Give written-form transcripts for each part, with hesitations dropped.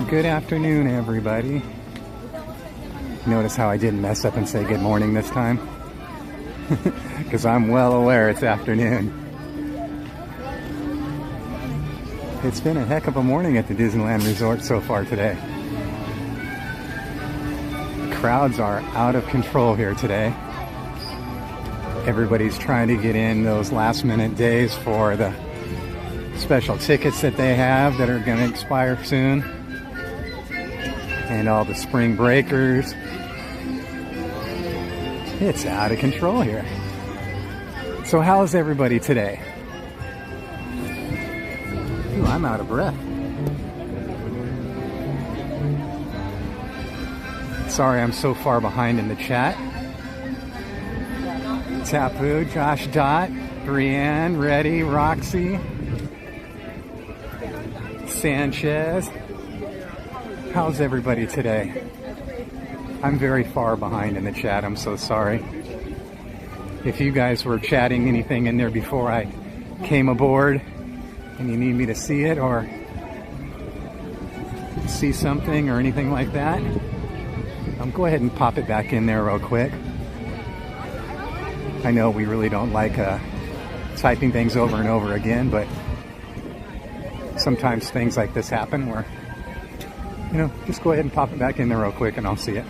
Good afternoon, everybody. Notice how I didn't mess up and say good morning this time? Because I'm well aware it's afternoon. It's been a heck of a morning at the Disneyland Resort so far today. Crowds are out of control here today. Everybody's trying to get in those last minute days for the special tickets that they have that are going to expire soon. And all the spring breakers. It's out of control here. So how's everybody today? Ooh, I'm out of breath. Sorry I'm so far behind in the chat. Tapu, Josh Dot, Brienne, Reddy, Roxy, Sanchez. How's everybody today? I'm very far behind in the chat. I'm so sorry. If you guys were chatting anything in there before I came aboard and you need me to see it or see something or anything like that, go ahead and pop it back in there real quick. I know we really don't like typing things over and over again, but sometimes things like this happen where, you know, just go ahead and pop it back in there real quick and I'll see it.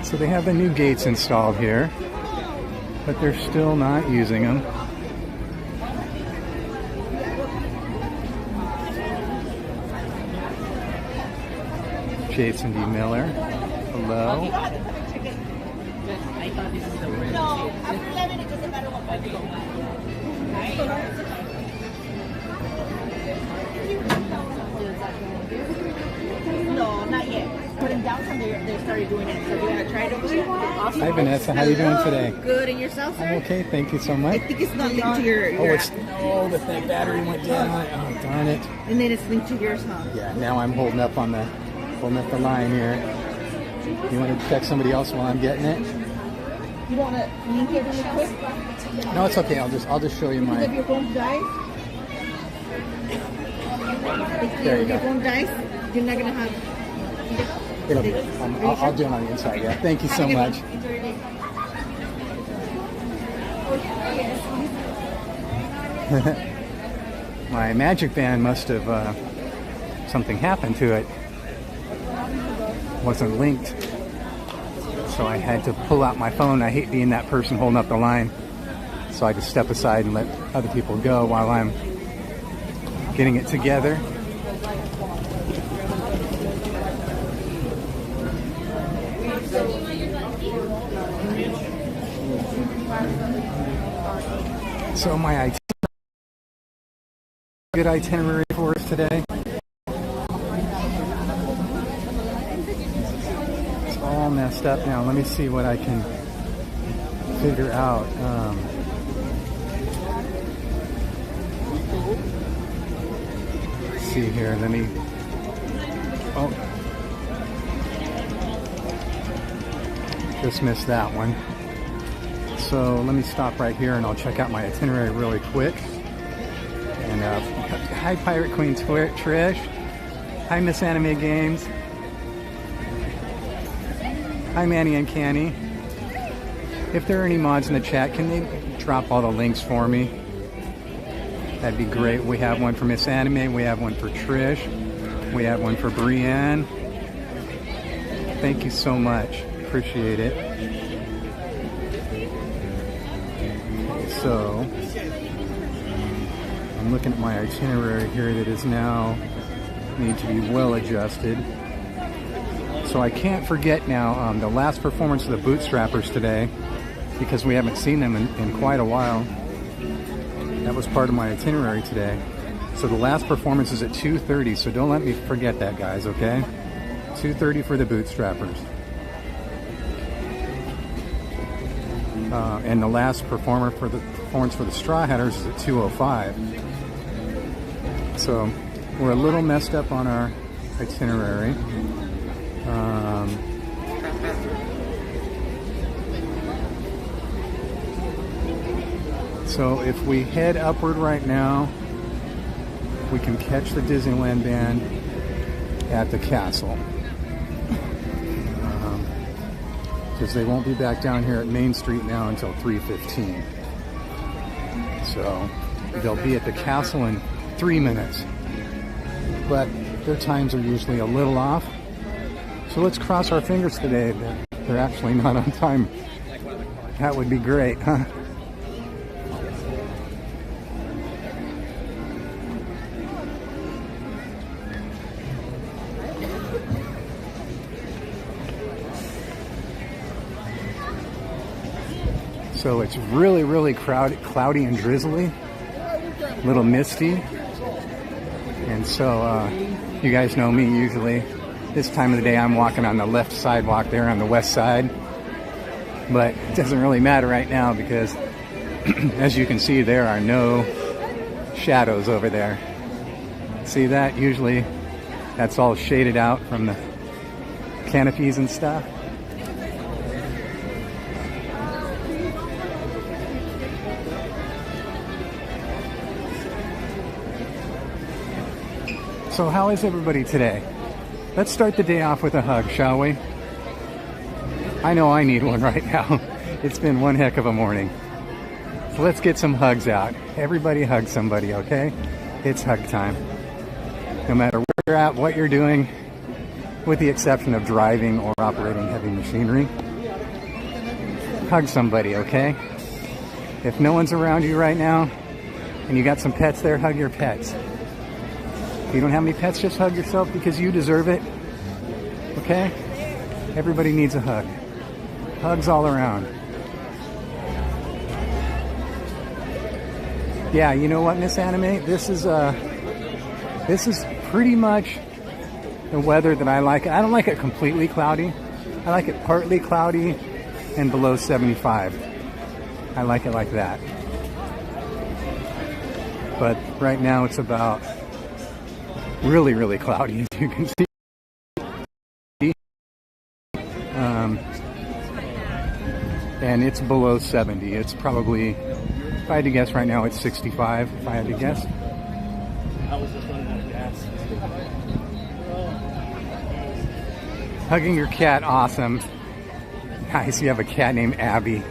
So they have the new gates installed here, but they're still not using them. Jason D. Miller. Hello. No, after 11 it doesn't matter what I do. No, not yet. Putting down from there, they started doing it. So we're gonna try it over there. Awesome. Hi Vanessa, how are you doing today? Good, and yourself, sir? I'm okay, thank you so much. I think it's not linked to your oh, it's the battery went down. Oh darn it. And then it's linked to yours, huh? Yeah, now I'm holding up the line here. You want to check somebody else while I'm getting it? You want to link it really quick? No, it's okay. I'll just show you mine. If your phone dies, there you go. Your phone dies, you're not gonna have. I'll do it on the inside. Yeah. Thank you so much. My magic band must have something happened to it. Wasn't linked, so I had to pull out my phone. I hate being that person holding up the line, so I just step aside and let other people go while I'm getting it together. So my good itinerary for us today. All messed up now. Let me see what I can figure out. Let's see here. Let me. Oh, just missed that one. So let me stop right here and I'll check out my itinerary really quick. And hi, Pirate Queen Trish. Hi, Miss Anime Games. Hi, Manny and Canny. If there are any mods in the chat, can they drop all the links for me? That'd be great. We have one for Miss Anime. We have one for Trish. We have one for Brienne. Thank you so much. Appreciate it. So, I'm looking at my itinerary here that is now need to be well adjusted. So I can't forget now the last performance of the Bootstrappers today, because we haven't seen them in quite a while. That was part of my itinerary today. So the last performance is at 2:30, so don't let me forget that, guys, okay? 2:30 for the Bootstrappers. And the last performance for the Straw Hatters is at 2:05. So we're a little messed up on our itinerary. So if we head upward right now, we can catch the Disneyland band at the castle. Because they won't be back down here at Main Street now until 3:15. So they'll be at the castle in 3 minutes. But their times are usually a little off. So let's cross our fingers today that they're actually not on time. That would be great, huh? So it's really, really cloudy and drizzly, a little misty. And so you guys know me usually. This time of the day I'm walking on the left sidewalk there on the west side. But it doesn't really matter right now because as you can see there are no shadows over there. See that? Usually that's all shaded out from the canopies and stuff. So how is everybody today? Let's start the day off with a hug, shall we? I know I need one right now. It's been one heck of a morning. So let's get some hugs out. Everybody hug somebody, okay? It's hug time. No matter where you're at, what you're doing, with the exception of driving or operating heavy machinery, hug somebody, okay? If no one's around you right now and you got some pets there, hug your pets. If you don't have any pets, just hug yourself because you deserve it. Okay? Everybody needs a hug. Hugs all around. Yeah, you know what, Miss Anime? This is pretty much the weather that I like. I don't like it completely cloudy. I like it partly cloudy and below 75. I like it like that. But right now it's about really, really cloudy, as you can see. And it's below 70. It's probably, if I had to guess right now, it's 65, if I had to guess. Hugging your cat, awesome. Nice, you have a cat named Abby.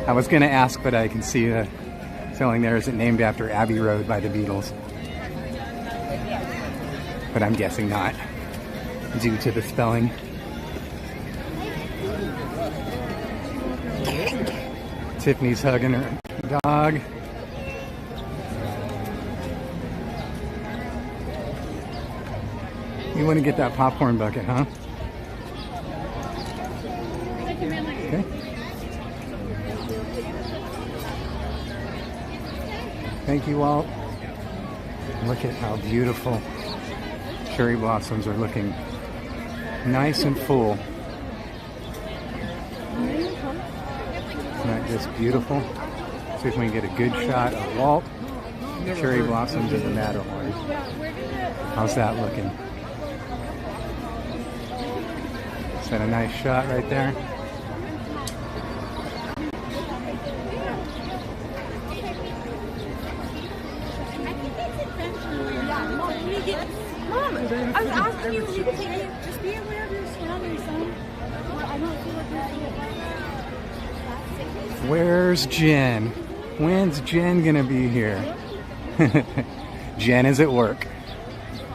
I was going to ask, but I can see the spelling there. Is it named after Abbey Road by the Beatles? But I'm guessing not, due to the spelling. Tiffany's hugging her dog. You want to get that popcorn bucket, huh? Okay. Thank you, Walt. Look at how beautiful cherry blossoms are looking. Nice and full. Isn't that just beautiful? See if we can get a good shot of Walt, cherry blossoms, and the Matterhorn. How's that looking? Is that a nice shot right there? Mom, I was asking you if you could take it. Just be aware of your surroundings, son. I don't feel like Where's Jen? When's Jen gonna be here? Jen is at work.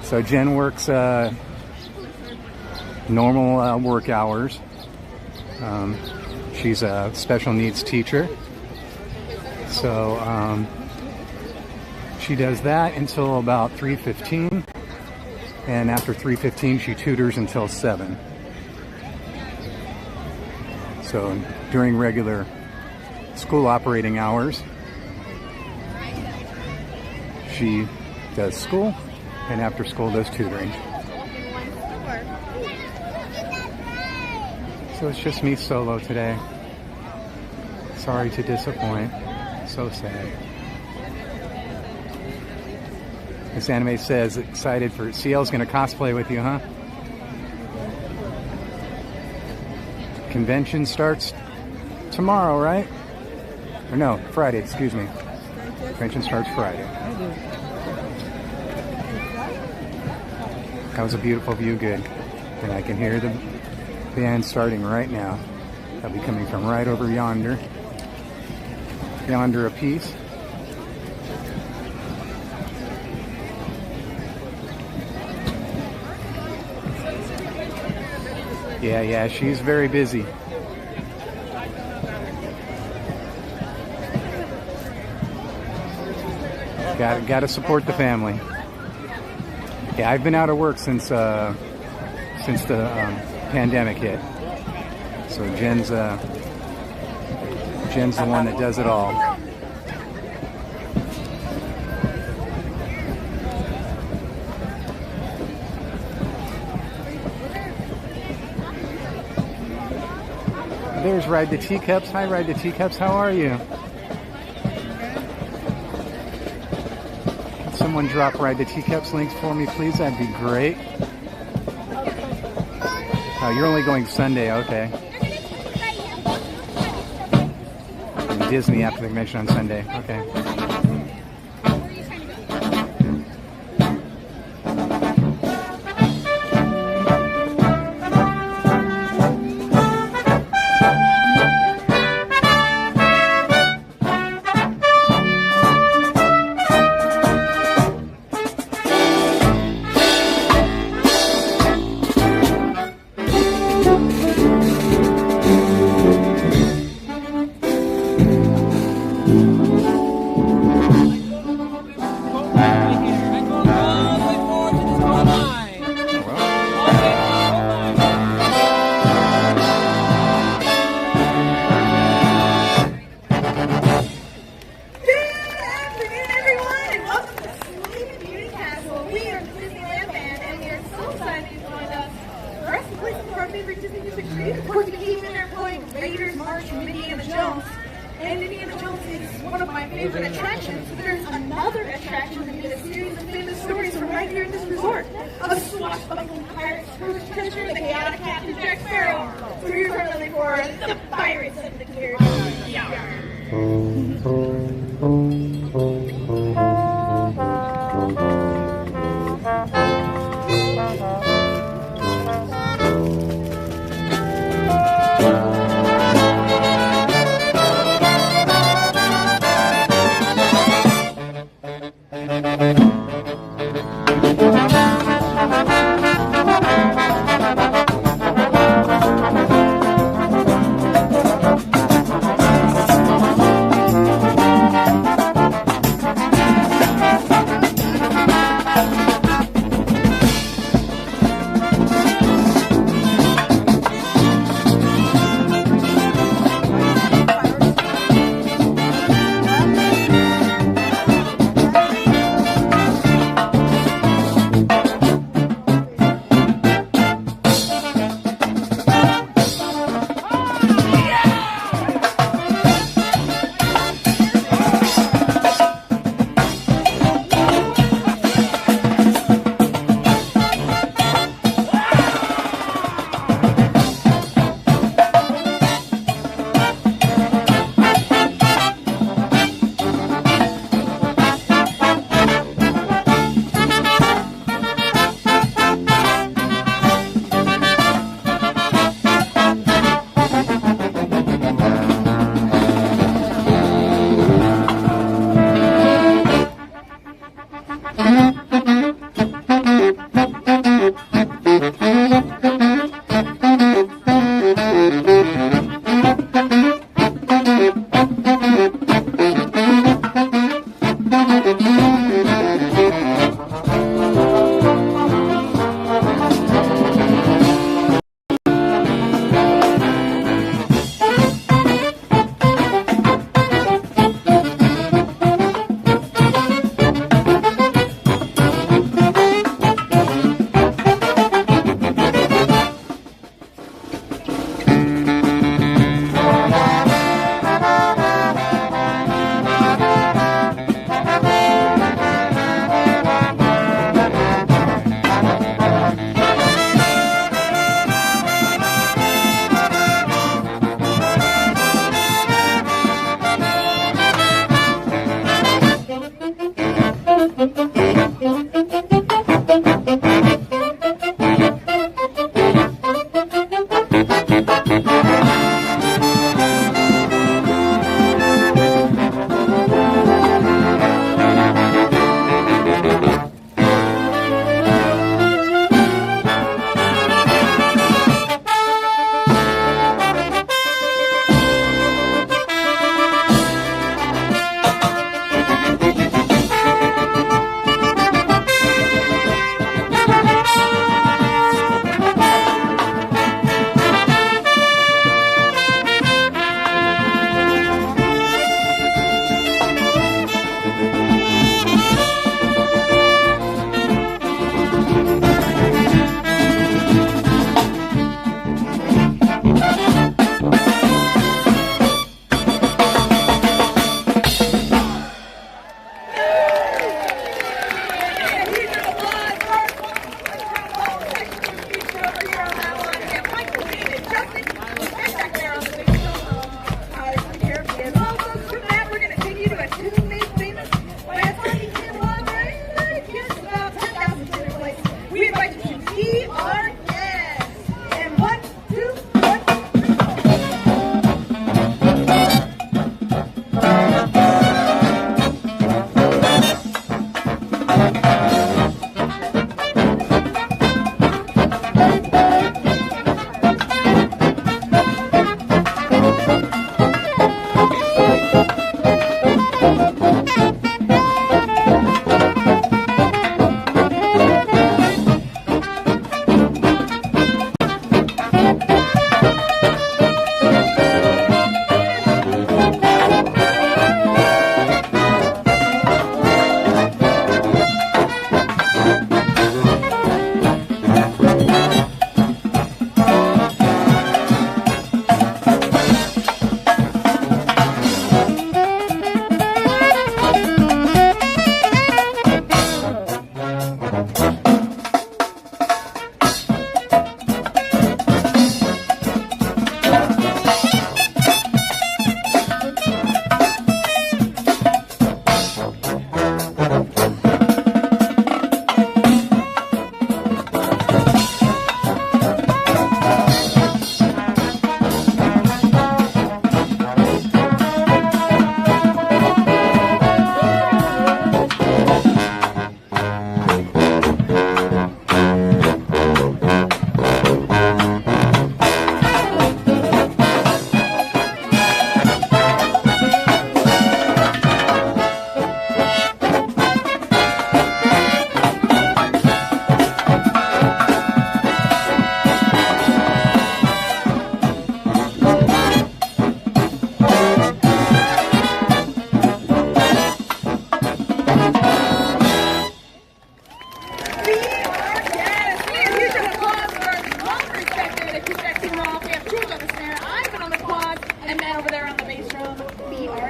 So Jen works normal work hours. She's a special needs teacher. So she does that until about 3:15. And after 3:15, she tutors until 7. So during regular school operating hours, she does school, and after school does tutoring. So it's just me solo today. Sorry to disappoint. So sad. This anime says excited for CL's gonna cosplay with you, huh? Convention starts tomorrow, right? Or no, Friday, excuse me. Convention starts Friday. That was a beautiful view, good. And I can hear the band starting right now. They'll be coming from right over yonder. Yonder a piece. Yeah, she's very busy. Got to support the family. Yeah, I've been out of work since the pandemic hit. So Jen's the one that does it all. There's Ride the Teacups. Hi, Ride the Teacups. How are you? Can someone drop Ride the Teacups links for me, please? That'd be great. Oh, you're only going Sunday. Okay. And Disney after the convention on Sunday. Okay.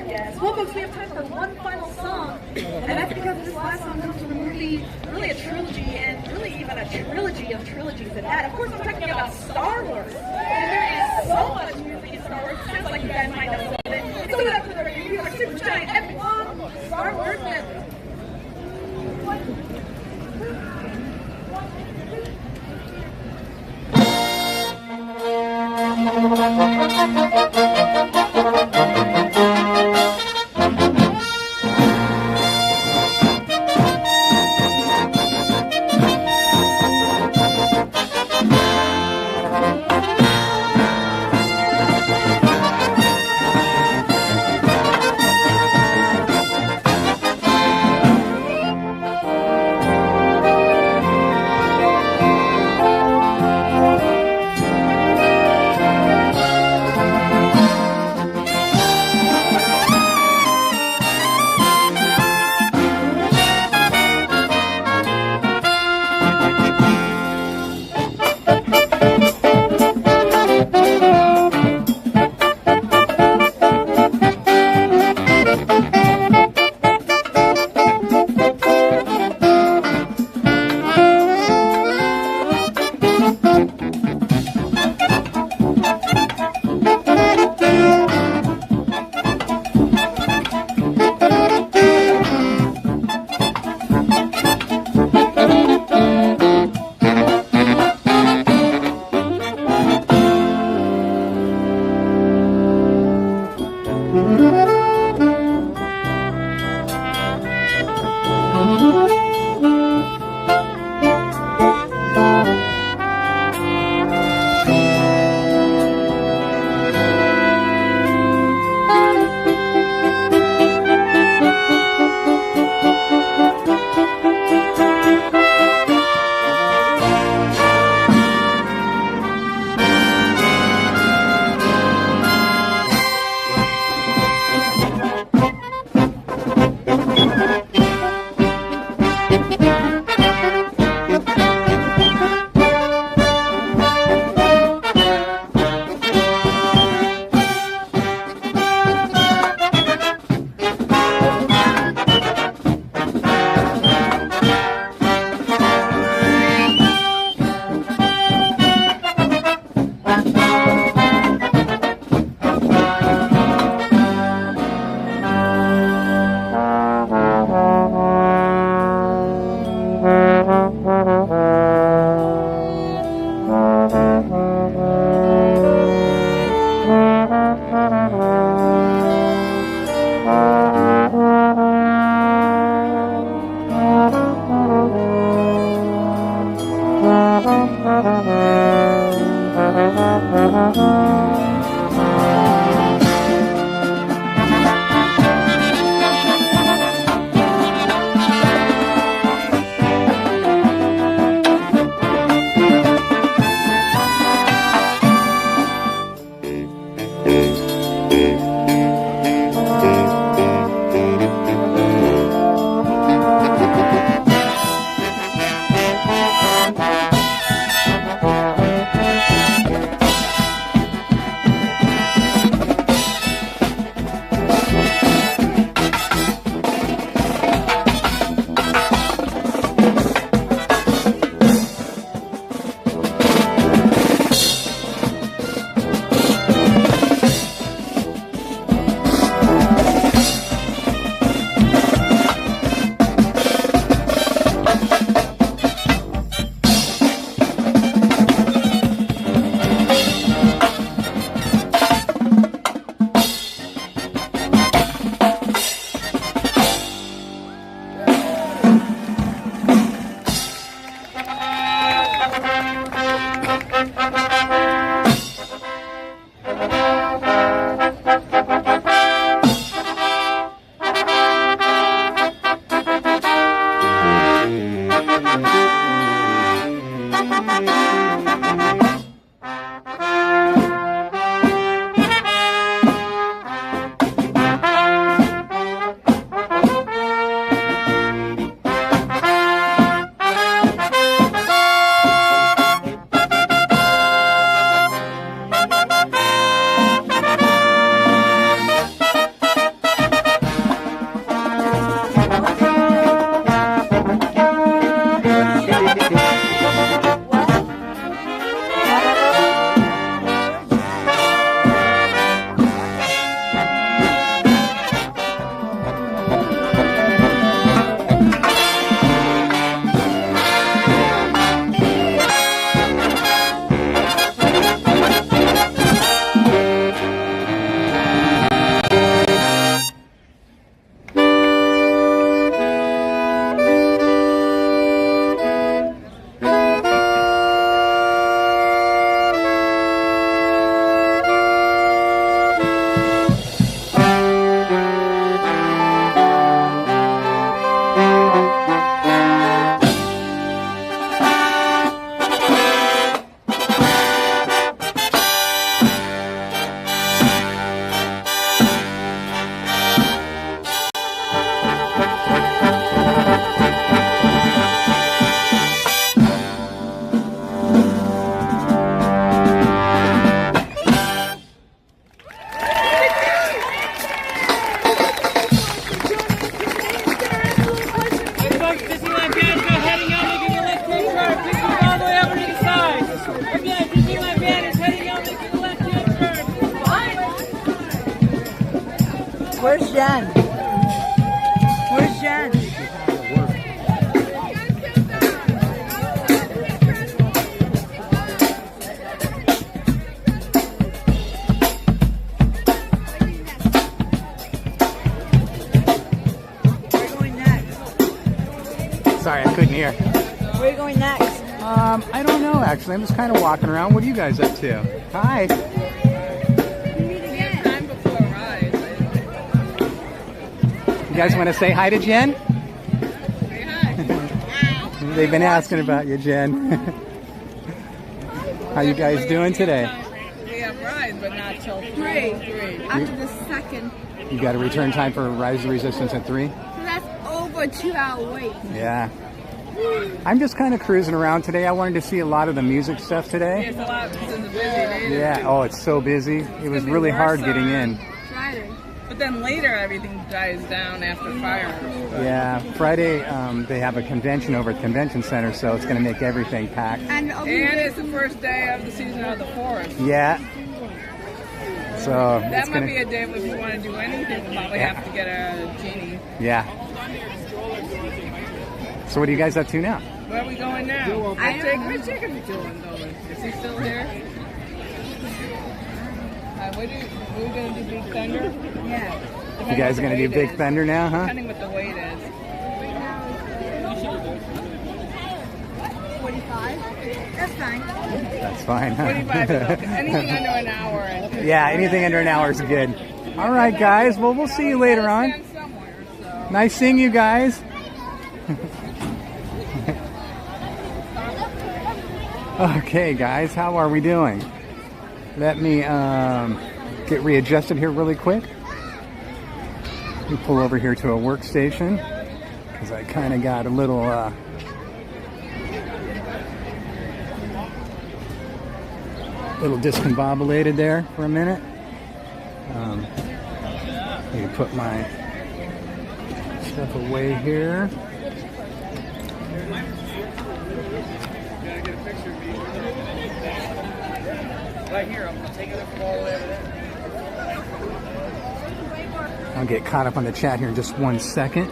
Yes. Well, folks, we have time for one final song, and that's because this last song comes from a movie, really a trilogy, and really even a trilogy of trilogies at that. Of course, I'm talking about Star Wars. And there is so much music in Star Wars. It sounds like you guys might know some of it. So without further ado, here's our super giant epic long Star Wars medley. Where's Jen? Where's Jen? Sorry, I couldn't hear. Where are you going next? I don't know actually. I'm just kind of walking around. What are you guys up to? Hi. You guys want to say hi to Jen? Say hi. They've been asking about you, Jen. How you guys doing today? We have rides, but not till 3. After the second. You got a return time for Rise of Resistance at 3? So that's over a 2-hour wait. Yeah. I'm just kind of cruising around today. I wanted to see a lot of the music stuff today. It's a lot because it's busy day. Yeah. Oh, it's so busy. It was really hard getting in. Friday. But then later everything dies down after fireworks. Yeah. Friday, they have a convention over at the convention center, so it's going to make everything packed. And it's the first day of the season of the forest. Yeah. So That might be a day if you want to do anything, we'll probably have to get a genie. Yeah. So what are you guys up to now? Where are we going now? Where's Jacob doing going? Is he still here? What are we going to do, Big Thunder? Yeah. You guys are going to do Big Thunder now, huh? Depending what the weight is. 45. That's fine. That's fine, huh? 45 is okay. Anything under an hour. Yeah, anything under an hour is good. All right, guys. Well, we'll see you later on. Stand somewhere, so. Nice seeing you guys. Okay, guys, how are we doing? Let me get readjusted here really quick. Let me pull over here to a workstation because I kind of got a little discombobulated there for a minute. Let me put my stuff away here. Right here, I'm taking it from all the way over there. I'll get caught up on the chat here in just 1 second.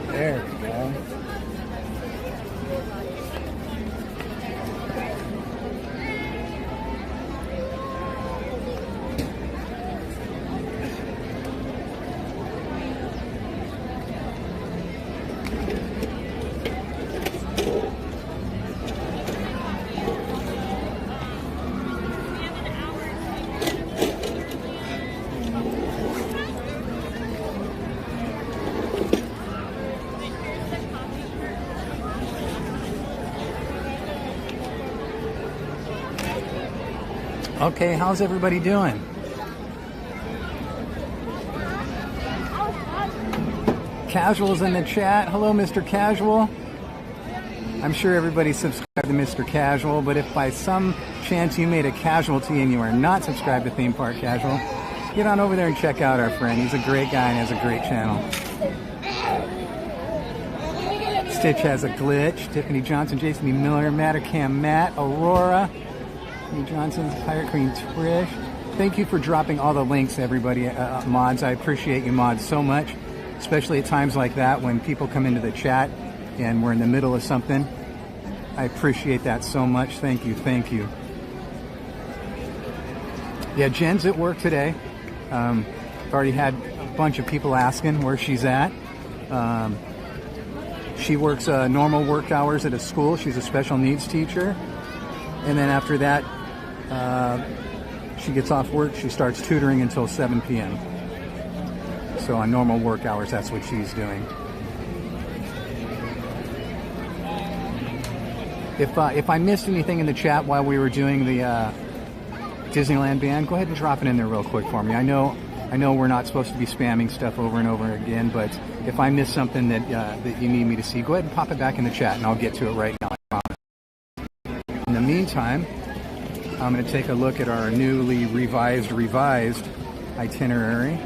There we go. Okay, how's everybody doing? Casual's in the chat. Hello, Mr. Casual. I'm sure everybody's subscribed to Mr. Casual, but if by some chance you made a casualty and you are not subscribed to Theme Park Casual, get on over there and check out our friend. He's a great guy and has a great channel. Stitch has a glitch. Tiffany Johnson, Jason E. Miller, Mattercam Matt, Aurora, Johnson's Pirate Queen Trish. Thank you for dropping all the links, everybody, mods. I appreciate you mods so much, especially at times like that when people come into the chat and we're in the middle of something. I appreciate that so much. Thank you, thank you. Yeah, Jen's at work today. I've already had a bunch of people asking where she's at. She works normal work hours at a school. She's a special needs teacher. And then after that, she gets off work. She starts tutoring until 7 p.m. So on normal work hours, that's what she's doing. If I missed anything in the chat while we were doing the Disneyland band, go ahead and drop it in there real quick for me. I know we're not supposed to be spamming stuff over and over again, but if I miss something that you need me to see, go ahead and pop it back in the chat, and I'll get to it right now, I promise. In the meantime, I'm going to take a look at our newly revised itinerary.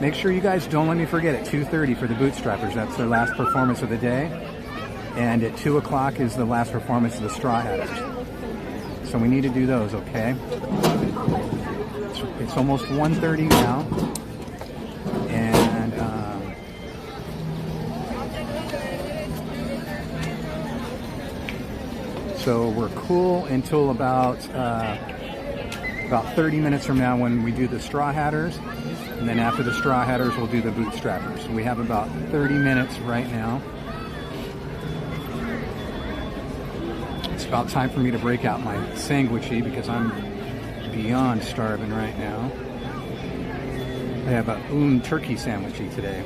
Make sure you guys don't let me forget at 2:30 for the Bootstrappers. That's their last performance of the day. And at 2 o'clock is the last performance of the Straw Hatters. So we need to do those, okay? It's almost 1:30 now. And so we're cool until about 30 minutes from now when we do the Straw Hatters. And then after the Straw Hatters, we'll do the Bootstrappers. So we have about 30 minutes right now. It's about time for me to break out my sandwichy because I'm beyond starving right now. I have a turkey sandwichy today.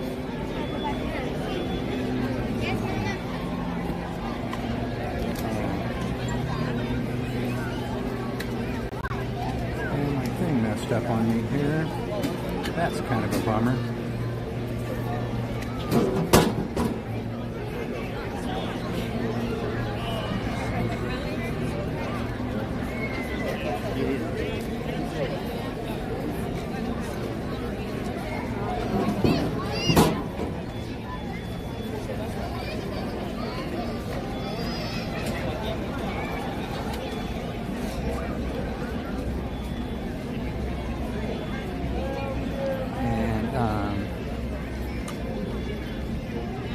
And my thing messed up on me here. That's kind of a bummer.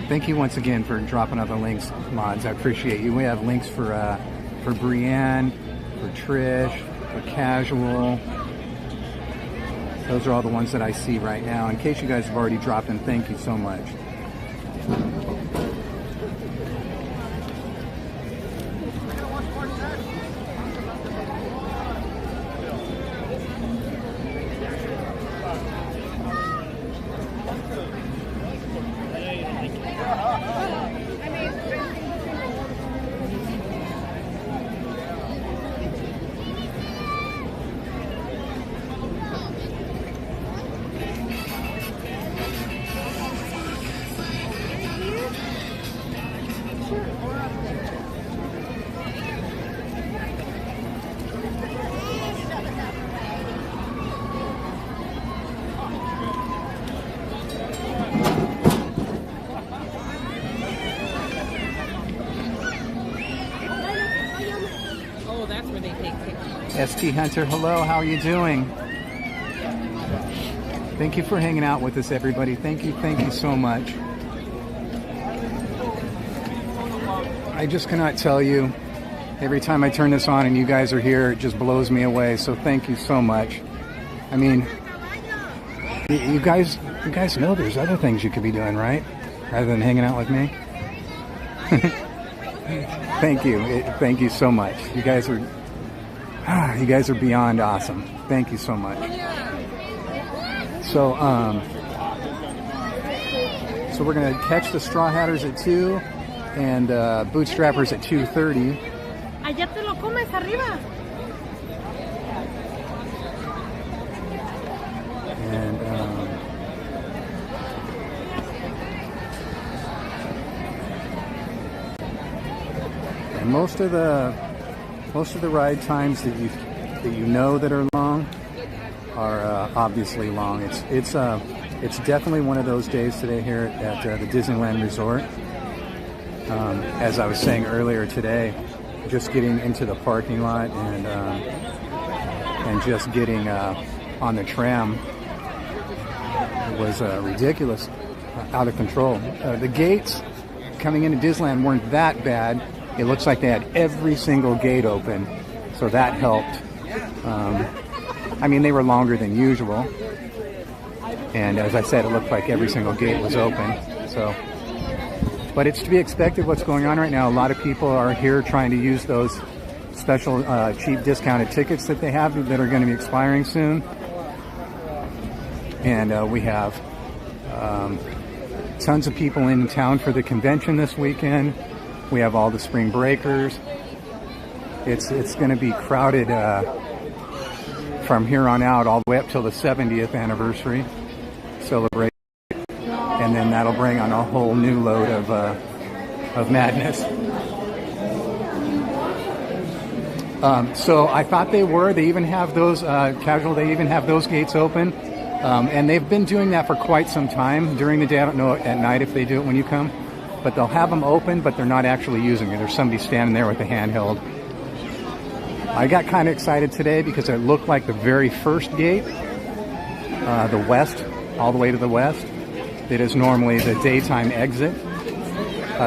Thank you once again for dropping out the links, mods. I appreciate you. We have links for Brienne, for Trish, for Casual. Those are all the ones that I see right now. In case you guys have already dropped them, thank you so much. ST Hunter, hello, how are you doing? Thank you for hanging out with us, everybody. Thank you so much. I just cannot tell you, every time I turn this on and you guys are here, it just blows me away, so thank you so much. I mean, you guys know there's other things you could be doing, right? Rather than hanging out with me? Thank you so much. You guys are beyond awesome. Thank you so much. So we're gonna catch the Straw Hatters at 2 and Bootstrappers at 2:30. Allá te lo comes arriba. And most of the ride times that you know that are long are obviously long. It's definitely one of those days today here at the Disneyland Resort. As I was saying earlier today, just getting into the parking lot and just getting on the tram was ridiculous, out of control. The gates coming into Disneyland weren't that bad. It looks like they had every single gate open, so that helped. I mean, they were longer than usual, and as I said, it looked like every single gate was open. So, but it's to be expected what's going on right now. A lot of people are here trying to use those special cheap discounted tickets that they have that are going to be expiring soon. And we have tons of people in town for the convention this weekend. We have all the spring breakers. it's going to be crowded from here on out all the way up till the 70th anniversary celebration, and then that'll bring on a whole new load of madness. So I thought they even have those casual. They even have those gates open, and they've been doing that for quite some time during the day. I don't know at night if they do it when you come, but they'll have them open, but they're not actually using it. There's somebody standing there with a handheld. I got kind of excited today because it looked like the very first gate, the west, all the way to the west, that is normally the daytime exit.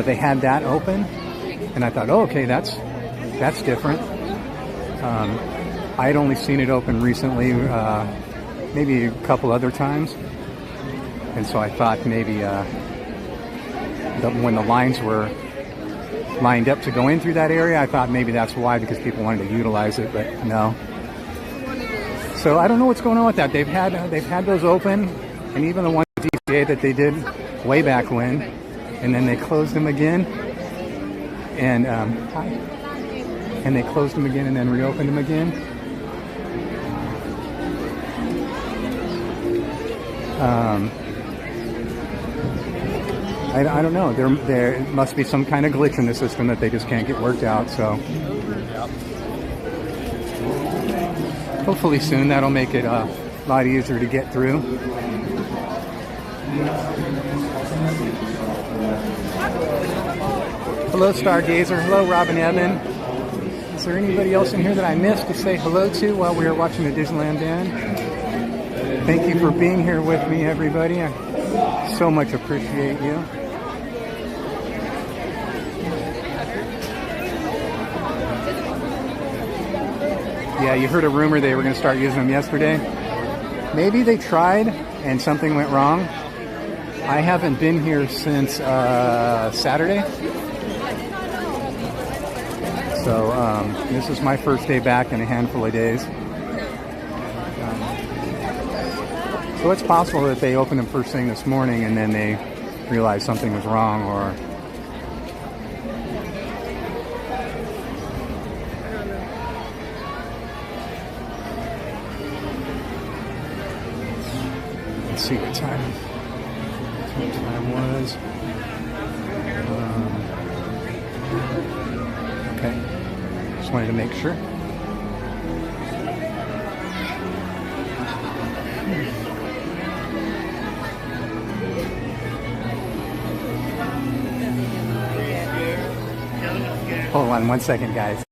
They had that open, and I thought, oh, okay, that's different. I had only seen it open recently, maybe a couple other times, and so I thought maybe when the lines were lined up to go in through that area, I thought maybe that's why, because people wanted to utilize it, but no. So I don't know what's going on with that. They've had those open, and even the one DCA that they did way back when, and then they closed them again, and they closed them again and then reopened them again. I don't know. There must be some kind of glitch in the system that they just can't get worked out. So hopefully soon that'll make it a lot easier to get through. Hello, Stargazer. Hello, Robin Evan. Is there anybody else in here that I missed to say hello to while we were watching the Disneyland Band? Thank you for being here with me, everybody. I so much appreciate you. Yeah, you heard a rumor they were going to start using them yesterday. Maybe they tried and something went wrong. I haven't been here since Saturday. So this is my first day back in a handful of days. So it's possible that they opened them first thing this morning and then they realized something was wrong, or let's see what time was. Okay, just wanted to make sure. Hold on 1 second, guys.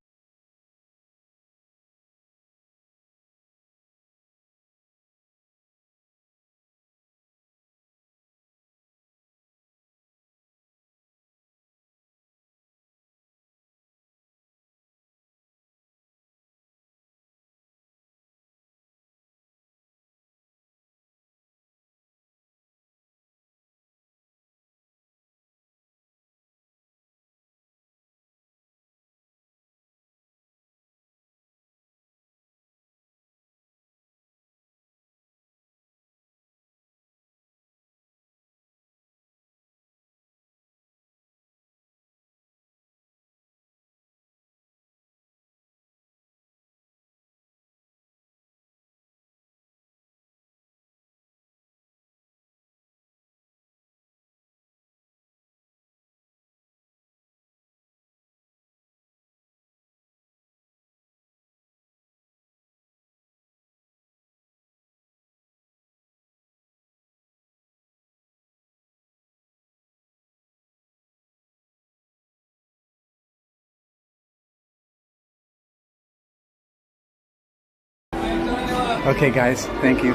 Okay, guys, thank you.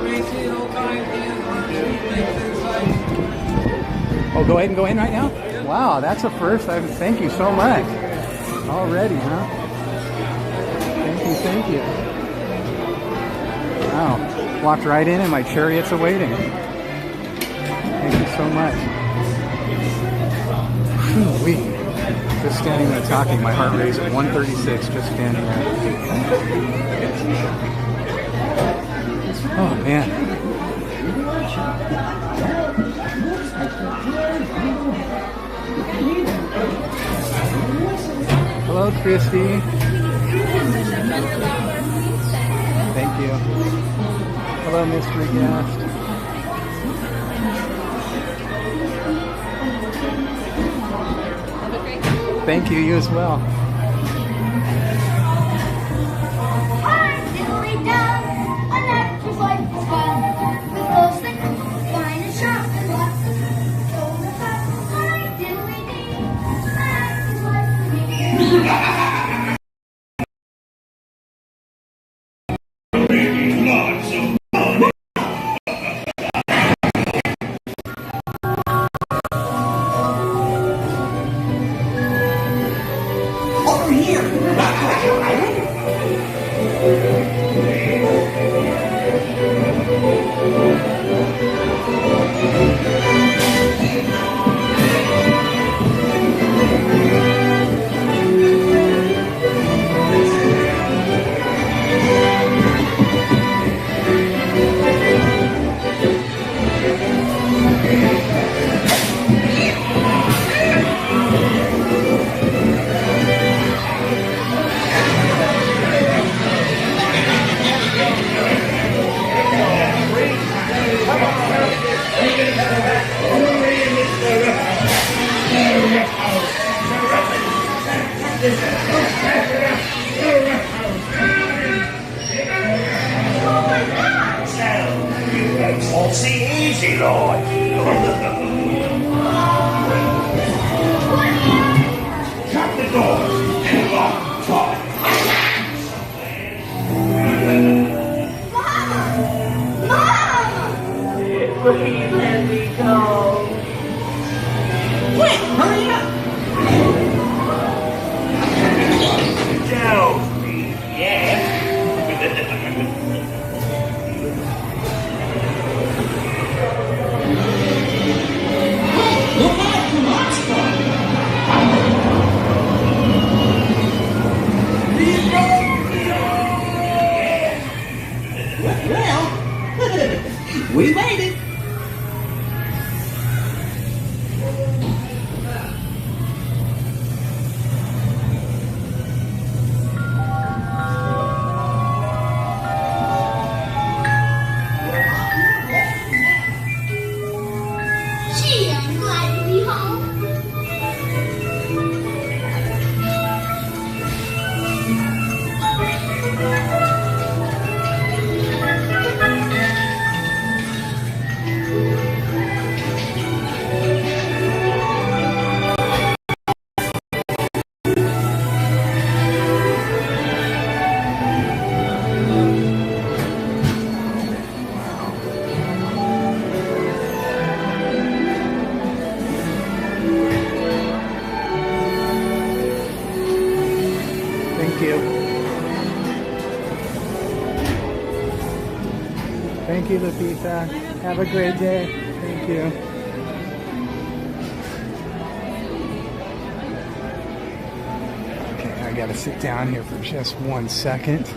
Oh, go ahead and go in right now? Wow, that's a first. Thank you so much. Already, huh? Thank you. Wow, walked right in and my chariot's awaiting. Thank you so much. Whew-wee. Just standing there talking, my heart rate's at 136, just standing there. Oh, man. Hello, Christy. Thank you. Hello, mystery guest. Thank you, you as well. Easy, Lord. Shut the doors and lock the door. Please let me go. Quick, hurry up! Down, please. Yes. Look out for monster! Well, we made it. Gee, I'm glad to be home. Thank you. Thank you, Lupita. Have a great day. Thank you. Okay, I gotta sit down here for just 1 second.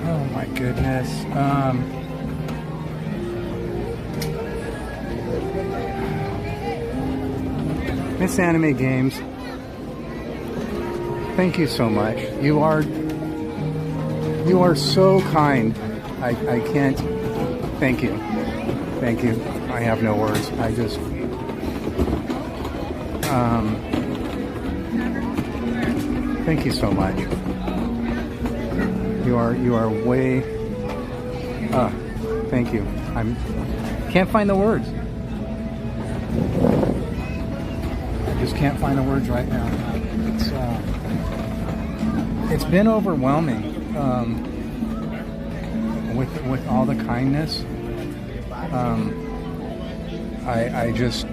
Oh my goodness. Miss Anime Games, thank you so much. You are so kind. I can't. Thank you. Thank you. I have no words. I just. Thank you so much. You are way. Thank you. Can't find the words. I just can't find the words right now. It's been overwhelming with all the kindness. I just,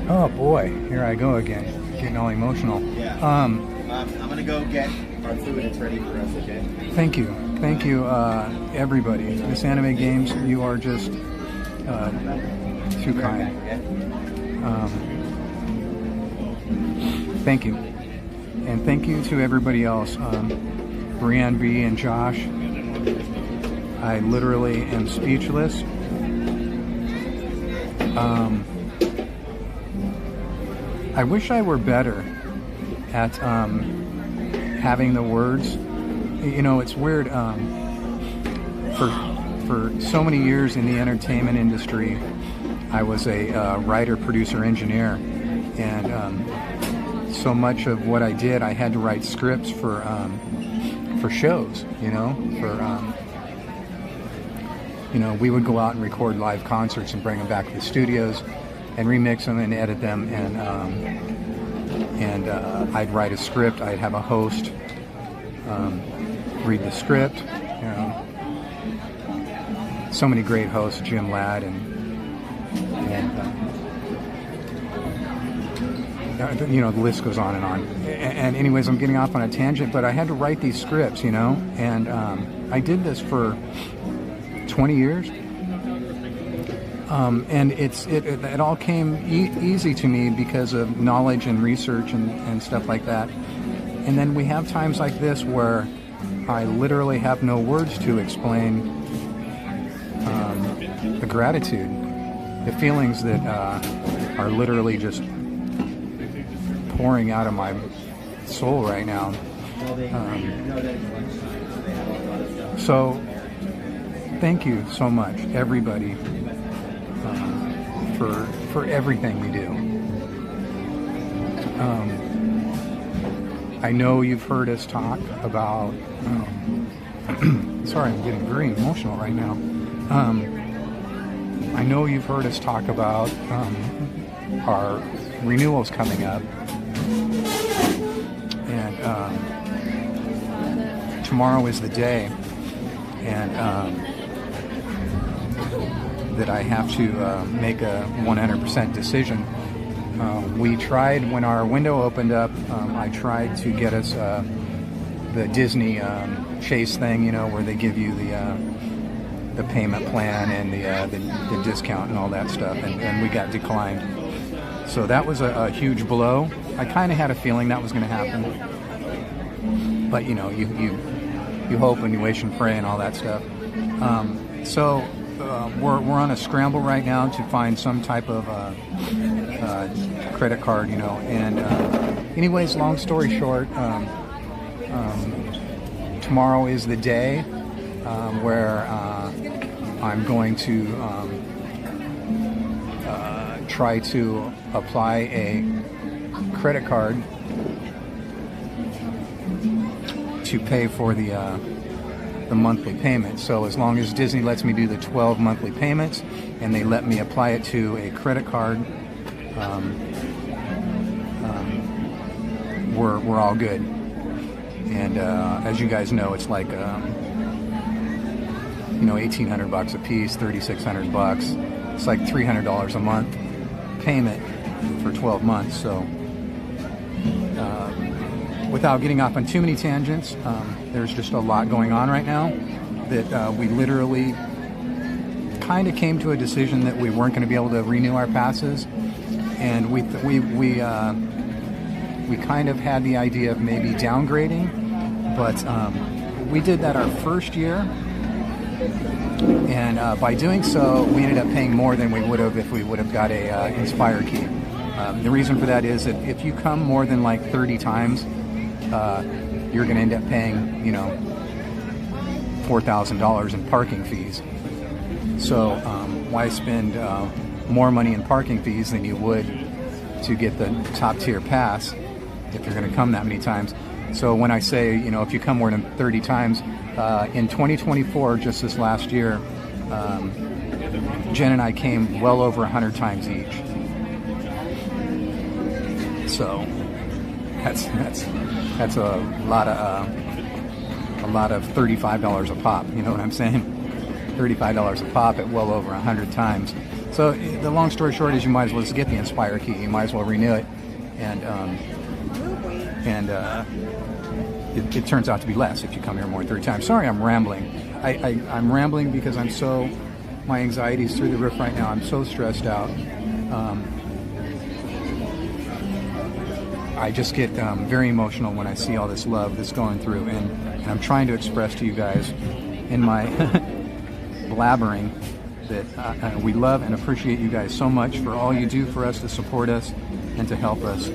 oh boy, here I go again, getting all emotional. Yeah. I'm gonna go get our food. It's ready for us, okay? Thank you, everybody. Miss Anime Games, you are just too kind. Thank you, and thank you to everybody else, Brianne B and Josh. I literally am speechless. I wish I were better at having the words. You know, it's weird. For so many years in the entertainment industry, I was a writer, producer, engineer, and so much of what I did, I had to write scripts for shows. We would go out and record live concerts and bring them back to the studios and remix them and edit them, and I'd write a script. I'd have a host read the script. So many great hosts, Jim Ladd and the list goes on and on. And anyways, I'm getting off on a tangent, but I had to write these scripts, and I did this for 20 years. And it all came easy to me because of knowledge and research and stuff like that. And then we have times like this where I literally have no words to explain the gratitude, the feelings that are literally just pouring out of my soul right now. So thank you so much, everybody, for everything you do. I know you've heard us talk about. Sorry, I'm getting very emotional right now. I know you've heard us talk about our renewals coming up, and tomorrow is the day, and that I have to make a 100% decision. We tried, when our window opened up, I tried to get us the Disney Chase thing, where they give you the payment plan and the discount and all that stuff, and we got declined. So that was a huge blow. I kind of had a feeling that was going to happen, but you hope and you wish and pray and all that stuff. So we're on a scramble right now to find some type of credit card, and anyways, long story short, tomorrow is the day where I'm going to try to apply a credit card to pay for the monthly payment. So as long as Disney lets me do the 12 monthly payments and they let me apply it to a credit card, we're all good. And as you guys know, it's like $1,800 a piece, $3,600. It's like $300 a month payment for 12 months. So without getting off on too many tangents, there's just a lot going on right now that we literally kind of came to a decision that we weren't going to be able to renew our passes, and we kind of had the idea of maybe downgrading, but we did that our first year, and by doing so, we ended up paying more than we would have if we would have got a Inspire key. The reason for that is that if you come more than like 30 times, you're going to end up paying, $4,000 in parking fees. So why spend more money in parking fees than you would to get the top tier pass if you're going to come that many times? So when I say, if you come more than 30 times, in 2024, just this last year, Jen and I came well over 100 times each. So that's a lot of $35 a pop. You know what I'm saying? $35 a pop at well over 100 times. So the long story short is you might as well just get the Inspire key. You might as well renew it, and it turns out to be less if you come here more than 3 times. Sorry, I'm rambling. I'm rambling because my anxiety's through the roof right now. I'm so stressed out. I just get very emotional when I see all this love that's going through, and I'm trying to express to you guys in my blabbering that we love and appreciate you guys so much for all you do for us, to support us and to help us.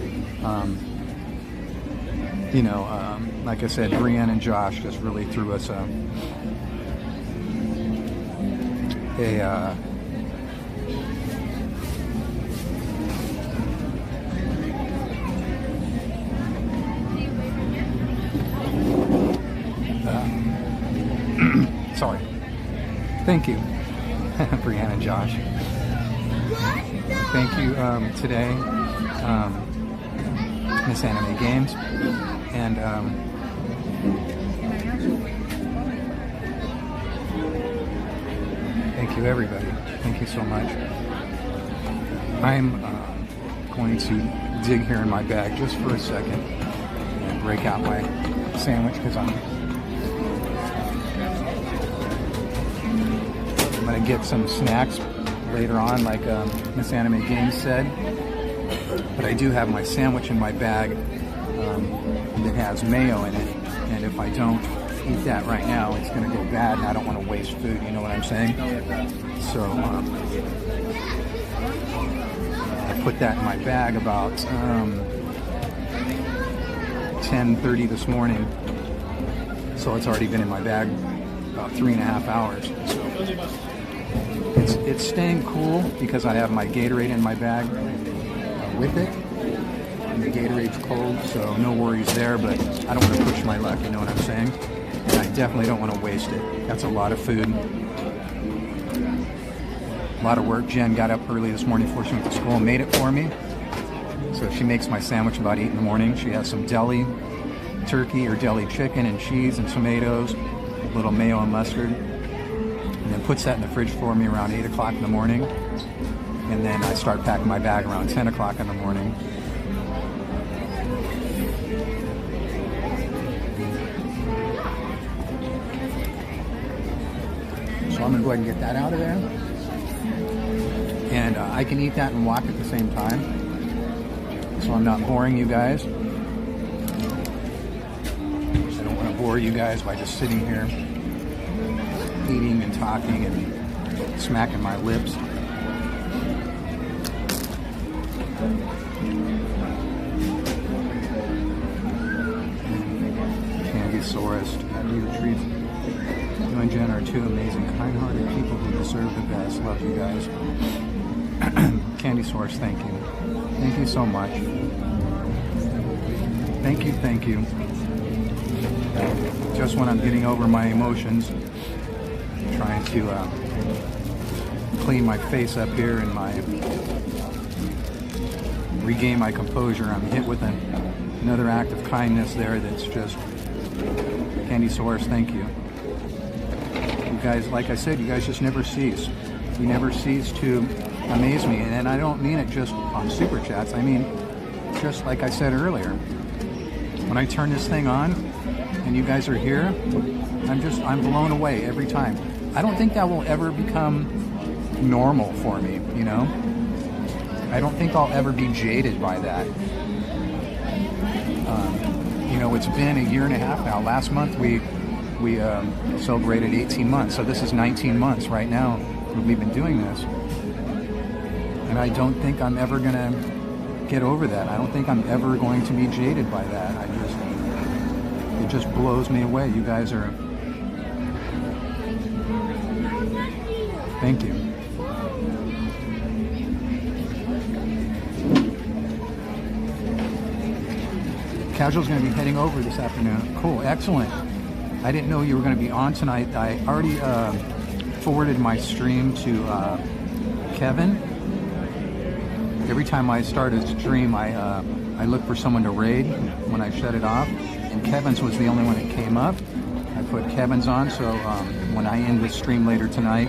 Like I said, Brienne and Josh just really threw us sorry. Thank you, Brienne and Josh. Thank you today, Miss Anime Games, and thank you everybody. Thank you so much. I'm going to dig here in my bag just for a second and break out my sandwich because I'm going to get some snacks later on, like Miss Anime Games said. But I do have my sandwich in my bag that has mayo in it, and if I don't eat that right now, it's going to go bad, and I don't want to waste food, you know what I'm saying? So I put that in my bag about 10:30 this morning, so it's already been in my bag about 3.5 hours. So it's staying cool because I have my Gatorade in my bag with it, and the Gatorade's cold, so no worries there, but I don't want to push my luck, you know what I'm saying? And I definitely don't want to waste it. That's a lot of food, a lot of work. Jen got up early this morning before she went to school and made it for me, so she makes my sandwich about 8 in the morning. She has some deli turkey or deli chicken and cheese and tomatoes, a little mayo and mustard, and then puts that in the fridge for me around 8 o'clock in the morning. And then I start packing my bag around 10 o'clock in the morning. So I'm going to go ahead and get that out of there. And I can eat that and walk at the same time, so I'm not boring you guys. I don't want to bore you guys by just sitting here eating and talking and smacking my lips. Candysaurus, you treats. You and Jen are two amazing, kind-hearted people who deserve the best. Love you guys. Candysaurus, thank you. Thank you so much. Thank you, thank you. Just when I'm getting over my emotions, trying to clean my face up here and regain my composure, I'm hit with another act of kindness there that's just... Candysaurus, thank you. You guys, like I said, you guys just never cease. You never cease to amaze me, and I don't mean it just on Super Chats. I mean, just like I said earlier, when I turn this thing on and you guys are here, I'm blown away every time. I don't think that will ever become normal for me, you know? I don't think I'll ever be jaded by that. You know, it's been 1.5 years now. Last month we celebrated 18 months, so this is 19 months right now we've been doing this. And I don't think I'm ever going to get over that. I don't think I'm ever going to be jaded by that. It just blows me away. You guys are... Thank you. Casual's going to be heading over this afternoon. Cool, excellent. I didn't know you were going to be on tonight. I already forwarded my stream to Kevin. Every time I start a stream, I look for someone to raid when I shut it off. And Kevin's was the only one that came up. I put Kevin's on, so when I end this stream later tonight,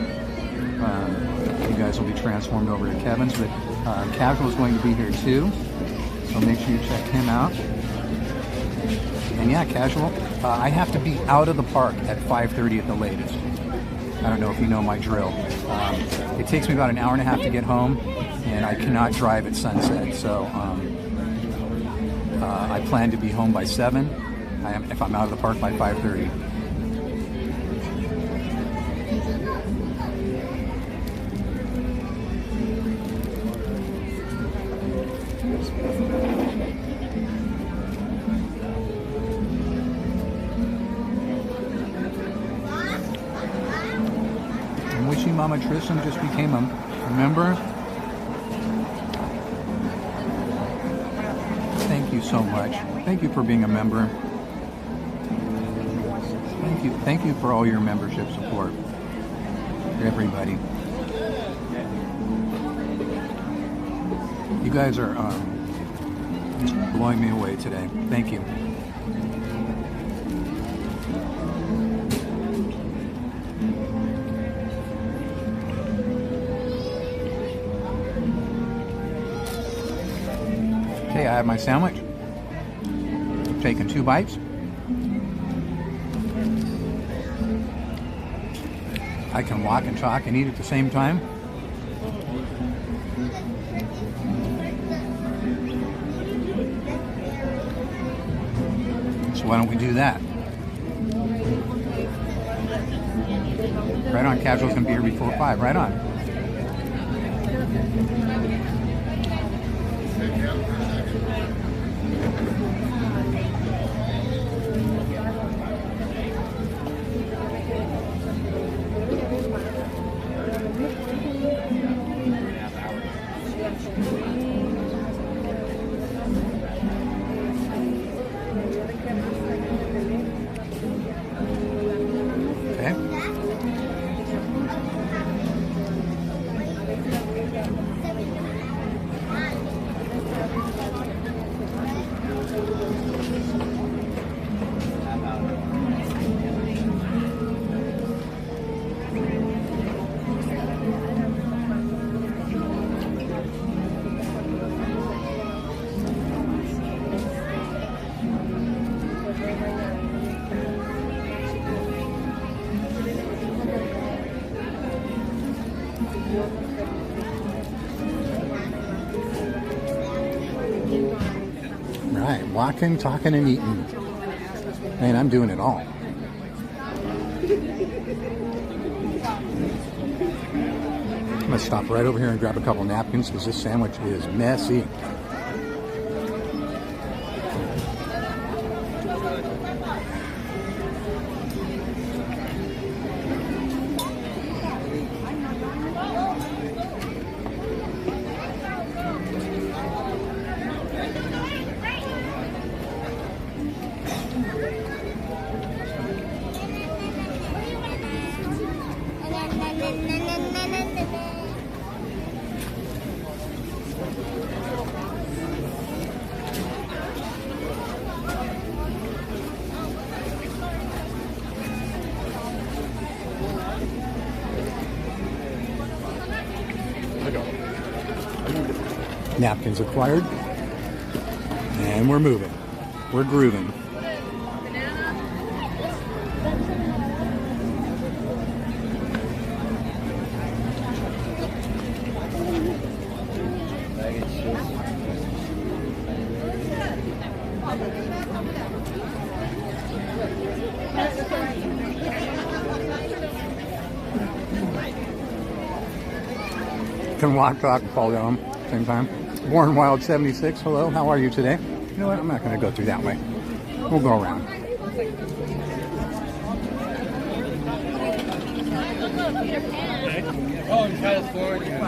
you guys will be transformed over to Kevin's. But Casual is going to be here too, so make sure you check him out. And yeah, Casual, I have to be out of the park at 5:30 at the latest. I don't know if you know my drill. It takes me about an hour and a half to get home, and I cannot drive at sunset, so I plan to be home by 7. If I'm out of the park by 5:30. I'm wishing Mama Tristan just became a member. Thank you so much. Thank you for being a member. Thank you for all your membership support, everybody. You guys are just blowing me away today. Thank you. Okay, I have my sandwich. I've taken 2 bites. I can walk and talk and eat at the same time. So why don't we do that? Right on, Casual's gonna be here before 5. Right on. Right, walking, talking, and eating. Man, I'm doing it all. I'm gonna stop right over here and grab a couple napkins because this sandwich is messy. Napkins acquired, and we're moving. We're grooving. Can walk, talk, and fall down at the same time. Born Wild 76, hello, how are you today? You know what, I'm not going to go through that way. We'll go around. Oh, in California.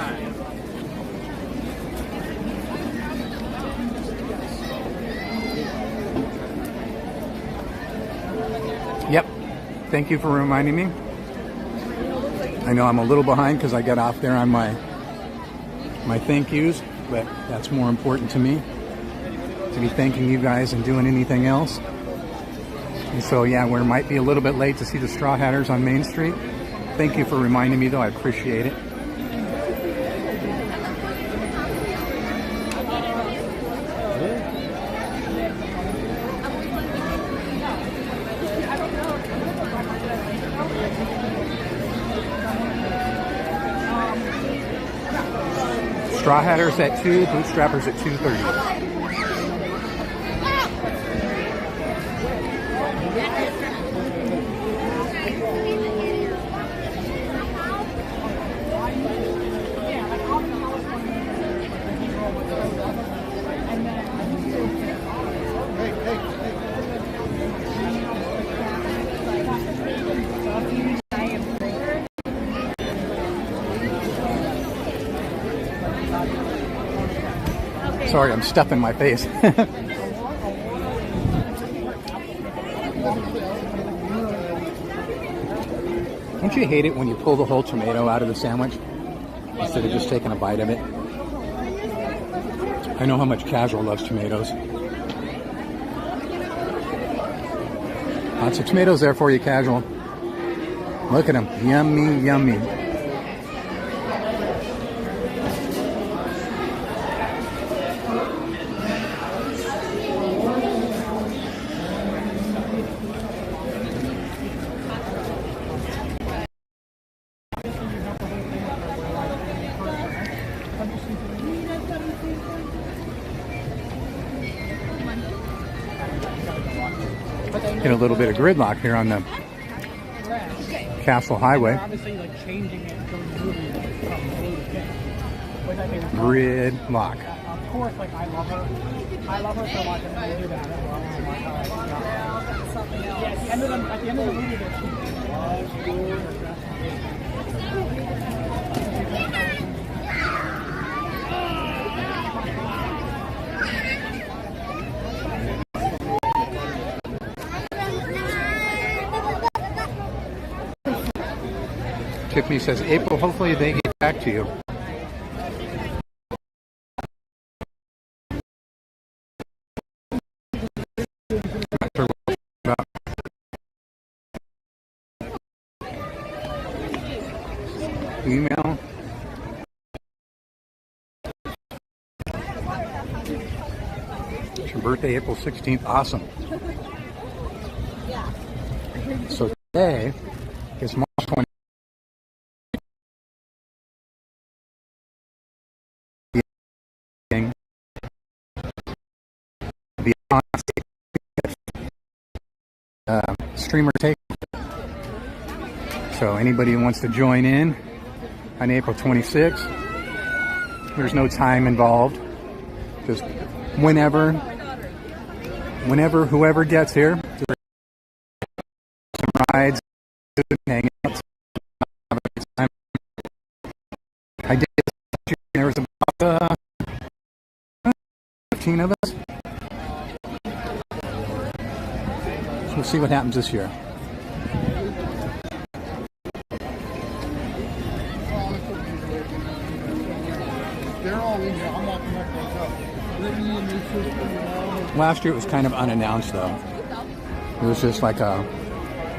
Yep, thank you for reminding me. I know I'm a little behind because I got off there on my thank yous, but that's more important to me, to be thanking you guys and doing anything else. And so yeah, we might be a little bit late to see the Straw Hatters on Main Street. Thank you for reminding me though, I appreciate it. Straw Hatters at 2, Bootstrappers at 2:30. Sorry, I'm stuffing my face. Don't you hate it when you pull the whole tomato out of the sandwich instead of just taking a bite of it? I know how much Casual loves tomatoes. Lots of tomatoes there for you, Casual. Look at them. Yummy, yummy. Get a little bit of gridlock here on the Castle Highway. Gridlock. Of course, like I love her so much, and I do that. Yeah, at the end of the movie, Tiffany says, April, hopefully they get back to you. Email. It's your birthday, April 16th. Awesome. So today is March 20th. Streamer take. So anybody who wants to join in on April 26th, there's no time involved. Just whenever whoever gets here, some rides, hang out. I did. There was about 15 of us. We'll see what happens this year. Last year it was kind of unannounced though. It was just like a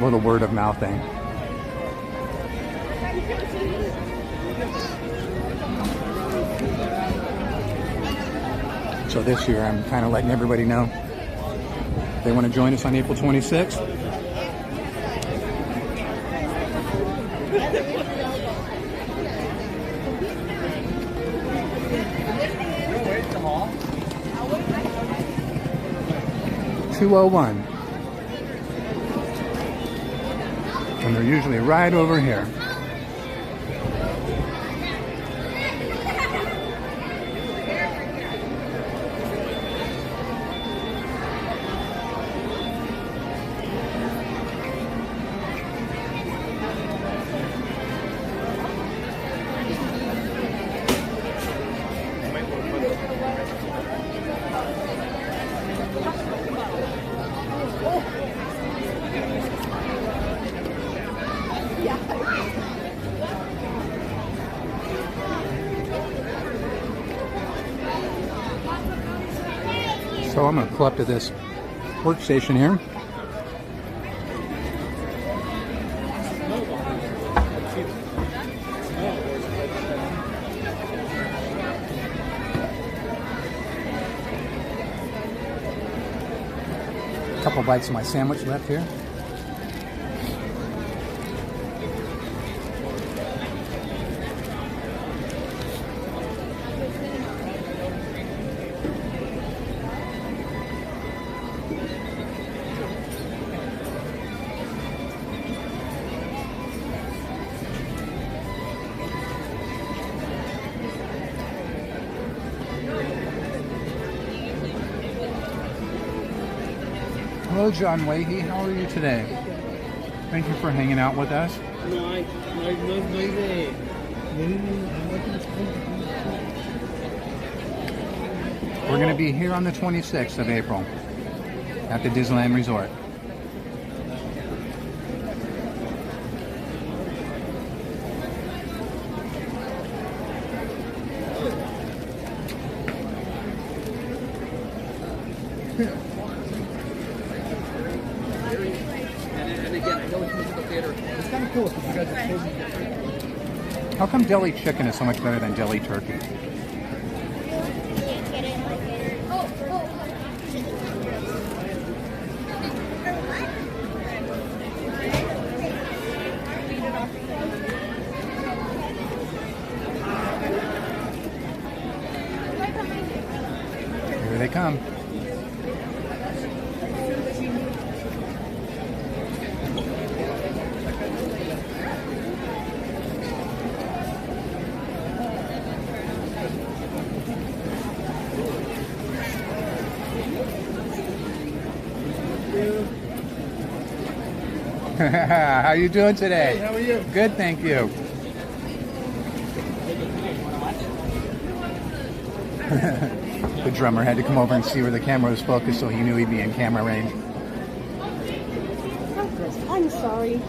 little word of mouth thing. So this year I'm kind of letting everybody know. They want to join us on April 26th. $201. And they're usually right over here. So I'm going to pull up to this workstation here. A couple bites of my sandwich left here. Hello, John Wahey. How are you today? Thank you for hanging out with us. We're going to be here on the 26th of April at the Disneyland Resort. How come deli chicken is so much better than deli turkey? Here they come. How you doing today? Hey, how are you? Good, thank you. The drummer had to come over and see where the camera was focused, so he knew he'd be in camera range. I'm sorry.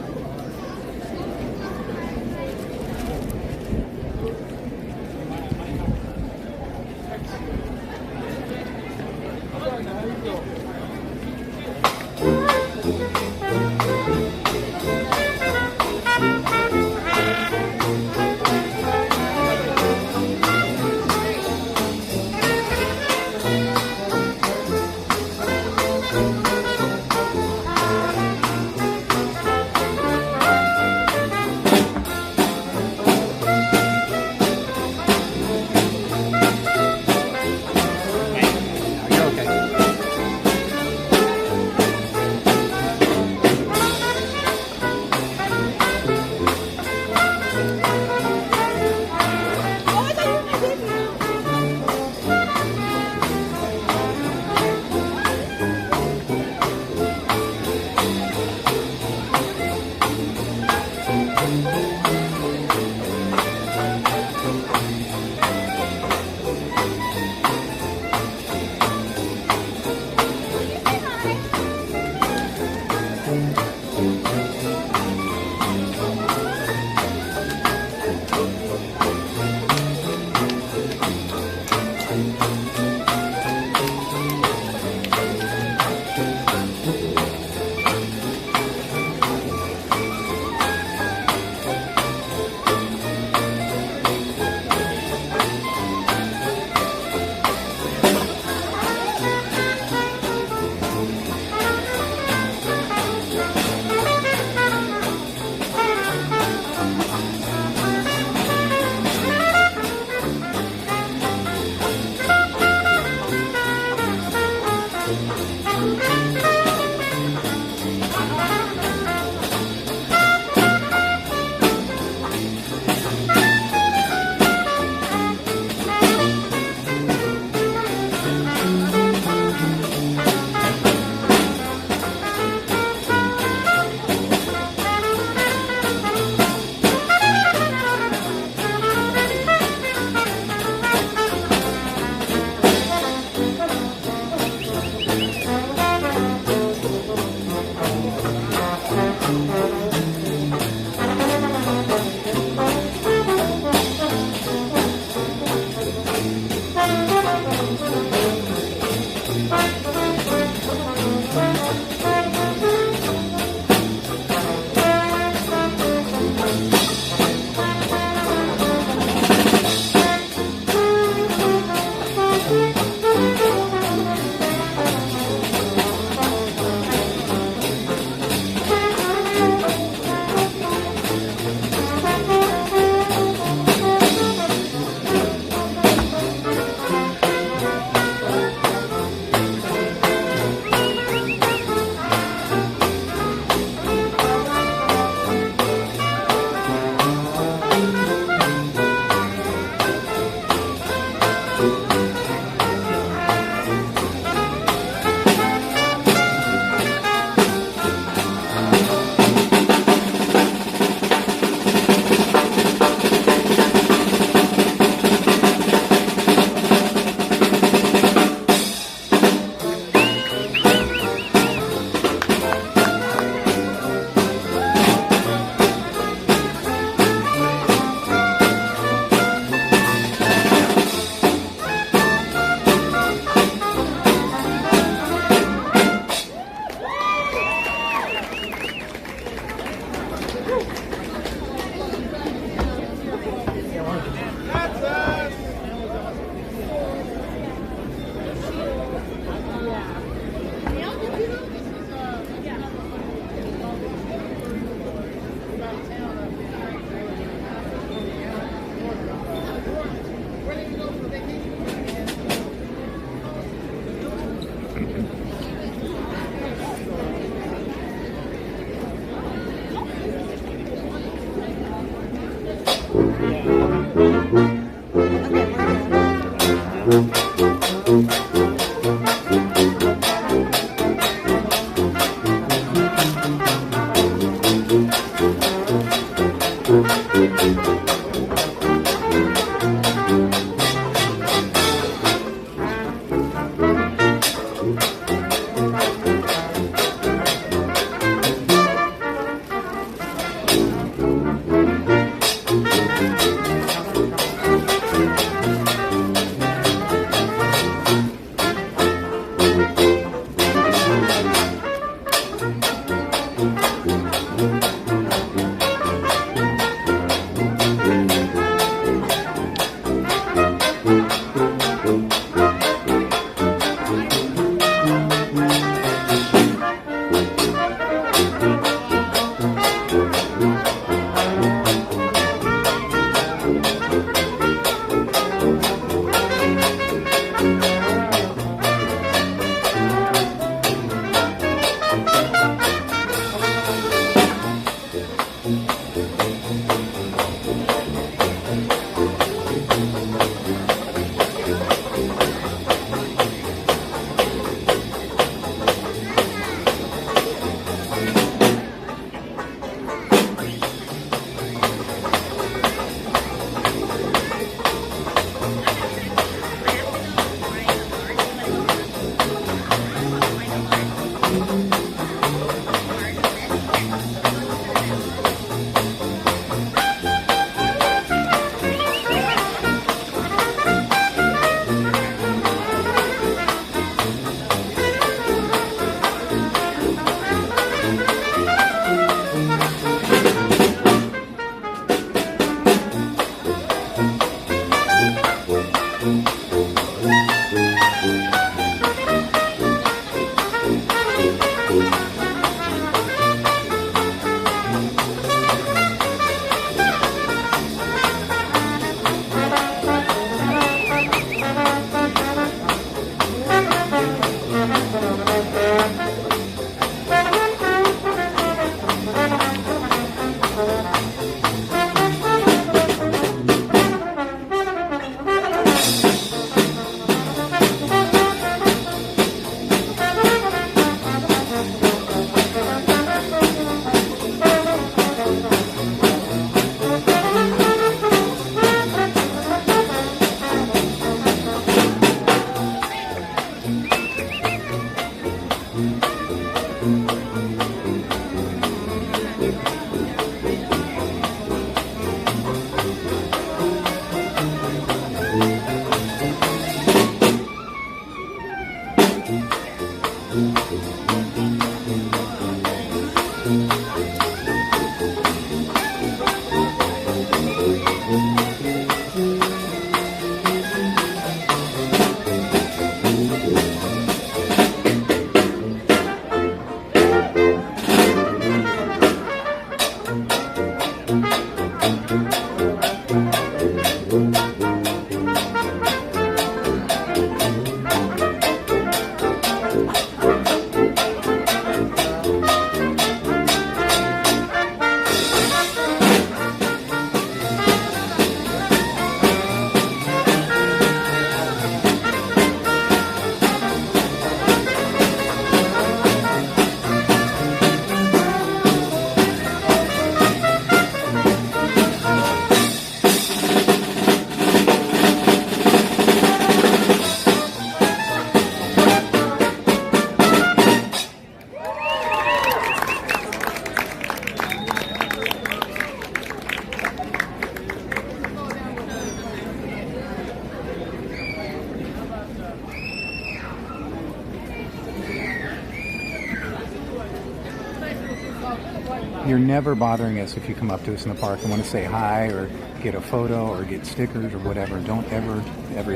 You're never bothering us if you come up to us in the park and want to say hi or get a photo or get stickers or whatever. Don't ever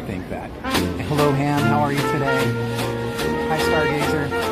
think that. And hello, Ham. How are you today? Hi, Stargazer.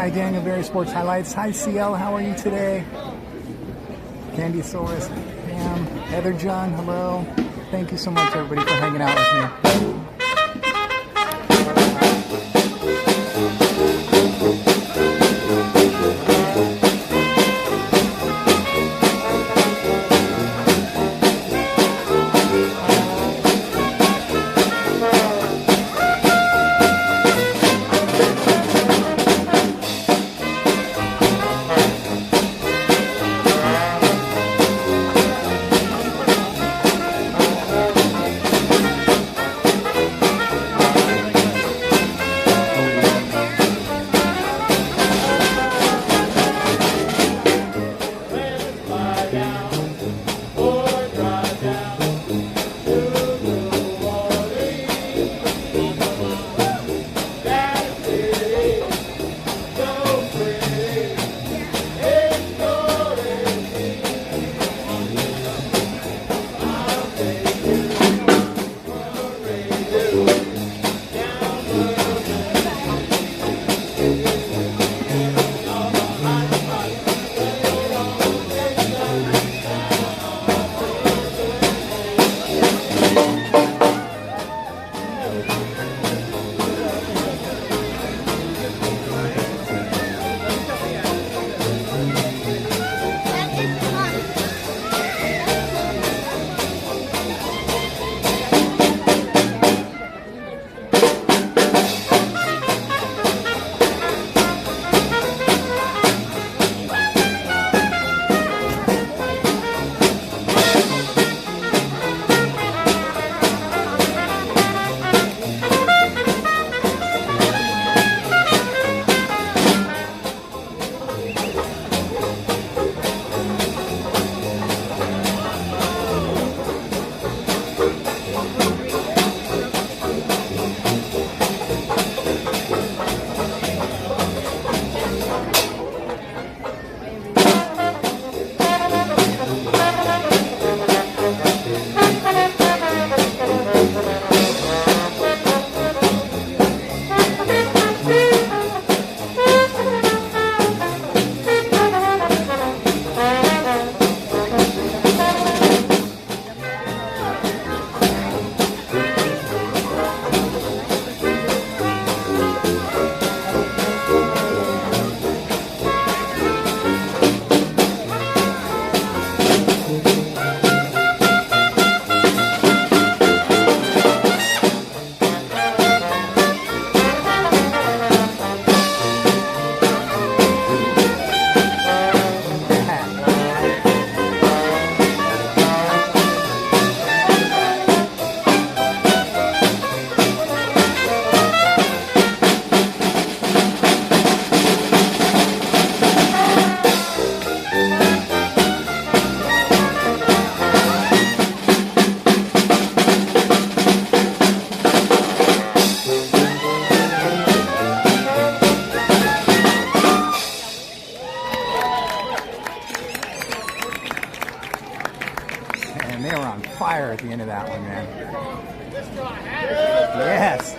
Hi, Daniel Berry Sports Highlights. Hi, CL. How are you today? Candysaurus, Pam, Heather John, hello. Thank you so much, everybody, for hanging out with me. Yes.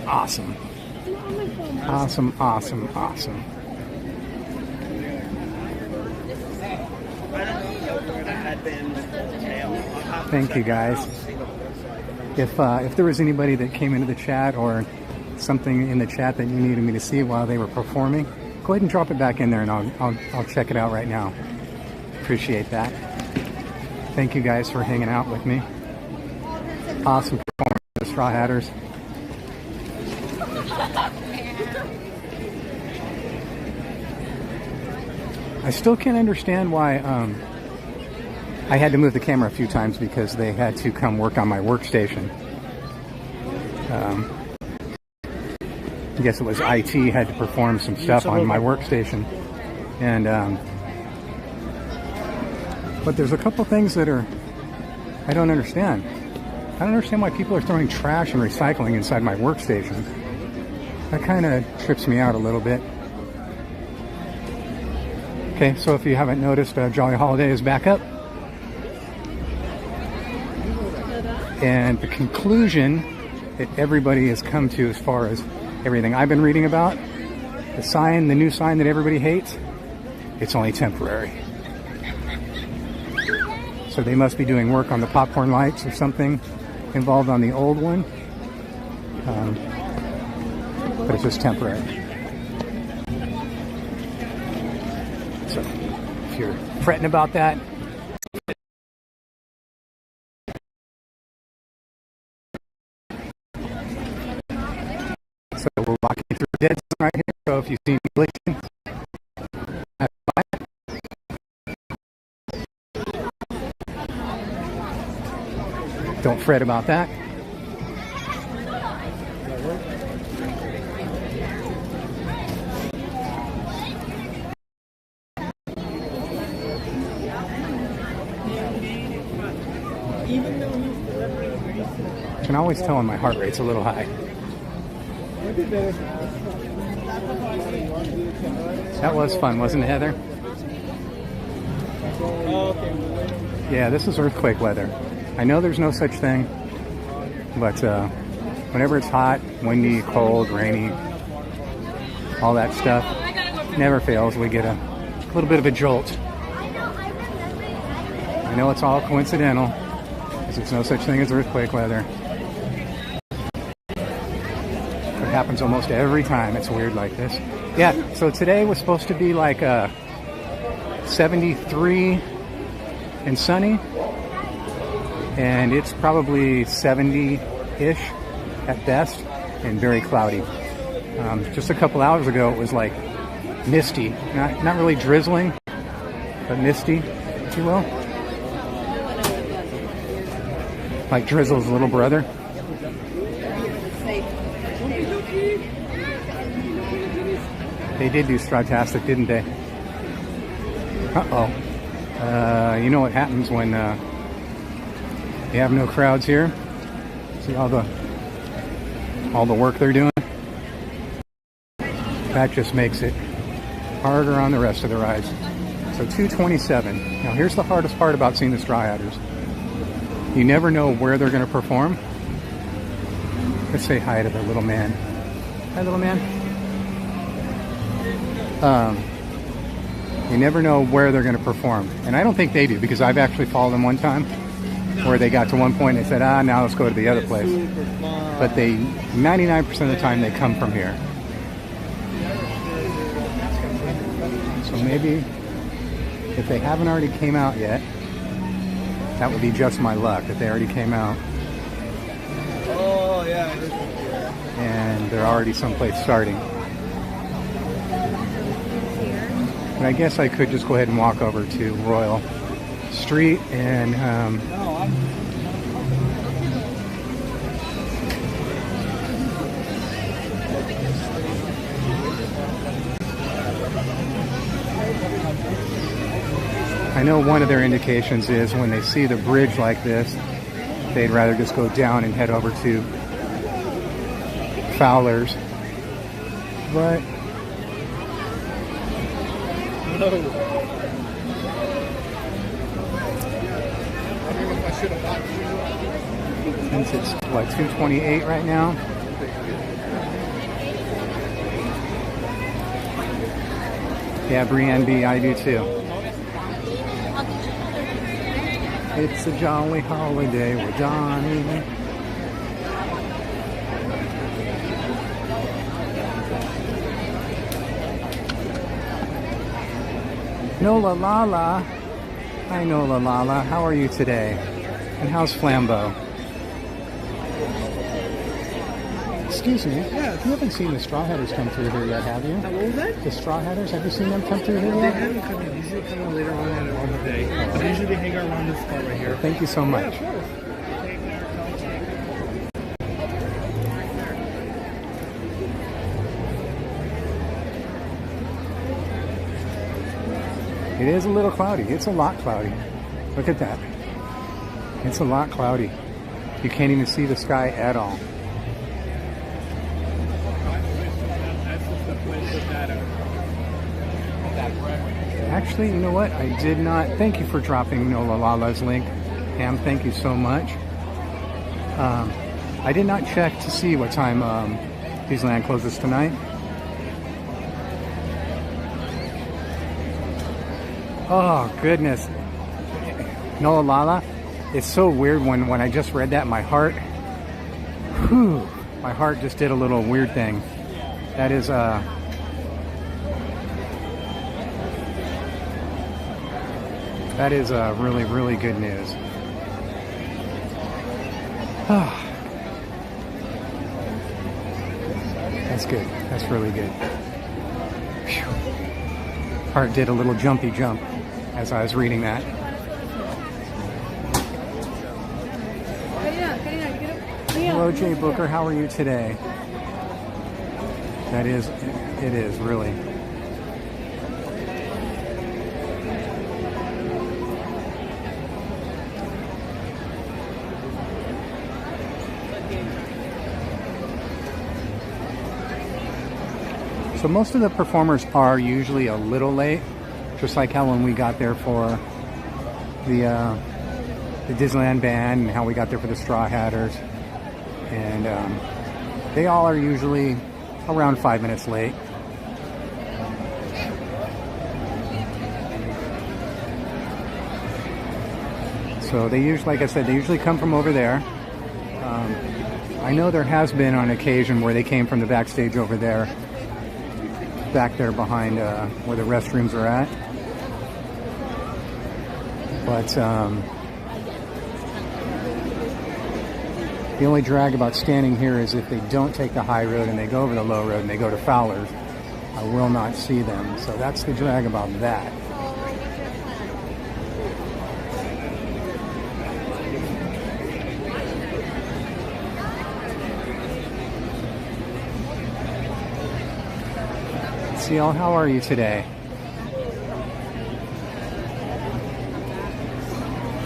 Awesome. Awesome, awesome, awesome. Thank you, guys. If there was anybody that came into the chat or something in the chat that you needed me to see while they were performing, go ahead and drop it back in there and I'll check it out right now. Appreciate that. Thank you guys for hanging out with me. Awesome performance, the Straw Hatters. I still can't understand why I had to move the camera a few times because they had to come work on my workstation. I guess it was IT had to perform some stuff on my workstation. And but there's a couple things that are I don't understand. I don't understand why people are throwing trash and recycling inside my workstation. That kind of trips me out a little bit. Okay, so if you haven't noticed, Jolly Holiday is back up. And the conclusion that everybody has come to as far as everything I've been reading about The sign, the new sign that everybody hates, it's only temporary. So they must be doing work on the popcorn lights or something involved on the old one. But it's just temporary. So if you're fretting about that, so we're walking through a dead zone right here. So if you see me blinking, that's fine. Don't fret about that. I can always tell when my heart rate's a little high. That was fun, wasn't it, Heather? Yeah, this is earthquake weather. I know there's no such thing, but whenever it's hot, windy, cold, rainy, all that stuff never fails. We get a little bit of a jolt. I know it's all coincidental, because there's no such thing as earthquake weather. It happens almost every time. It's weird like this. Yeah, so today was supposed to be like 73 and sunny, and it's probably 70-ish at best, and very cloudy. Just a couple hours ago, it was like misty, not really drizzling, but misty, if you will. Like Drizzle's little brother. They did do Strawtastic, didn't they? Uh-oh. You know what happens when you have no crowds here? See all the work they're doing? That just makes it harder on the rest of the rides. So 227. Now here's the hardest part about seeing the Straw Hatters. You never know where they're going to perform. Let's say hi to the little man. Hi, little man. You never know where they're going to perform. And I don't think they do, because I've actually followed them one time where they got to one point and they said, now let's go to the other place. But they, 99% of the time, they come from here. So maybe if they haven't already came out yet, that would be just my luck, that they already came out. Oh, yeah. And they're already someplace starting. But I guess I could just go ahead and walk over to Royal Street and I know one of their indications is when they see the bridge like this, they'd rather just go down and head over to Fowler's. But since it's what, 2:28 right now. Yeah, Brienne B, I do too. It's a jolly holiday with Donnie. Nola Lala. Hi Nola Lala. How are you today? And how's Flambeau? Excuse me. Yeah. You haven't seen the Straw Hatters come through here yet, have you? What was that? The Straw Hatters, have you seen them come through here yet? They haven't come in. They usually come in later on in the day. But usually they hang around this spot right here. Thank you so much. Yeah, of course. It is a little cloudy. It's a lot cloudy. Look at that. It's a lot cloudy. You can't even see the sky at all. Actually, you know what? I did not. Thank you for dropping Nola Lala's link. Pam, thank you so much. I did not check to see what time Disneyland closes tonight. Oh, goodness. Nola Lala. It's so weird when I just read that, my heart just did a little weird thing. That is really, really good news. That's good. That's really good. Whew. Heart did a little jumpy jump as I was reading that. Hello, Jay Booker. How are you today? It is really. So most of the performers are usually a little late, just like how when we got there for the Disneyland Band and how we got there for the Straw Hatters. And they all are usually around 5 minutes late. So they usually, like I said, they usually come from over there. I know there has been on occasion where they came from the backstage over there, back there behind where the restrooms are at. But the only drag about standing here is if they don't take the high road and they go over the low road and they go to Fowler's, I will not see them. So that's the drag about that. CL, how are you today?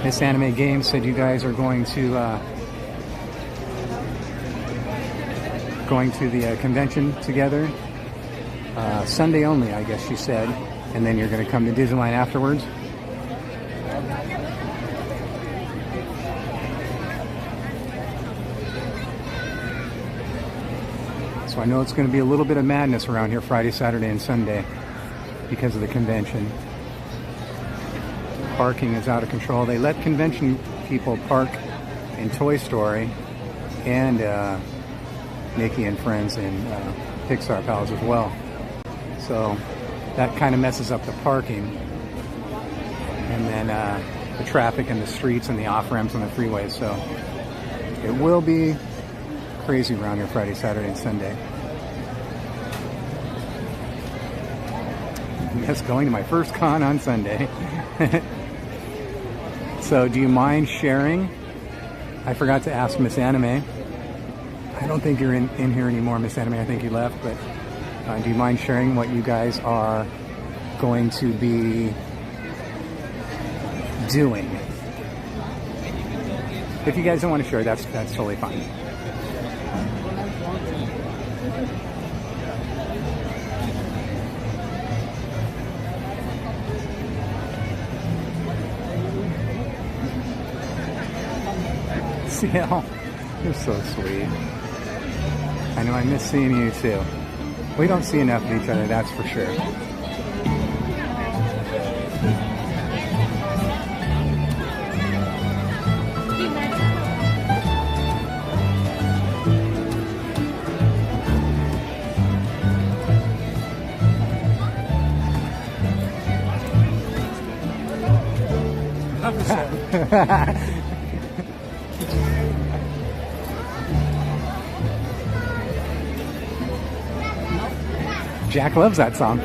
Miss Anime Games said you guys are going to the convention together. Sunday only, I guess she said. And then you're going to come to Disneyland afterwards. So I know it's going to be a little bit of madness around here Friday, Saturday, and Sunday because of the convention. Parking is out of control. They let convention people park in Toy Story and Mickey and Friends in Pixar Palace as well. So that kind of messes up the parking. And then the traffic in the streets and the off-ramps on the freeways. So it will be crazy around here Friday, Saturday, and Sunday. Yes, going to my first con on Sunday. So do you mind sharing? I forgot to ask Miss Anime. I don't think you're in here anymore, Miss Anime. I think you left, but do you mind sharing what you guys are going to be doing? If you guys don't want to share, that's totally fine. CL, you're so sweet. I know I miss seeing you too. We don't see enough of each other, that's for sure. Jack loves that song.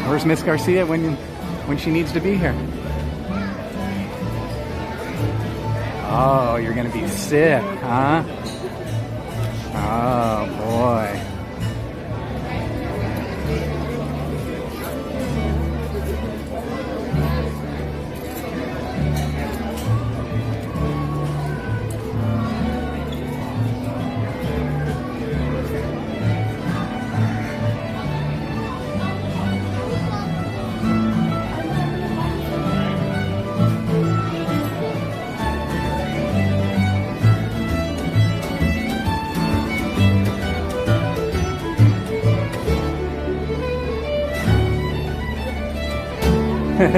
Where's Miss Garcia when she needs to be here? Oh, you're gonna be sick, huh? Oh boy. In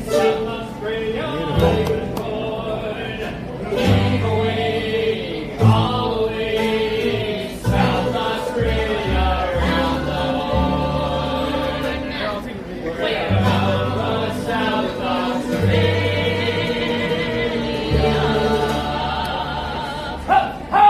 South Australia, I was born. Lead away, all the way, South Australia, round the horn. Around the South Australia. Ha, ha!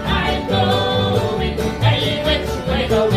I am going, hey, which way the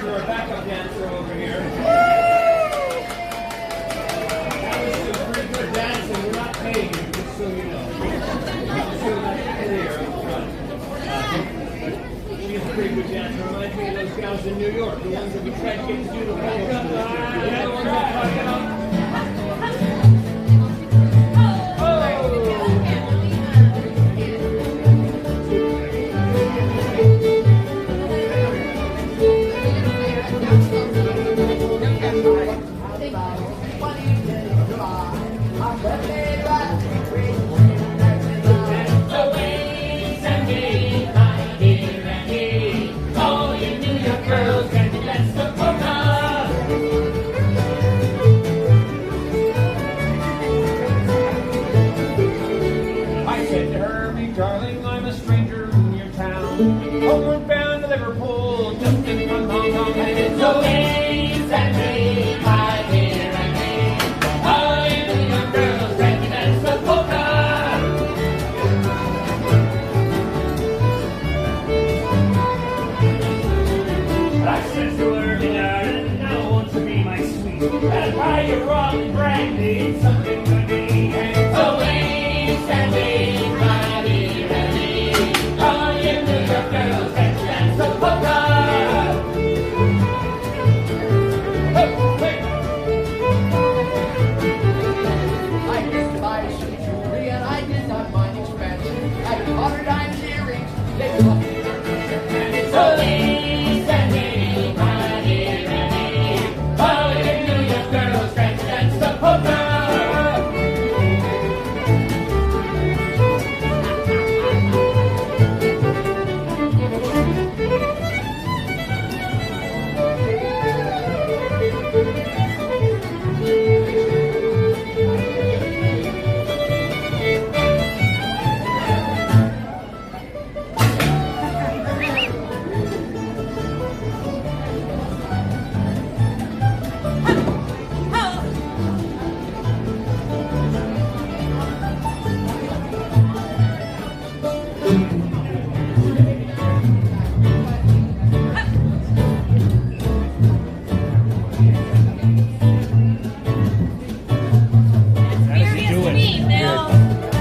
dancer or backup dancer over here. That was some pretty good dancing. We're not paying you, just so you know. Just so that's clear up front. She's a pretty good dancer. Reminds me of those gals in New York, the ones that we tried to get to do the polka. You know the ones I'm talking about? Homeward bound to Liverpool, just in from Hong Kong, and it's so easy and me, my dear and me. All you New York girls, can you dance the polka? I said to her, darling, now won't you be my sweet? And buy your rum brandy, something to be, and it's so easy and me, my dear and me. All you New York girls, can you dance the polka? I used to buy some jewelry and I did not mind expense. I bought her diamond earrings, they cost me $30. And it's so easy and me, my dear and me. All you New York girls, can you dance the polka?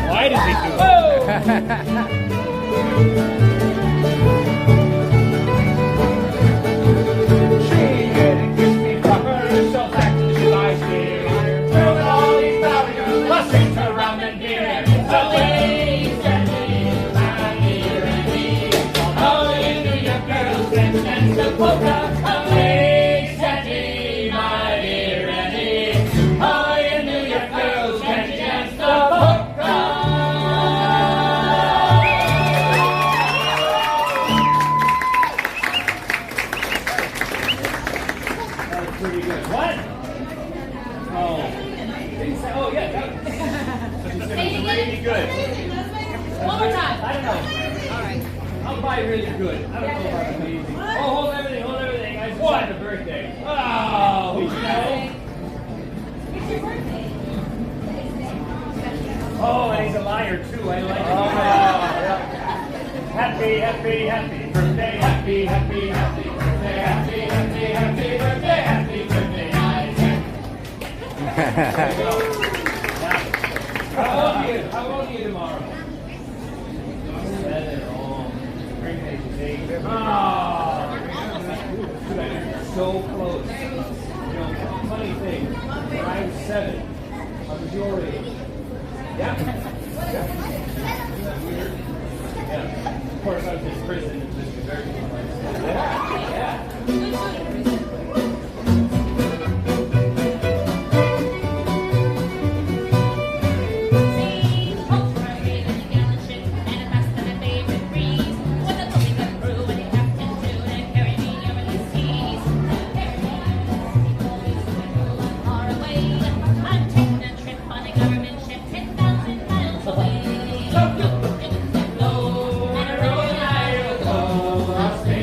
Why does he do it? She getting crispy proper, so back to the lies here. Through all these valley girls, busting around and beer. So waste and me, my dear and me. All you New York girls, can dance the polka. Waste and me, my dear and me. All you New York girls, can dance the polka. Pretty good. What? Oh. Oh, yeah. That was really good. One more time. I don't know. All right. I'll buy really good. I don't know about amazing. Oh, hold everything. Hold everything. I just had a birthday. Oh, you know. It's your birthday. Oh, and he's a liar, too. I like it. Happy, happy, happy birthday. Happy, happy, happy birthday. Happy, happy, happy birthday. Happy birthday, Isaac. How old are you? How old are you tomorrow? 7. Oh, birthday is 8. Oh, so close. You know, funny thing. When I was 7, I was your age. Yeah. Isn't that weird? Yeah. Of course, I was in prison and just very yeah. I'll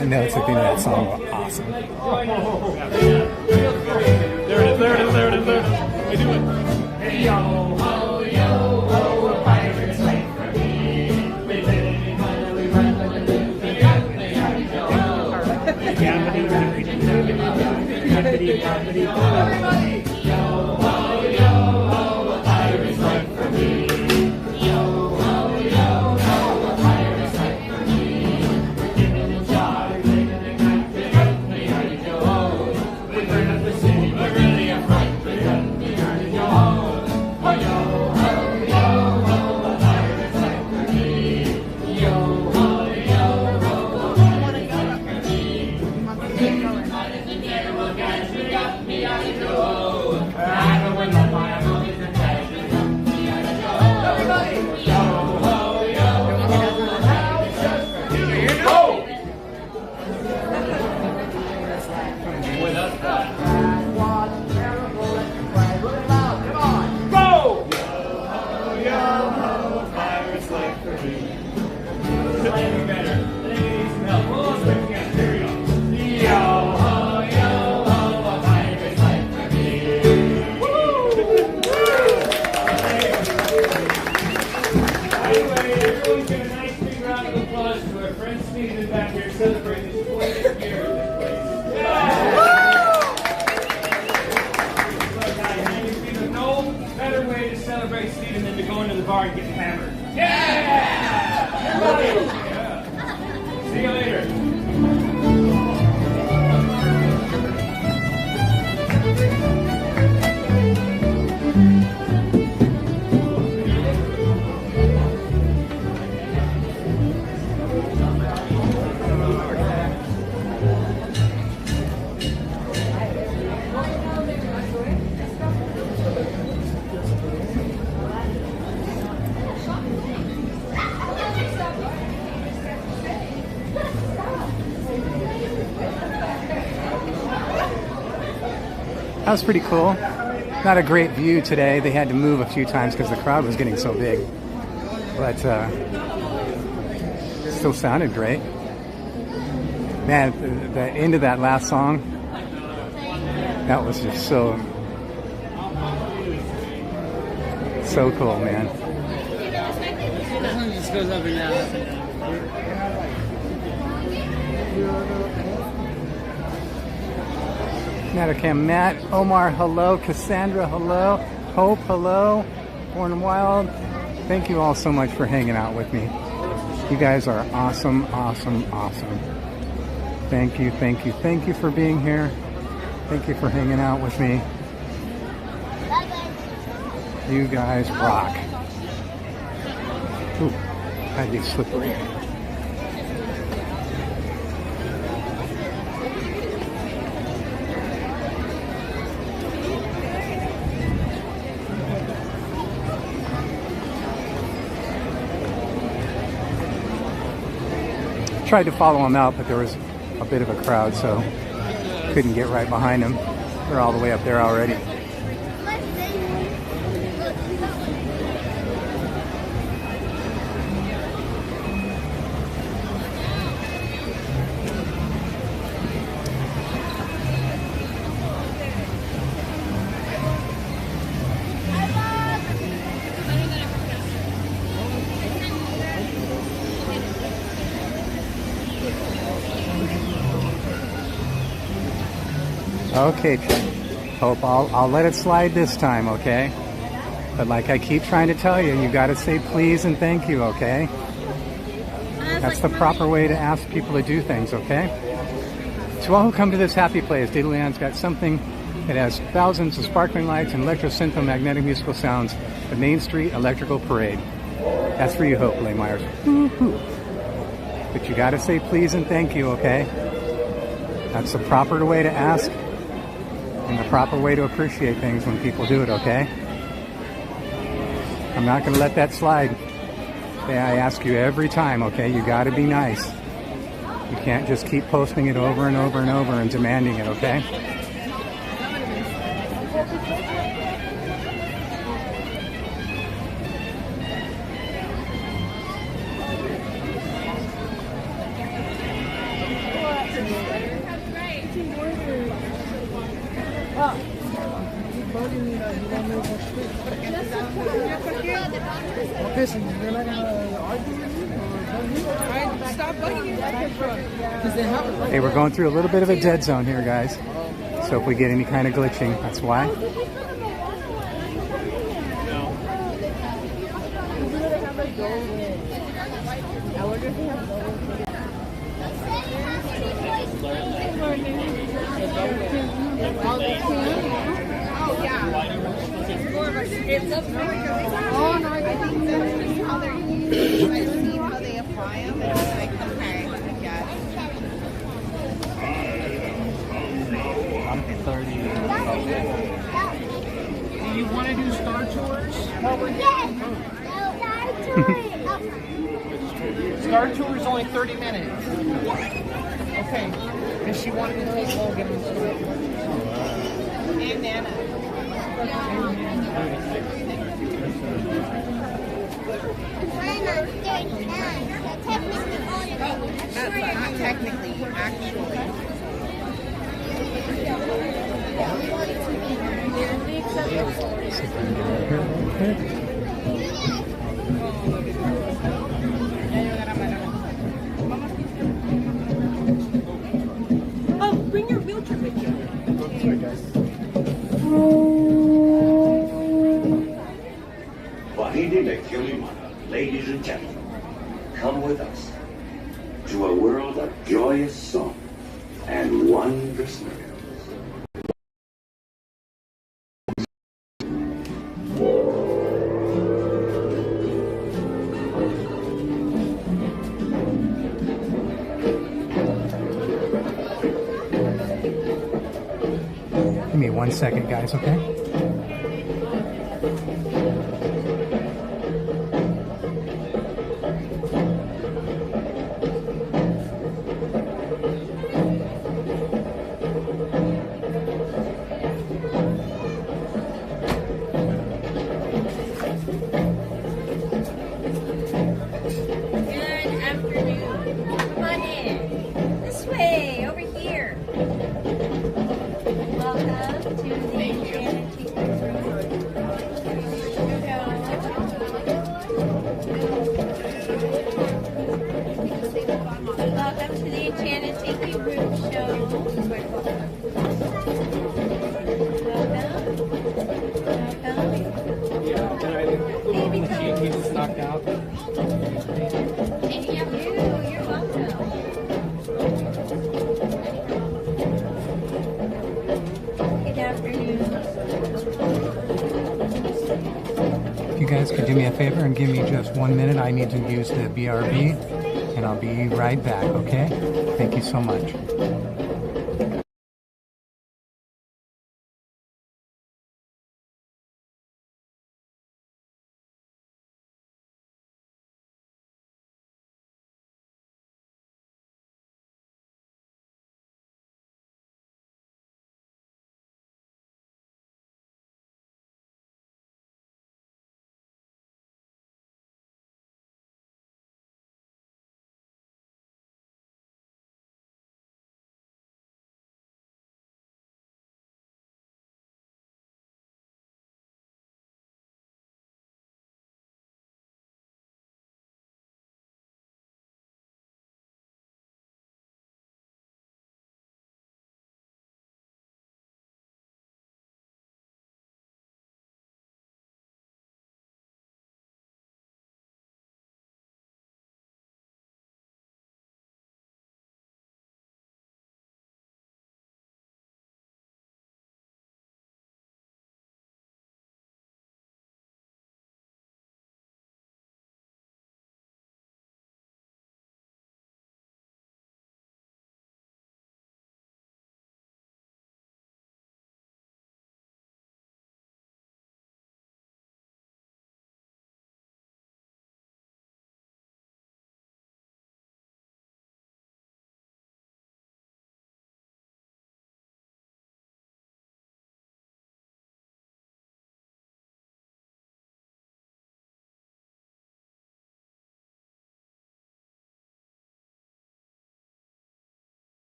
I know it's the thing that song was awesome. There it is. I do it. Hey, yo, ho, yo, ho, a pirate's late for me. We did it, we run like a loop, we got everybody, yo, ho, a pirate's late for me. Yo, ho, a pirate's late for me. We're giving it charge, making it night, we got me, yo, ho. We burn up the city, we're really a fright, we got me, yo, ho. Oh, yo, ho, a pirate's late for me. Yo, ho, a pirate's late for me. We're getting night in the air, we'll guys, we got me, yo, ho. I don't win the fire, I'm always the tag, we got me, yo, ho. Everybody, yo, ho, a pirate's just for me. Go! With us, go! Yo, ho, pirate's late for me. Playing better. Need some help. Hold on a second. Yeah, there we go. Yo, ho, a pirate's late for me. Woo! Anyway, everyone give a nice big round of applause to our friend Stephen back here celebrating his 40th year in this place. Yeah! There's no better way to celebrate Stephen than to go into the bar and get hammered. Yeah! Everybody! Yeah. See you later. That was pretty cool. Not a great view today. They had to move a few times because the crowd was getting so big. But still sounded great. Man, the end of that last song, that was just so cool, man. Just goes up and down. Mattercam, Matt, Omar, hello. Cassandra, hello. Hope, hello. Born Wild. Thank you all so much for hanging out with me. You guys are awesome, awesome, awesome. Thank you, thank you, thank you for being here. Thank you for hanging out with me. You guys rock. Ooh, I'd be slippery. Tried to follow him out, but there was a bit of a crowd, so couldn't get right behind him. They're all the way up there already. Okay, Hope, I'll let it slide this time, okay? But like I keep trying to tell you, you gotta say please and thank you, okay? That's the proper way to ask people to do things, okay? To all who come to this happy place, Disneyland's got something that has thousands of sparkling lights and electro-synthomagnetic musical sounds. The Main Street Electrical Parade. That's for you, Hope Blaymeyers. But you gotta say please and thank you, okay? That's the proper way to ask and the proper way to appreciate things when people do it, okay? I'm not going to let that slide. I ask you every time, okay? You got to be nice. You can't just keep posting it over and over and over and demanding it, okay? Hey, we're going through a little bit of a dead zone here, guys. So if we get any kind of glitching, that's why. It looks really good. Oh no, I think that's how they're used. I see how they apply them, and it's like, okay, I guess. I'm 30. Do you want to do Star Tours? Star Tours only 30 minutes. Okay. Because she wanted to take Logan and Star Tours. And Nana. Not technically, actually. Oh, bring your wheelchair with you. Sorry, guys. Ladies and gentlemen, come with us to a world of joyous song and wondrous miracles. Give me 1 second, guys, okay? guys could do me a favor and give me just 1 minute. I need to use the BRB, and I'll be right back, okay? Thank you so much.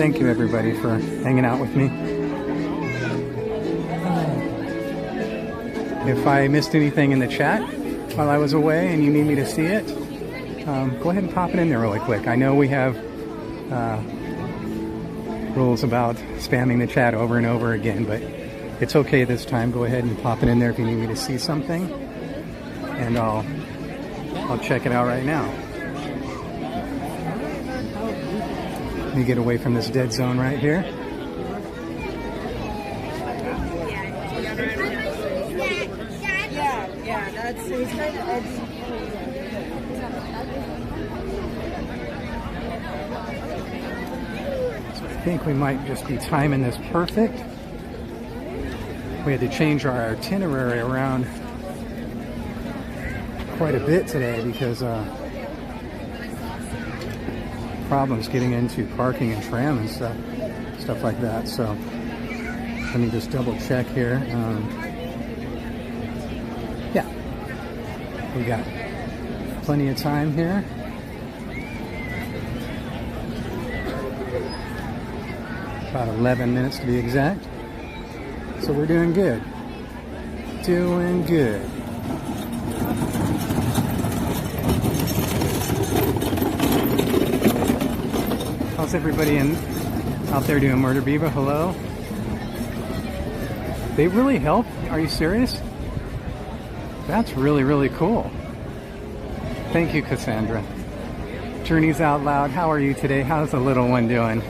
Thank you, everybody, for hanging out with me. If I missed anything in the chat while I was away and you need me to see it, go ahead and pop it in there really quick. I know we have rules about spamming the chat over and over again, but it's okay this time. Go ahead and pop it in there if you need me to see something, and I'll check it out right now. Let me get away from this dead zone right here. Yeah, that's it's kind of edgy. So I think we might just be timing this perfect. We had to change our itinerary around quite a bit today because problems getting into parking and tram and stuff like that. So let me just double check here. Yeah, we got plenty of time here. About 11 minutes to be exact. So we're doing good. Doing good. How's everybody out there doing? Murder Beaver, hello? They really help? Are you serious? That's really, really cool. Thank you, Cassandra. Journeys Out Loud, how are you today? How's the little one doing?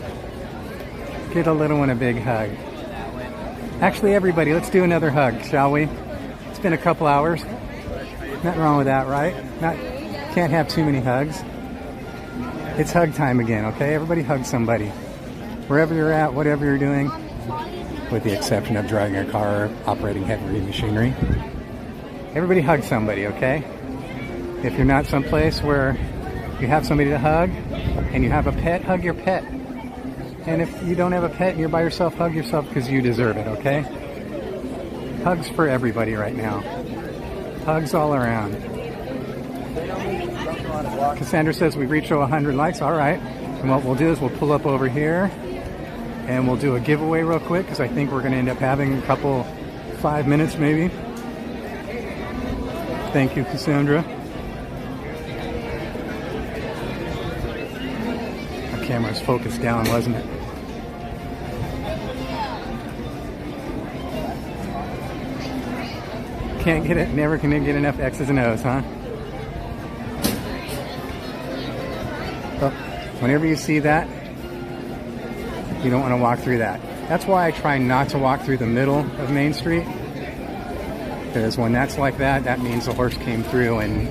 Get a little one a big hug. Actually, everybody, let's do another hug, shall we? It's been a couple hours. Nothing wrong with that, right? Can't have too many hugs. It's hug time again, okay? Everybody hug somebody. Wherever you're at, whatever you're doing, with the exception of driving a car or operating heavy machinery. Everybody hug somebody, okay? If you're not someplace where you have somebody to hug and you have a pet, hug your pet. And if you don't have a pet and you're by yourself, hug yourself because you deserve it, okay? Hugs for everybody right now. Hugs all around. Cassandra says we've reached 100 likes. All right. And what we'll do is we'll pull up over here and we'll do a giveaway real quick because I think we're going to end up having a couple 5 minutes maybe. Thank you, Cassandra. Our camera's focused down, wasn't it? Can't get it, never can get enough X's and O's, huh? Well, whenever you see that, you don't want to walk through that. That's why I try not to walk through the middle of Main Street. Because when that's like that, that means the horse came through and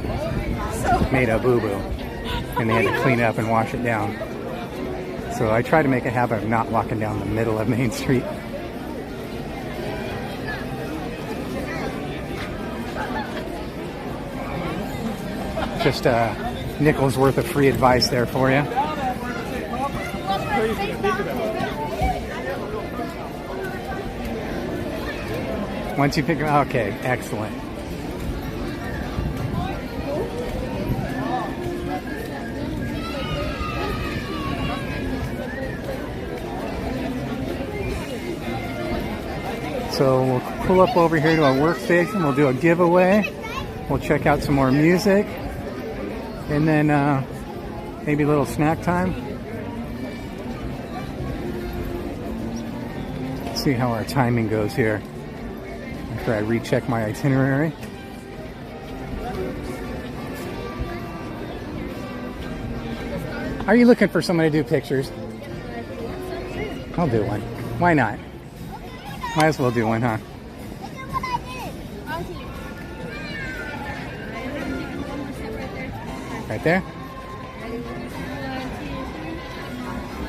made a boo-boo. And they had to clean up and wash it down. So I try to make a habit of not walking down the middle of Main Street. Just a nickel's worth of free advice there for you. Once you pick them, okay, excellent. So we'll pull up over here to our workstation. We'll do a giveaway. We'll check out some more music. And then maybe a little snack time. Let's see how our timing goes here after I recheck my itinerary. Are you looking for someone to do pictures? I'll do one. Why not? Might as well do one, huh? Right there?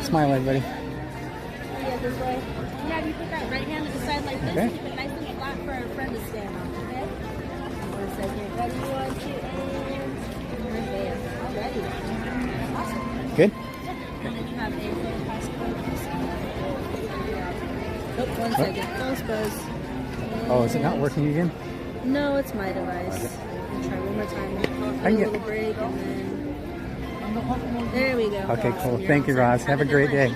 Smile, everybody. Yeah, this way. Yeah, you put that right hand to the side like this. Okay. Keep it nice and flat for our friend to stand on, okay? 1 second. Ready, 1, 2, and there. Already. Awesome. Good? And then you have a photo passport. Oh, 1 second. Don't buzz. Oh, is it not working again? No, it's my device. Okay. I'll try one more time. I can A little break and then... There we go. Okay, awesome. cool. Thank you, Roz. Have a great day.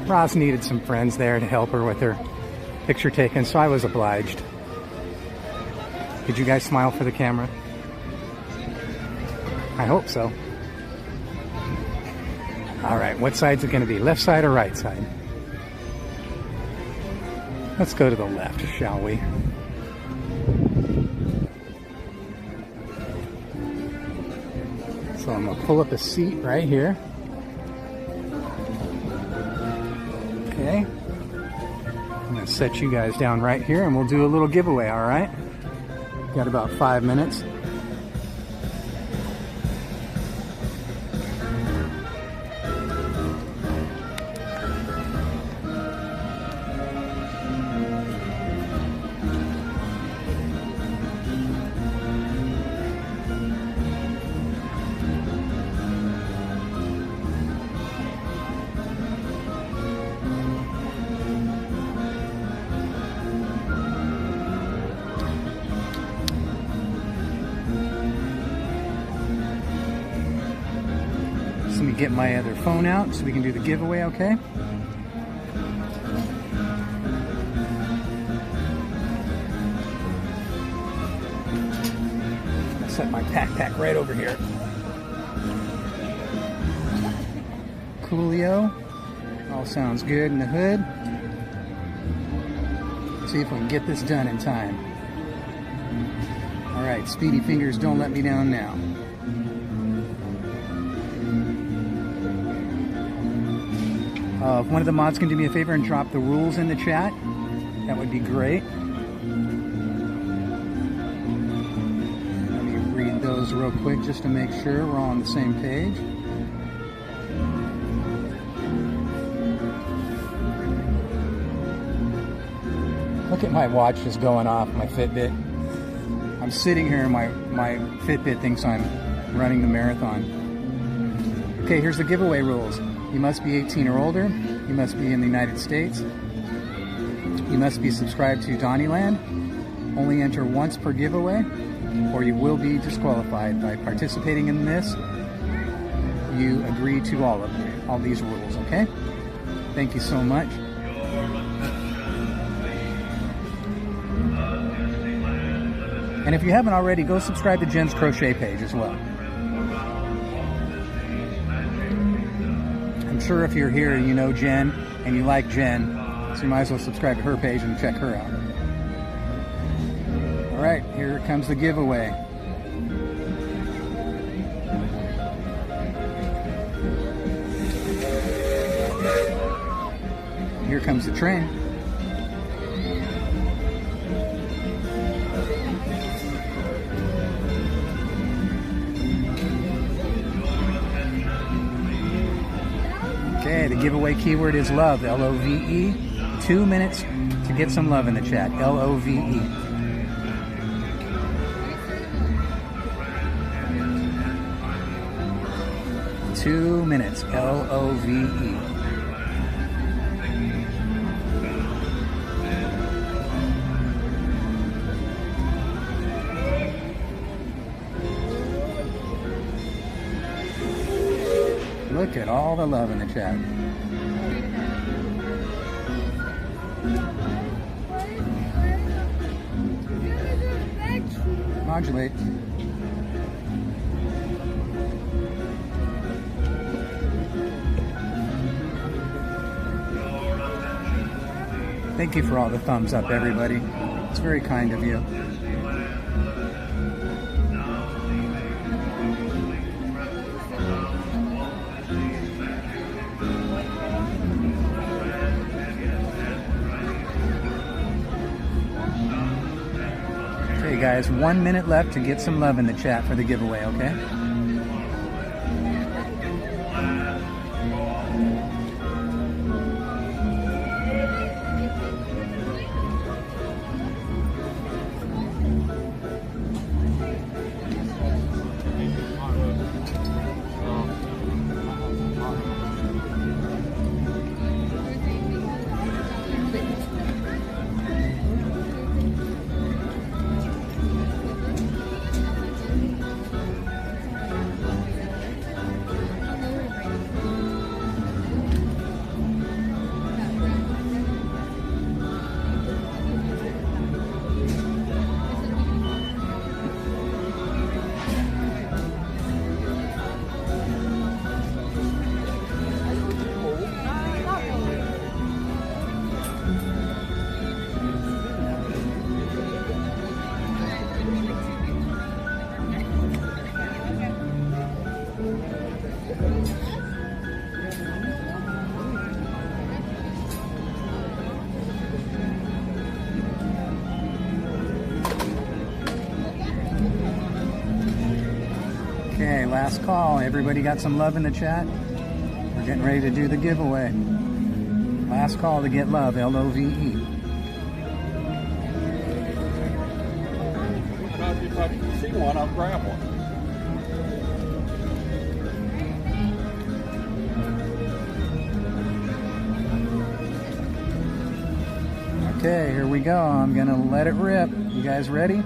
Roz needed some friends there to help her with her picture taken, so I was obliged. Did you guys smile for the camera? I hope so. All right, what side's it going to be? Left side or right side? Let's go to the left, shall we? So I'm going to pull up a seat right here. Okay. I'm going to set you guys down right here and we'll do a little giveaway, all right? Got about 5 minutes. get my other phone out so we can do the giveaway, okay? I'll set my pack right over here. Coolio. All sounds good in the hood. See if we can get this done in time. All right, speedy fingers, don't let me down now. If one of the mods can do me a favor and drop the rules in the chat, that would be great. Let me read those real quick just to make sure we're all on the same page. Look at my watch just going off, my Fitbit. I'm sitting here and my Fitbit thinks I'm running the marathon. Okay, here's the giveaway rules. You must be 18 or older. You must be in the United States. You must be subscribed to DonnieLand. Only enter once per giveaway, or you will be disqualified. By participating in this, you agree to all these rules, okay? Thank you so much. And if you haven't already, go subscribe to Jen's crochet page as well. I'm sure if you're here, you know Jen and you like Jen, so you might as well subscribe to her page and check her out. All right, here comes the giveaway. Here comes the train. Okay, the giveaway keyword is love, L-O-V-E. 2 minutes to get some love in the chat, L-O-V-E. Two minutes, L-O-V-E. Look at all the love in the chat. Modulate. Thank you for all the thumbs up, everybody. It's very kind of you. Okay, guys, 1 minute left to get some love in the chat for the giveaway, okay? Okay, last call. Everybody got some love in the chat? We're getting ready to do the giveaway. Last call to get love, L-O-V-E. If I can see one, I'll grab one. Okay, here we go. I'm gonna let it rip. You guys ready?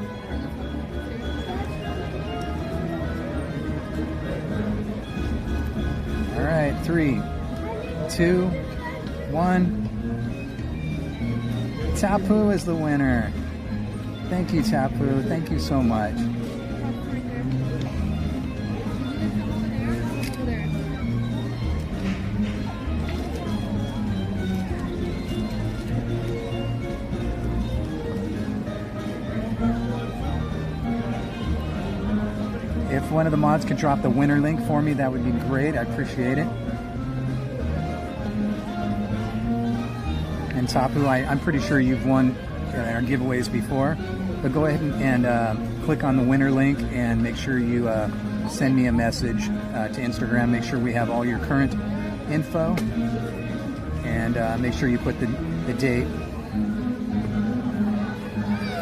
All 3, 2, 1. Tapu is the winner. Thank you, Tapu. Thank you so much. If one of the mods could drop the winner link for me, that would be great. I appreciate it. And Tapu, I'm pretty sure you've won our giveaways before, but go ahead and click on the winner link and make sure you send me a message to Instagram. Make sure we have all your current info, and make sure you put the date.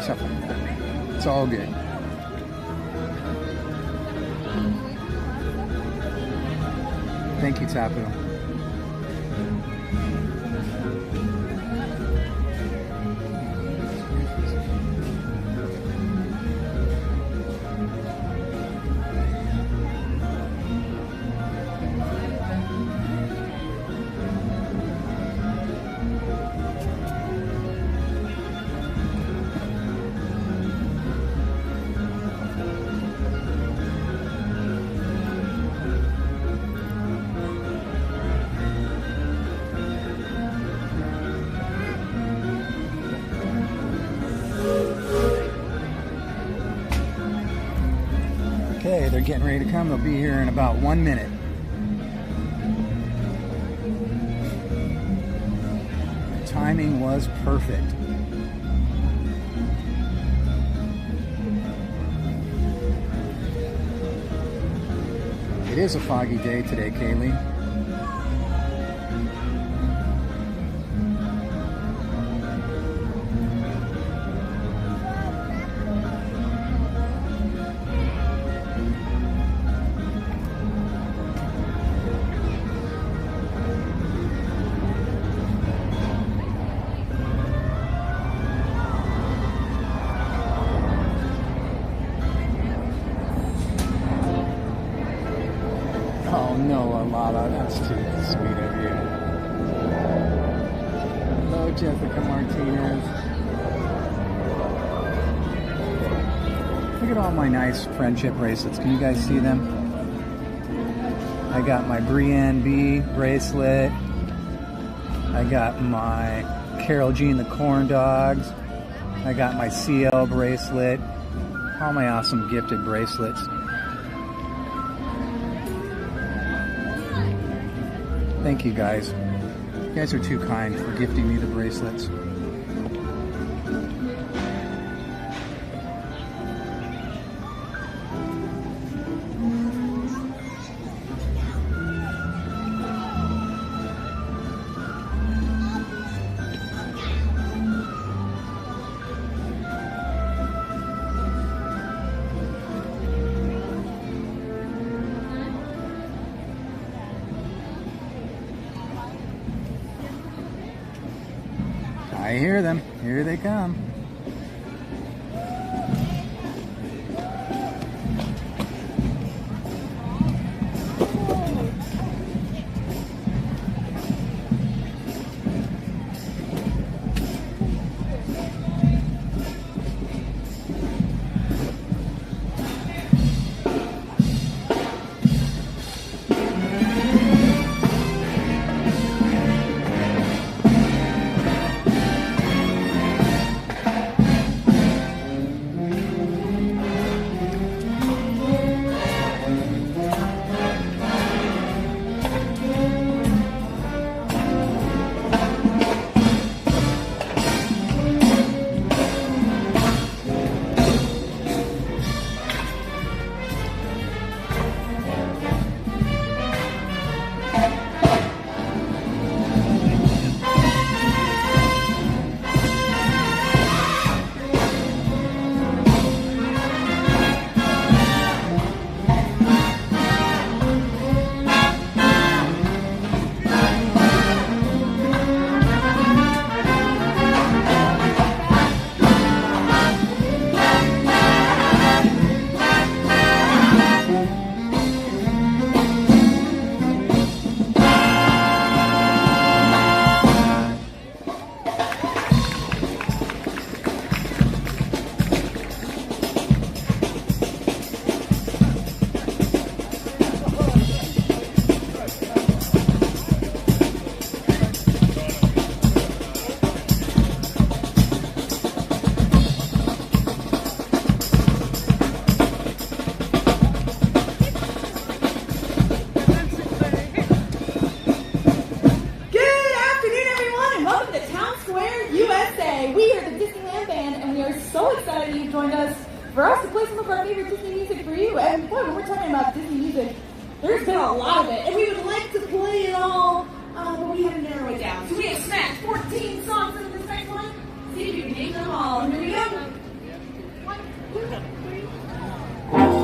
So it's all good. Thank you, Tapu. Okay, they're getting ready to come. They'll be here in about 1 minute. The timing was perfect. It is a foggy day today, Kaylee. Oh no, Alala, that's too sweet of you. Hello, Jessica Martinez. Look at all my nice friendship bracelets. Can you guys see them? I got my Brienne B bracelet. I got my Carol G and the Corn Dogs. I got my CL bracelet. All my awesome gifted bracelets. Thank you guys. You guys are too kind for gifting me the bracelets. I hear them. Here they come. today. We are the Disneyland Band, and we are so excited you've joined us for us to play some of our favorite Disney music for you. And boy, when we're talking about Disney music, there's been a lot of it, and we would like to play it all, but we had to narrow it down. So we have smashed 14 songs into this next one. See if you can name them all. Here we go. 1, 2, 3.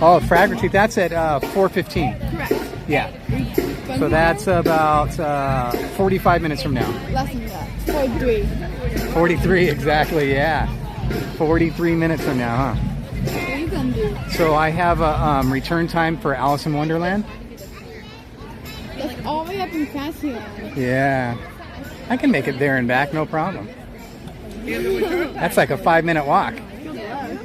Oh, Fragrancy, that's at 4:15. Correct. Yeah. So that's about 45 minutes from now. Less than that. 43. 43, exactly, yeah. 43 minutes from now, huh? What are you gonna do? So I have a return time for Alice in Wonderland. That's all the way up in Fantasyland. Yeah. I can make it there and back, no problem. That's like a 5-minute walk.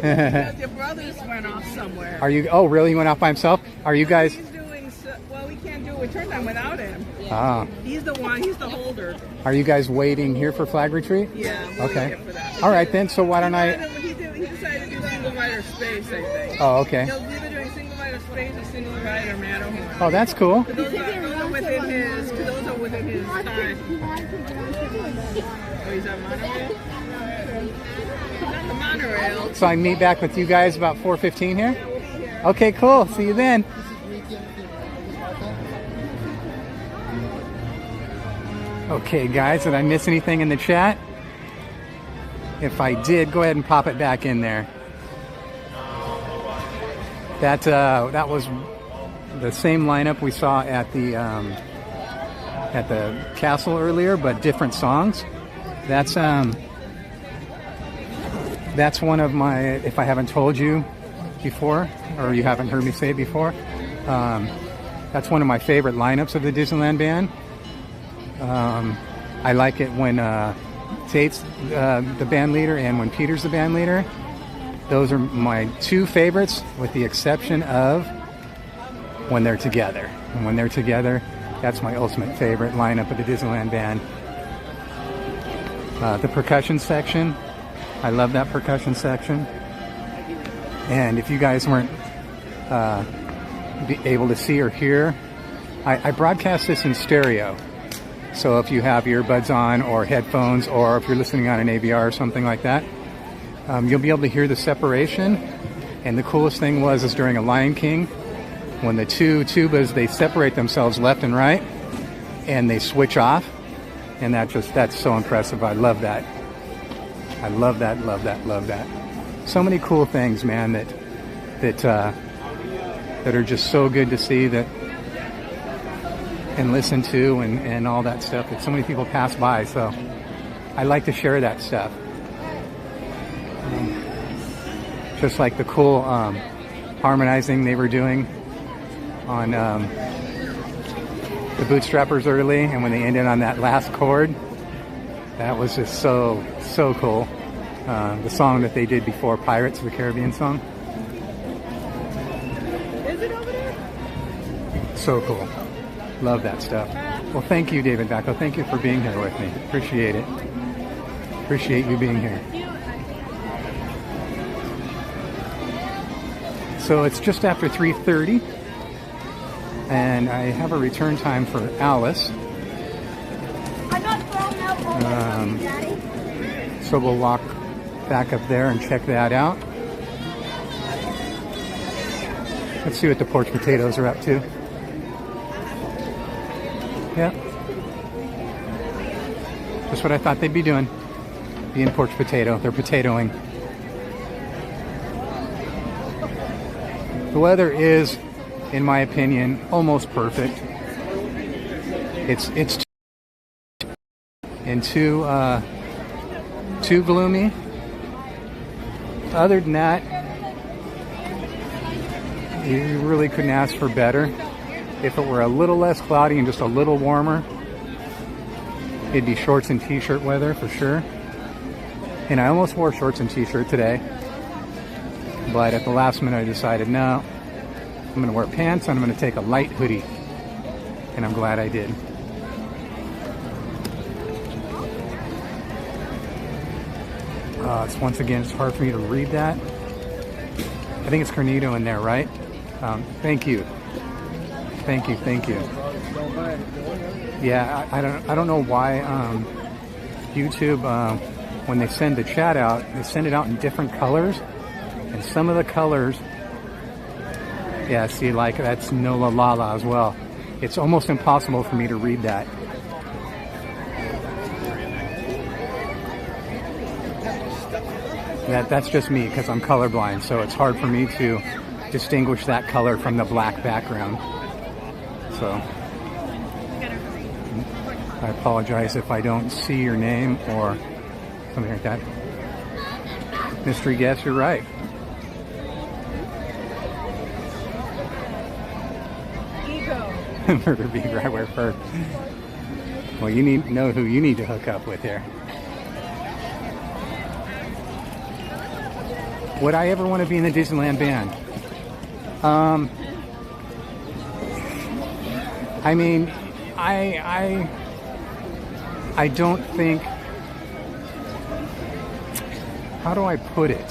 Your brothers went off somewhere. Are you? Oh, really? He went off by himself? Are you guys? He's doing well. We can't do a return time without him. Ah. He's the one. He's the holder. Are you guys waiting here for Flag Retreat? Yeah. We're Okay. here for that. All right then. So why don't I? He decided to do single rider space, I think. Oh, okay. He'll either doing single rider space or single rider Matterhorn. Oh, that's cool. Those are within his. Those are within his time. Oh, he's on monorail. Not the monorail. So I meet back with you guys about 4:15 here. Okay, cool. See you then. Okay, guys, did I miss anything in the chat? If I did, go ahead and pop it back in there. That was the same lineup we saw at the castle earlier, but different songs. That's one of my, if I haven't told you before, or you haven't heard me say it before, that's one of my favorite lineups of the Disneyland Band. I like it when Tate's the band leader and when Peter's the band leader. Those are my two favorites, with the exception of when they're together. And when they're together, that's my ultimate favorite lineup of the Disneyland Band. The percussion section, I love that percussion section. And if you guys weren't able to see or hear, I broadcast this in stereo. So if you have earbuds on or headphones, or if you're listening on an AVR or something like that, you'll be able to hear the separation. And the coolest thing is during a Lion King, when the two tubas, they separate themselves left and right, and they switch off. And that's so impressive. I love that. I love that, love that, love that. So many cool things, man, that are just so good to see and listen to and all that stuff that so many people pass by. So I like to share that stuff. Just like the cool harmonizing they were doing on the Bootstrappers early, and when they ended on that last chord, that was just so cool. The song that they did before Pirates of the Caribbean song. Is it over there? So cool. Love that stuff. Well, thank you, David Bacco. Thank you for being here with me. Appreciate it. Appreciate you being here. So it's just after 3:30, and I have a return time for Alice. So we'll walk back up there and check that out. Let's see what the porch potatoes are up to. Yeah. Just what I thought they'd be doing. Being porch potato. They're potatoing. The weather is, in my opinion, almost perfect. It's too gloomy. Other than that, you really couldn't ask for better. If it were a little less cloudy and just a little warmer, it'd be shorts and t-shirt weather for sure. And I almost wore shorts and t-shirt today, but at the last minute I decided, no, I'm going to wear pants and I'm going to take a light hoodie. And I'm glad I did. Once again, it's hard for me to read that. I think it's Cornito in there, right? Thank you. Thank you. Yeah, I don't know why YouTube, when they send the chat out, they send it out in different colors. And some of the colors, yeah, see, like that's Nola Lala as well. It's almost impossible for me to read that. That's just me because I'm colorblind, so it's hard for me to distinguish that color from the black background. So I apologize if I don't see your name or something like that. Mystery guess, you're right. Murder beat right where first. Well, you need to know who you need to hook up with here. Would I ever want to be in the Disneyland band? I mean, I don't think. How do I put it?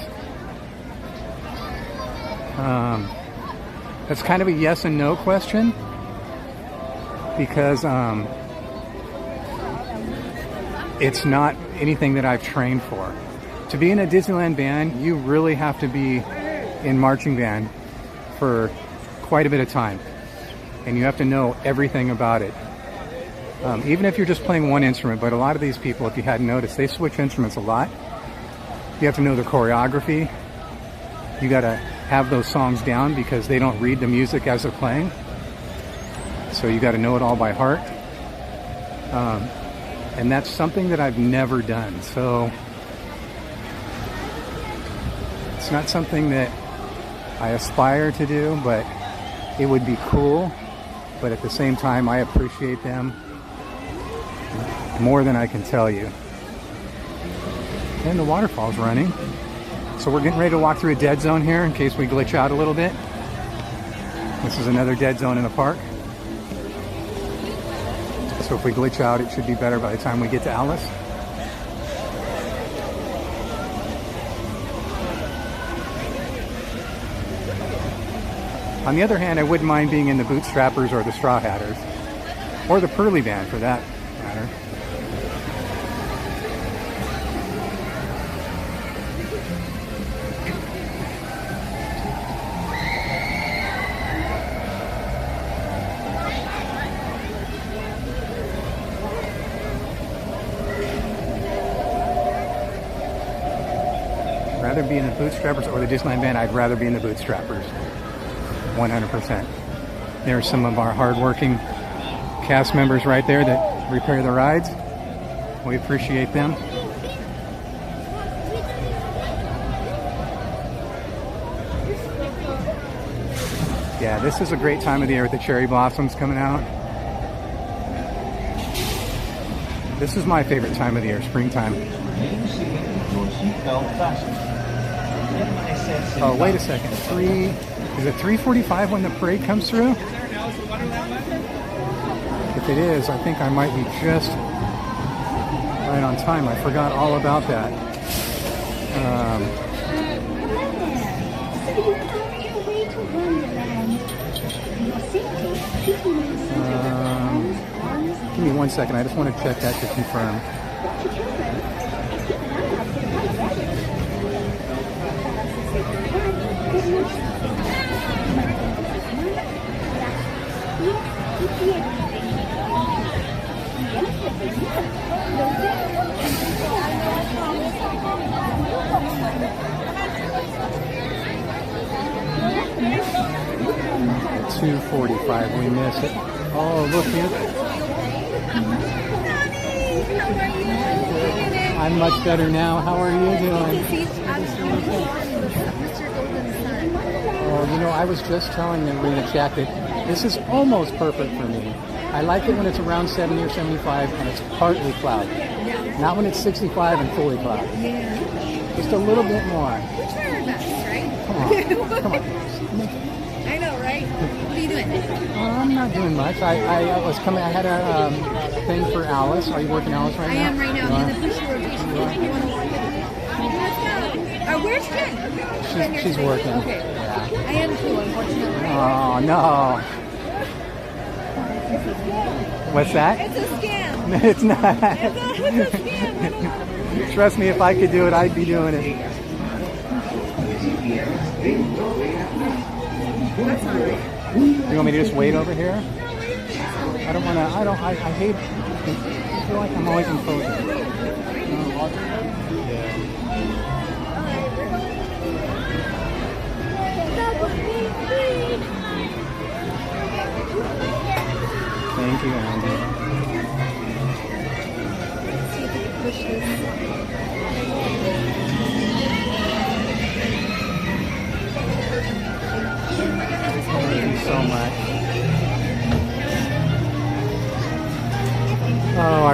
That's kind of a yes and no question. Because it's not anything that I've trained for. To be in a Disneyland band, you really have to be in marching band for quite a bit of time. And you have to know everything about it. Even if you're just playing one instrument, but a lot of these people, if you hadn't noticed, they switch instruments a lot. You have to know the choreography. You gotta have those songs down because they don't read the music as they're playing. So you got to know it all by heart. And that's something that I've never done. So it's not something that I aspire to do, but it would be cool. But at the same time, I appreciate them more than I can tell you. And the waterfall's running. So we're getting ready to walk through a dead zone here in case we glitch out a little bit. This is another dead zone in the park. So if we glitch out, it should be better by the time we get to Alice. On the other hand, I wouldn't mind being in the Bootstrappers or the Straw Hatters. Or the Pearly Band, for that matter. Rather be in the Bootstrappers or the Disneyland Band, I'd rather be in the Bootstrappers. 100%. There's some of our hardworking cast members right there that repair the rides. We appreciate them. Yeah, this is a great time of the year with the cherry blossoms coming out. This is my favorite time of the year, springtime. Oh, wait a second. Is it 3:45 when the parade comes through? If it is, I think I might be just right on time. I forgot all about that. Give me 1 second. I just want to check that to confirm. At 2:45, we miss it. Oh, look here. I'm much better now. How are you doing? Oh, you know, I was just telling them in the chat that this is almost perfect for me. I like it when it's around 70 or 75 and it's partly cloudy. Not when it's 65 and fully cloudy. Just a little bit more. We're trying our best, right? Come on. Come on. I know, right? What are you doing? I'm not doing much. I was coming. I had a thing for Alice. Are you working Alice right now? I am right now. I'm in the push rotation. You want to work with me? Where's Jen? She's working. Okay. Yeah. I am too, unfortunately. Oh, no. What's that? It's a scam. It's not. It's a scam. Trust me, if I could do it, I'd be doing it. That's all right. You want me to just wait over here? I don't want to. I hate. I feel like I'm always imposing.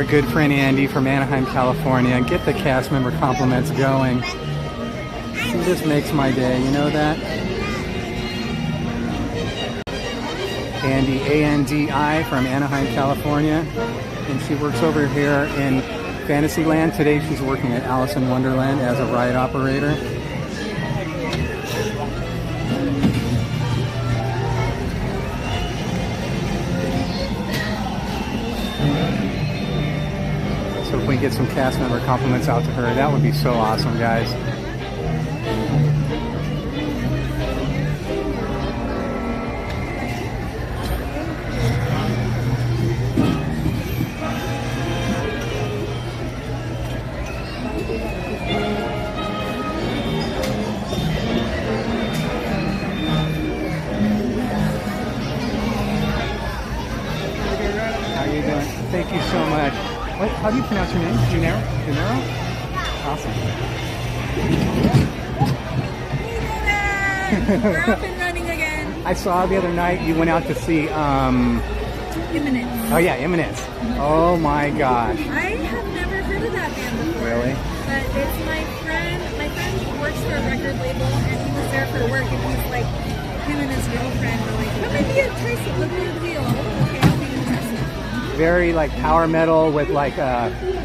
good friend Andy from Anaheim, California. Get the cast member compliments going. See, this makes my day, you know that? Andy, A-N-D-I, from Anaheim, California. And she works over here in Fantasyland. Today she's working at Alice in Wonderland as a ride operator. So if we get some cast member compliments out to her, that would be so awesome, guys. How you doing? Thank you so much. What? How do you pronounce your name? Junero? Junero? Awesome. We're up and running again. I saw the other night you went out to see Imminence. Oh yeah, Imminence. Oh my gosh. I have never heard of that band before. Really? But it's my friend. My friend works for a record label, and he was there for work, and he's like, him and his girlfriend were like, "Come and be a Tracy, look at the wheel." Okay, I'll be interested. Very like power metal with like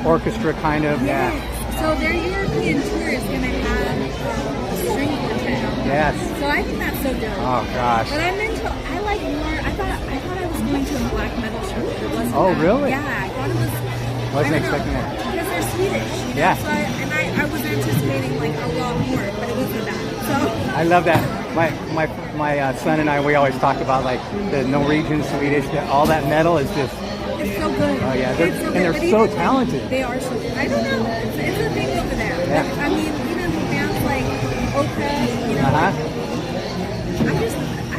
orchestra kind of. Yes. So their European tour is going to have a string quartet. Yes. So I think that's so dope. Oh gosh. But I'm into. I like more. I thought I was going to a black metal show. It wasn't. Oh that. really? Yeah, I thought it was. Wasn't expecting that. Because they're Swedish. You know? Yeah. So I was anticipating like a lot more, but it wasn't that. So. I love that. My son and I, we always talk about like the Norwegian, Swedish, all that metal is just. It's so good. Oh yeah, It's so and they're good. so talented. They are so good. I don't know. It's a thing over there. Yeah. Like, I mean, even bands like Opeth, you know. I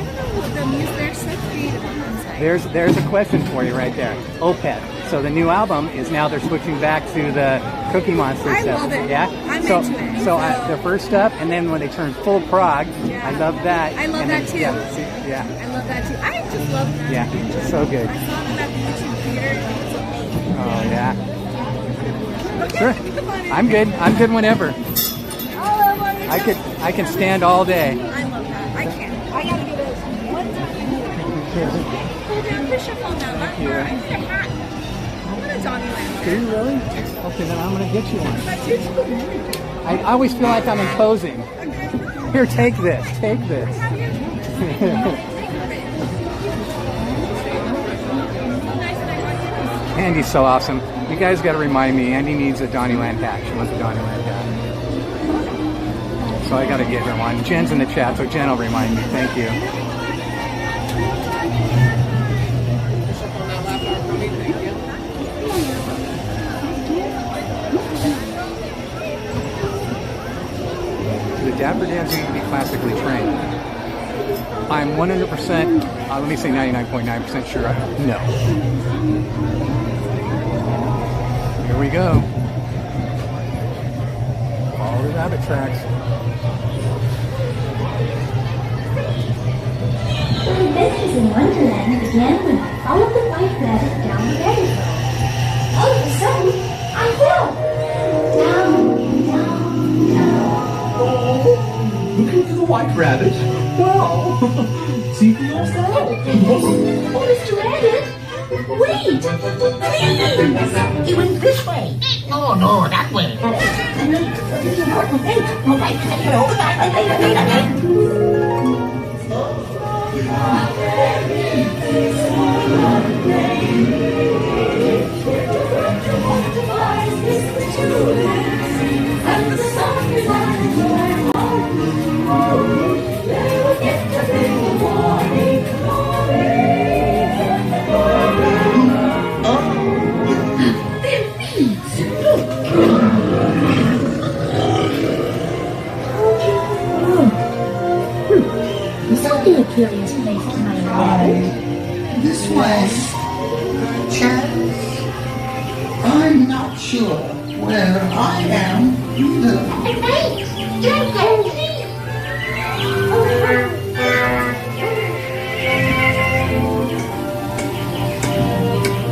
don't know what the music. They're so creative on that side. There's a question for you right there. Opeth. So the new album is now they're switching back to the Cookie Monster I stuff. love it. Yeah. I'm so, into it. So the first stuff, and then when they turn full prog, Yeah. I love that. I love And that then- too. Yeah. I love that too. I just love that. Yeah. So good. I saw them at the YouTube theater. It was amazing. Oh yeah. Okay, Sure. come on in. I'm good. I'm good whenever. I can stand all day. I love that. I can't. I gotta do this one time. Pull down, push up on that. I need a hat. I want a DonnieLand. Do you really? Okay, then I'm gonna get you one. But you too. I always feel like I'm imposing. Here, take this. Take this. Andy's so awesome. You guys got to remind me. Andy needs a DonnieLand hat. She wants a DonnieLand hat. So I got to get her one. Jen's in the chat, so Jen will remind me. Thank you. The Dapper Dans need to be classically trained. I'm 100%, let me say 99.9% sure. No. Here we go. Follow the rabbit tracks. The adventures in Wonderland began when I followed the white rabbit down the rabbit hole. All of a sudden, I fell. Down, down, down. Looking for the white rabbit? Well, see for yourself. Oh, Mr. Rabbit, wait! Please! It went this way. Oh, no, that way. It's important thing. All right, Something a curious place to my rabbit. This way. Chance? I'm not sure where I am either. Hey, don't go me.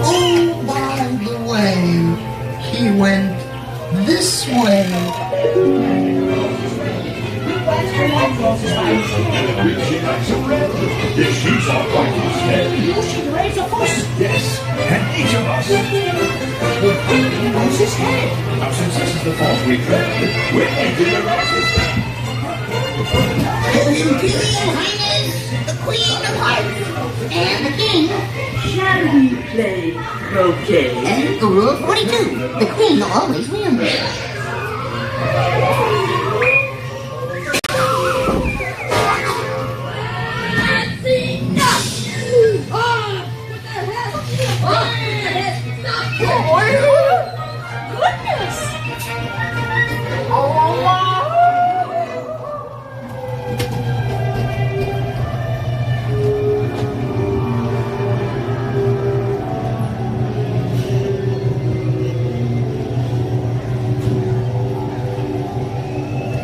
Oh, by the way, horses fight. She likes a red. If she's all right instead, you should raise a fuss. Yes, and each of us would lose his head. Now, since this is the fault we dread, we're making the roses. The Queen of Hearts and the King. Shall we play croquet? Rule 42. The Queen always wins. That's enough! Oh, what the hell? Oh, goodness!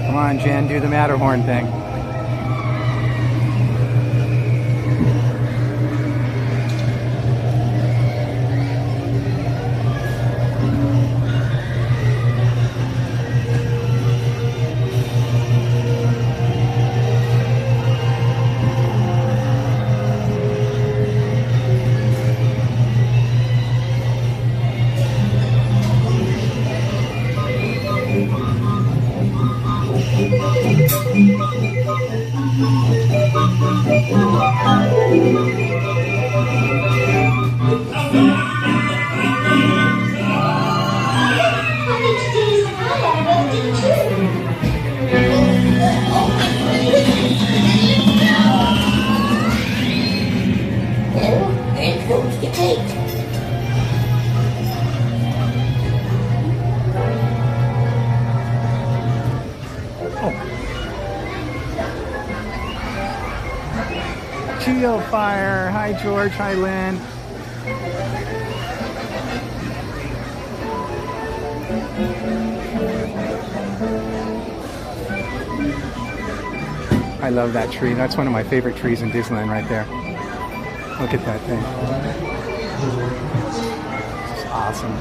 Come on, Jen, do the Matterhorn thing. Fire. Hi, George. Hi, Lynn. I love that tree. That's one of my favorite trees in Disneyland right there. Look at that thing. It's awesome.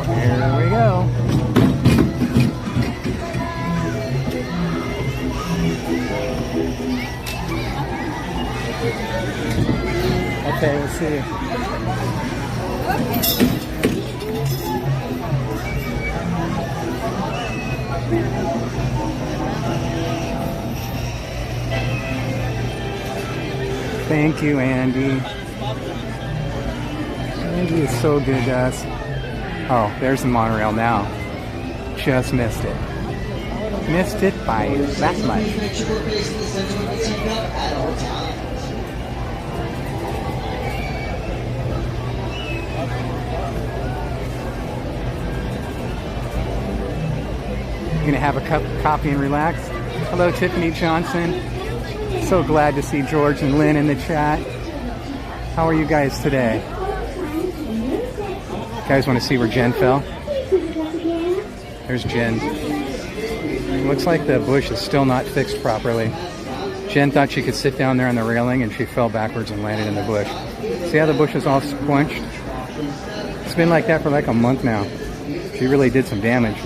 Here we go. Okay, we'll see. Thank you, Andy. Andy is so good to us. Oh, there's the monorail now. Just missed it. Missed it by that much. You're gonna have a cup of coffee and relax. Hello, Tiffany Johnson. So glad to see George and Lynn in the chat. How are you guys today? You guys want to see where Jen fell? There's Jen. Looks like the bush is still not fixed properly. Jen thought she could sit down there on the railing and she fell backwards and landed in the bush. See how the bush is all squunched? It's been like that for like a month now. She really did some damage.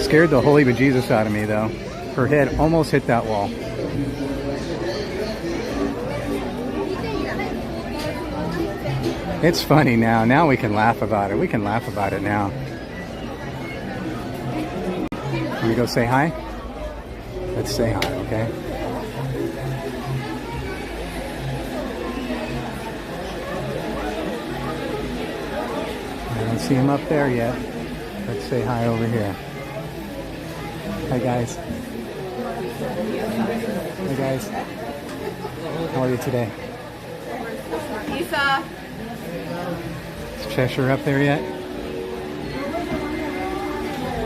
Scared the holy bejesus out of me though. Her head almost hit that wall. It's funny now. Now we can laugh about it. We can laugh about it now. Can we go say hi? Let's say hi, okay? I don't see him up there yet. Let's say hi over here. Hi, guys. Hey guys, how are you today? Lisa. Is Cheshire up there yet?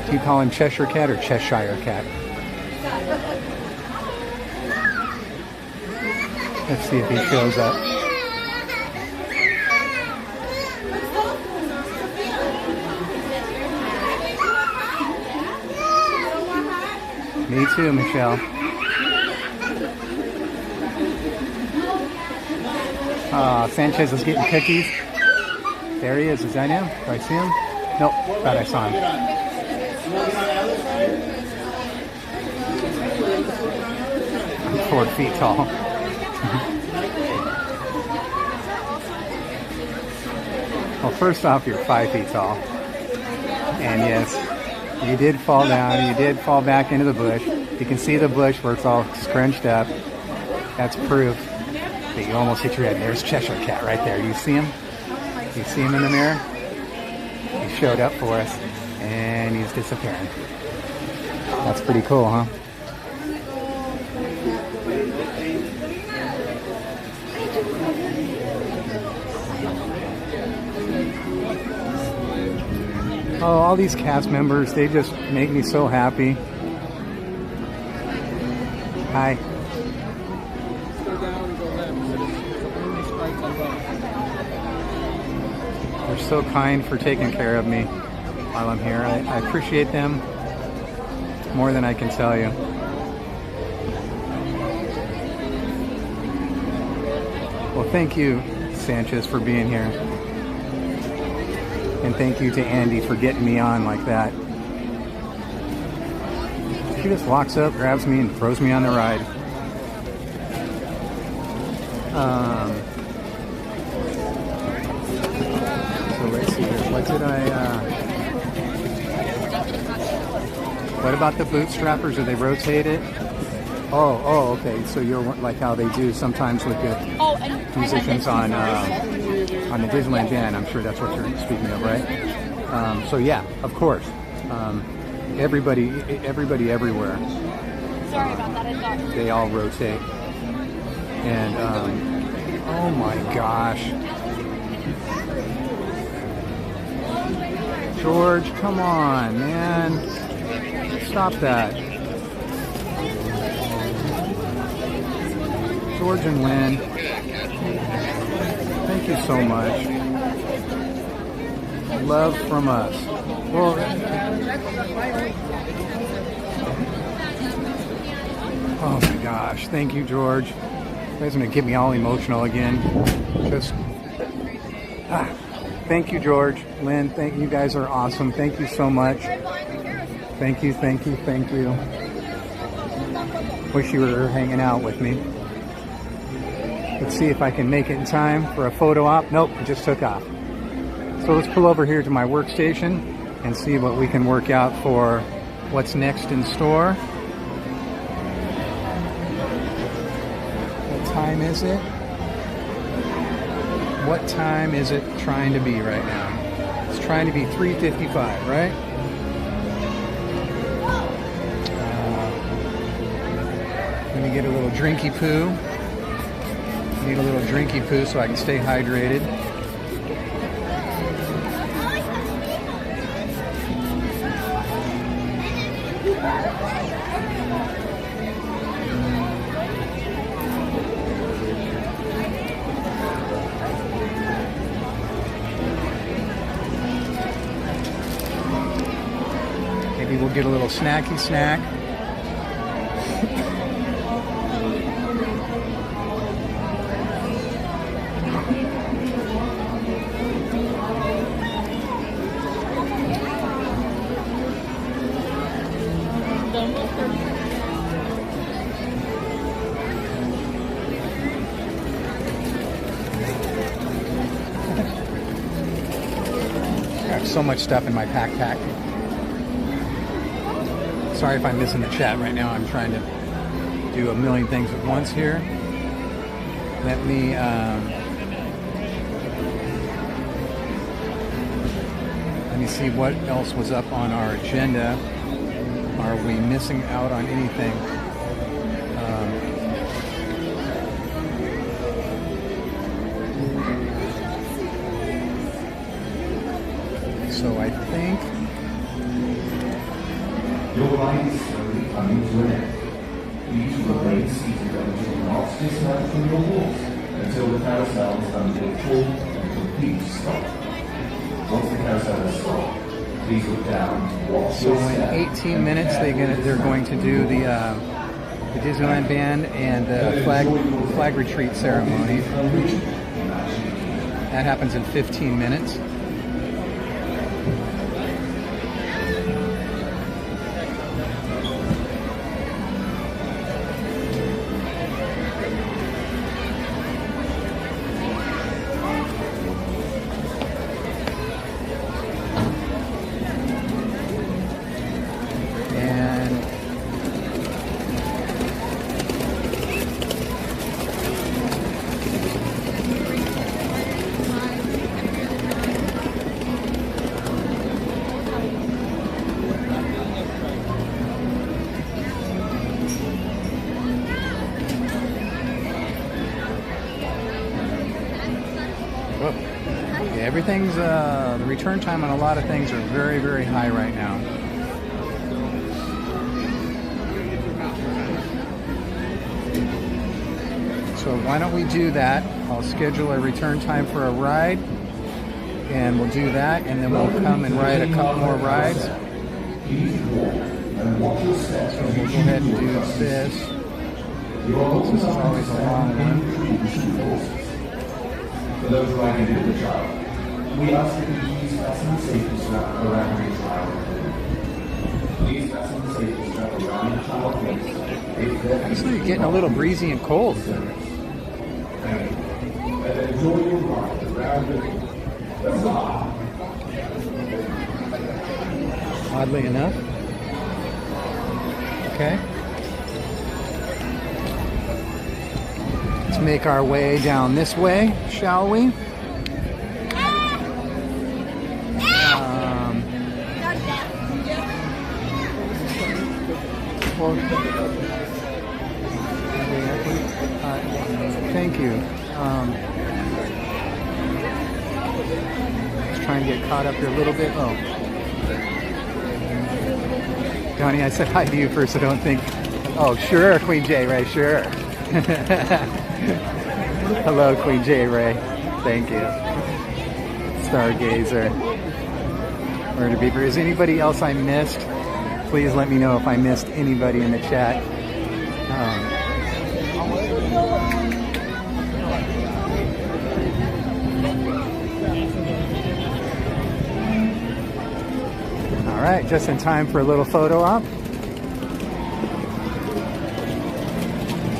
Do you call him Cheshire Cat or Cheshire Cat? Let's see if he shows up. Me too, Michelle. Sanchez is getting cookies. There he is. Is that him? Do I see him? Nope. Thought I saw him. 4 feet tall. Well, first off, you're 5 feet tall. And yes, you did fall down. You did fall back into the bush. You can see the bush where it's all scrunched up. That's proof that you almost hit your head. There's Cheshire Cat right there. You see him? You see him in the mirror? He showed up for us, and he's disappearing. That's pretty cool, huh? Oh, all these cast members, they just make me so happy. Hi. They're so kind for taking care of me while I'm here. I appreciate them more than I can tell you. Well, thank you, Sanchez, for being here. And thank you to Andy for getting me on like that. She just walks up, grabs me, and throws me on the ride. So let's see here. What did what about the bootstrappers? Do they rotate it? Oh, okay. So you're like how they do sometimes with the musicians on the Disneyland band. I'm sure that's what you're speaking of, right? So yeah, of course. Everybody everywhere. Sorry about that. They all rotate. And oh my gosh. George, come on, man. Stop that. George and Lynn, thank you so much. Love from us. Well, oh my gosh, thank you, George. You guys are gonna get me all emotional again. Just thank you, George, Lynn. Thank you. Guys are awesome. Thank you so much. Thank you, thank you, thank you. Wish you were hanging out with me. Let's see if I can make it in time for a photo op. Nope, it just took off. So let's pull over here to my workstation and see what we can work out for what's next in store. What time is it? What time is it trying to be right now? It's trying to be 3:55, right? Let me get a little drinky poo. Need a little drinky poo so I can stay hydrated. Maybe we'll get a little snacky snack. So much stuff in my backpack. Sorry if I'm missing the chat right now. I'm trying to do a million things at once here. Let me see what else was up on our agenda. Are we missing out on anything? So I think your ride is slowly coming to an end. Please remain seated until not dismount from your horse until the carousel is done to a full and complete stop. Once the carousel is stopped, Please look down. So in 18 minutes, they're going to do the Disneyland Band and the flag retreat ceremony. That happens in 15 minutes. Everything's, the return time on a lot of things are very, very high right now. So why don't we do that? I'll schedule a return time for a ride, and we'll do that, and then we'll come and ride a couple more rides. So we'll go ahead and do this. This is always a long one. For those riding in the child, we ask that you please fasten the safety strap around your child. Please fasten the safety strap around your child. Actually, it's getting a little breezy and cold. And enjoy your ride around the Oddly enough. Okay. Let's make our way down this way, shall we? Thank you. Just trying to get caught up here a little bit. Oh. Donnie, I said hi to you first, so don't think. Oh, sure, Queen J. Ray, sure. Hello, Queen J. Ray. Thank you. Stargazer. Murder Beaver. Is anybody else I missed? Please let me know if I missed anybody in the chat. All right, just in time for a little photo op.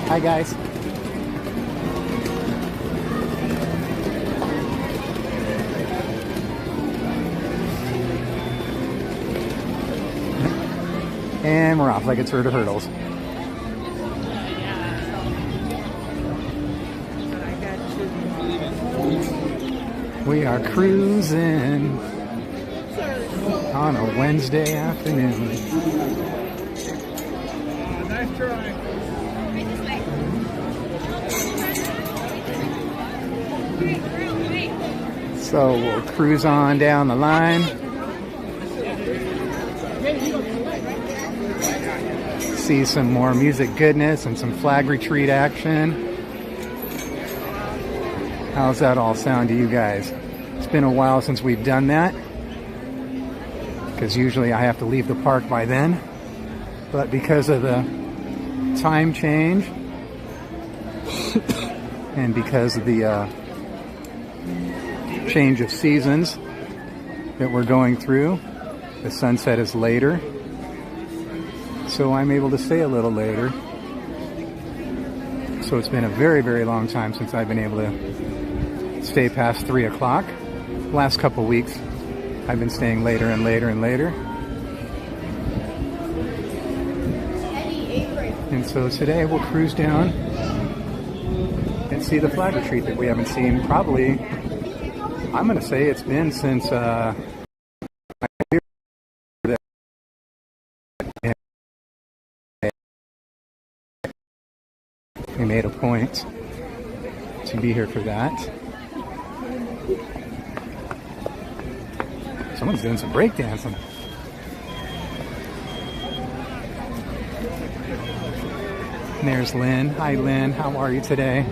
Hi, guys. And we're off like it's herd of hurdles. We are cruising on a Wednesday afternoon. Nice try. So we'll cruise on down the line. See some more music goodness and some flag retreat action. How's that all sound to you guys? It's been a while since we've done that, because usually I have to leave the park by then. But because of the time change and because of the change of seasons that we're going through, the sunset is later. So I'm able to stay a little later. So it's been a very, very long time since I've been able to stay past 3 o'clock. Last couple weeks, I've been staying later and later and later. And so today we'll cruise down and see the flag retreat that we haven't seen probably, I'm going to say it's been since we made a point to be here for that. Someone's doing some breakdancing. And there's Lynn. Hi, Lynn. How are you today?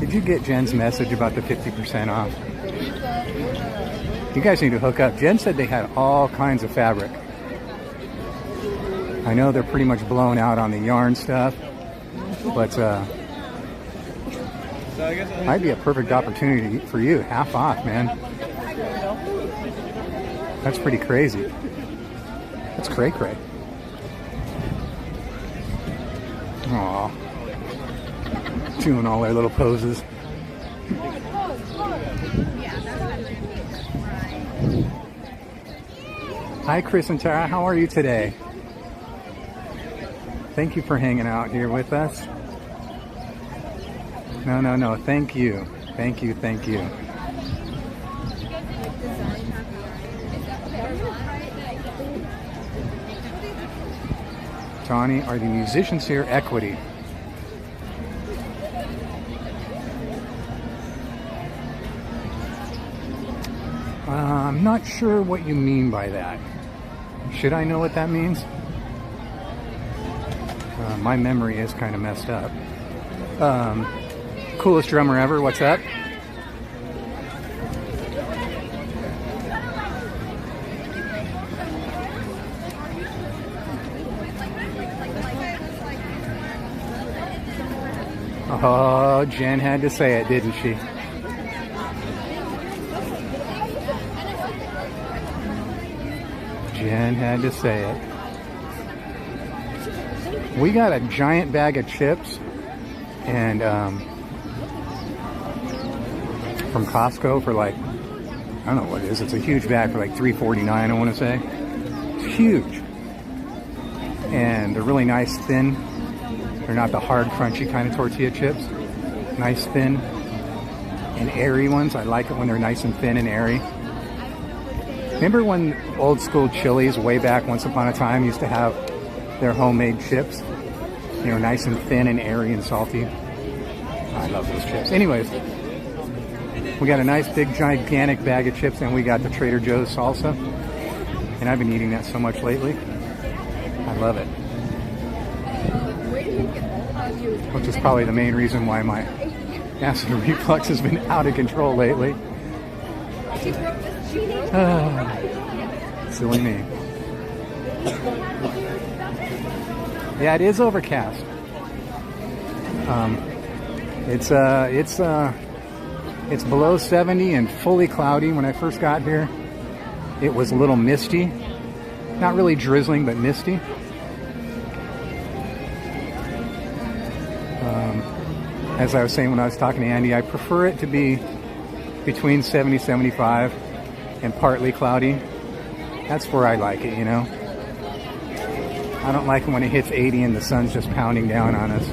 Did you get Jen's message about the 50% off? You guys need to hook up. Jen said they had all kinds of fabric. I know they're pretty much blown out on the yarn stuff, but might be a perfect opportunity for you. Half off, man. That's pretty crazy. That's cray-cray. Aw. Doing all their little poses. Hi, Chris and Tara. How are you today? Thank you for hanging out here with us. No. Thank you. Thank you. Thank you. Donnie, are the musicians here equity? I'm not sure what you mean by that. Should I know what that means? My memory is kind of messed up. Coolest drummer ever, what's up? Oh, Jen had to say it, didn't she? Jen had to say it. We got a giant bag of chips and from Costco for like, I don't know what it is. It's a huge bag for like $3.49, I want to say. It's huge. And they're really nice, thin. They're not the hard, crunchy kind of tortilla chips. Nice, thin, and airy ones. I like it when they're nice and thin and airy. Remember when old school Chili's way back once upon a time used to have their homemade chips? You know, nice and thin and airy and salty. I love those chips. Anyways, we got a nice big gigantic bag of chips and we got the Trader Joe's salsa. And I've been eating that so much lately. I love it. Which is probably the main reason why my acid reflux has been out of control lately. Silly me. Yeah, it is overcast. It's below 70 and fully cloudy. When I first got here, it was a little misty. Not really drizzling, but misty. As I was saying when I was talking to Andy, I prefer it to be between 70 and 75 and partly cloudy. That's where I like it, you know. I don't like it when it hits 80 and the sun's just pounding down on us.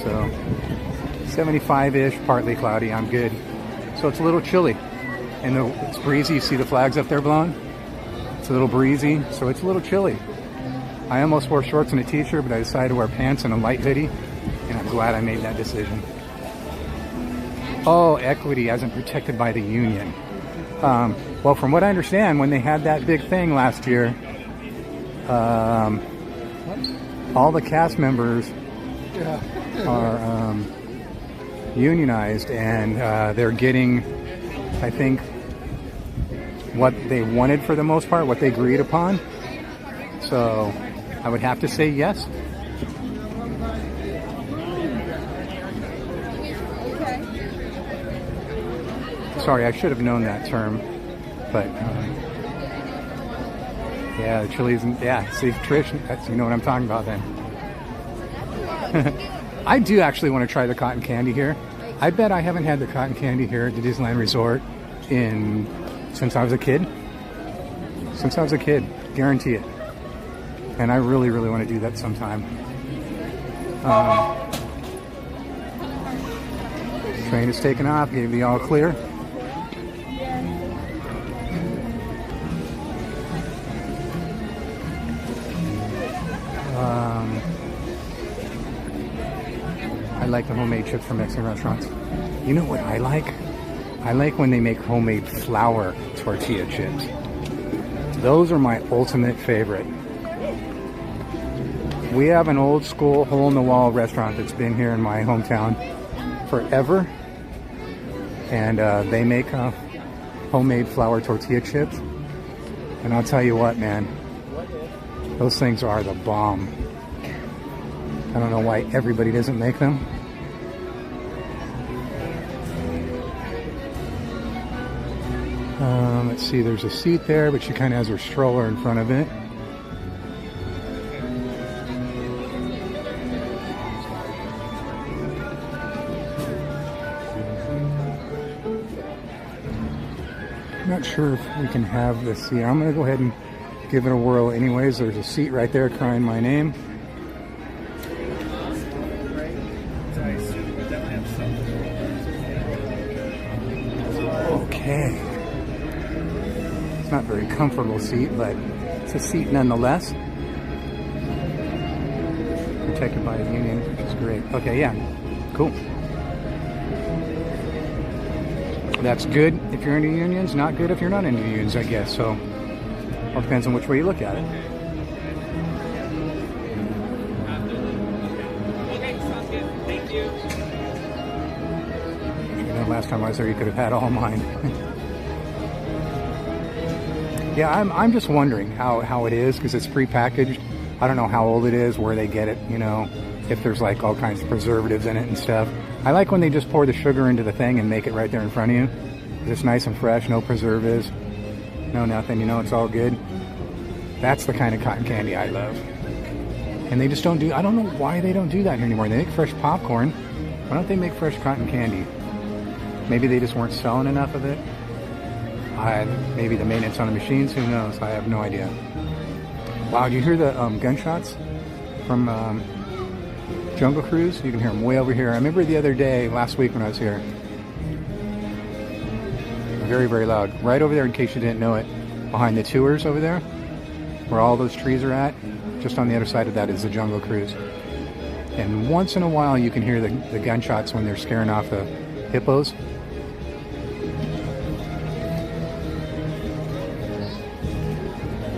So 75-ish, partly cloudy, I'm good. So it's a little chilly. And it's breezy. You see the flags up there blowing? It's a little breezy, so it's a little chilly. I almost wore shorts and a t-shirt, but I decided to wear pants and a light hoodie, and I'm glad I made that decision. Oh, equity as in protected by the union. Well, from what I understand, when they had that big thing last year, all the cast members are unionized, and they're getting, I think, what they wanted for the most part, what they agreed upon. So I would have to say yes. Sorry, I should have known that term, but yeah, the chilies, and yeah, see, Trish, you know what I'm talking about then. I do actually want to try the cotton candy here. I bet I haven't had the cotton candy here at the Disneyland Resort since I was a kid. Since I was a kid, guarantee it. And I really, really want to do that sometime. Train is taking off, gave the all clear. I like the homemade chips from Mexican restaurants. You know what I like? I like when they make homemade flour tortilla chips. Those are my ultimate favorite. We have an old school hole-in-the-wall restaurant that's been here in my hometown forever. and they make homemade flour tortilla chips. And I'll tell you what, man, those things are the bomb. I don't know why everybody doesn't make them. Let's see, there's a seat there, but she kind of has her stroller in front of it. I'm not sure if we can have this seat. I'm going to go ahead and give it a whirl anyways. There's a seat right there crying my name. Okay. It's not a very comfortable seat, but it's a seat nonetheless. Protected by a union, which is great. Okay, yeah. Cool. That's good if you're into unions, not good if you're not into unions, I guess. So, all depends on which way you look at it. Okay, sounds good. Thank you. You know, last time I was there, you could have had all mine. Yeah, I'm just wondering how it is, because it's prepackaged. I don't know how old it is, where they get it, you know, if there's like all kinds of preservatives in it and stuff. I like when they just pour the sugar into the thing and make it right there in front of you. It's nice and fresh, no preservatives, no nothing, you know, it's all good. That's the kind of cotton candy I love. And they just don't do, I don't know why they don't do that here anymore. They make fresh popcorn. Why don't they make fresh cotton candy? Maybe they just weren't selling enough of it. Maybe the maintenance on the machines, who knows? I have no idea. Wow, do you hear the gunshots from Jungle Cruise? You can hear them way over here. I remember the other day, last week when I was here. Very, very loud. Right over there, in case you didn't know it, behind the tours over there, where all those trees are at, just on the other side of that is the Jungle Cruise. And once in a while you can hear the gunshots when they're scaring off the hippos.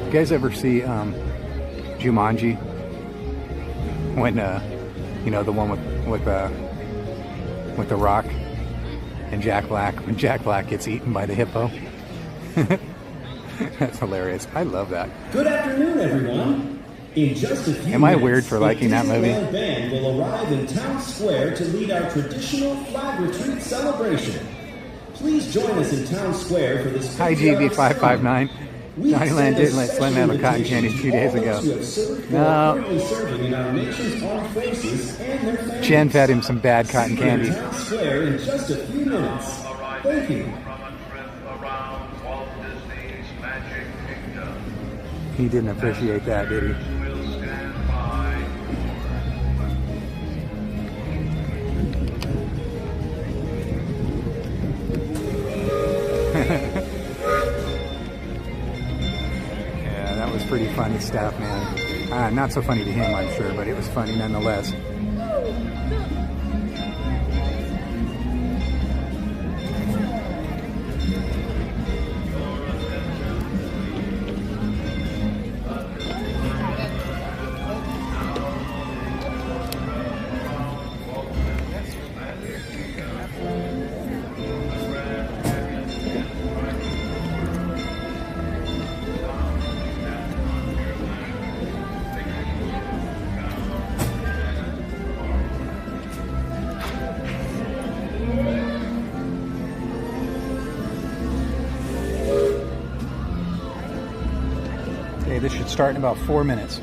You guys ever see Jumanji? When you know, the one with the Rock and Jack Black, when Jack Black gets eaten by the hippo. That's hilarious. I love that. Good afternoon, everyone. In just a few Am I weird for liking that movie? The band will arrive in Town Square to lead our traditional flag retreat celebration. Please join us in Town Square for this. Hi, GB559. DonnieLand did let Slim have a cotton candy 2 days ago. No. Jen fed him some bad cotton candy. Town Square in just a few minutes. Thank you. He didn't appreciate that, did he? Yeah, that was pretty funny stuff, man. Not so funny to him, I'm sure, but it was funny nonetheless. This should start in about 4 minutes.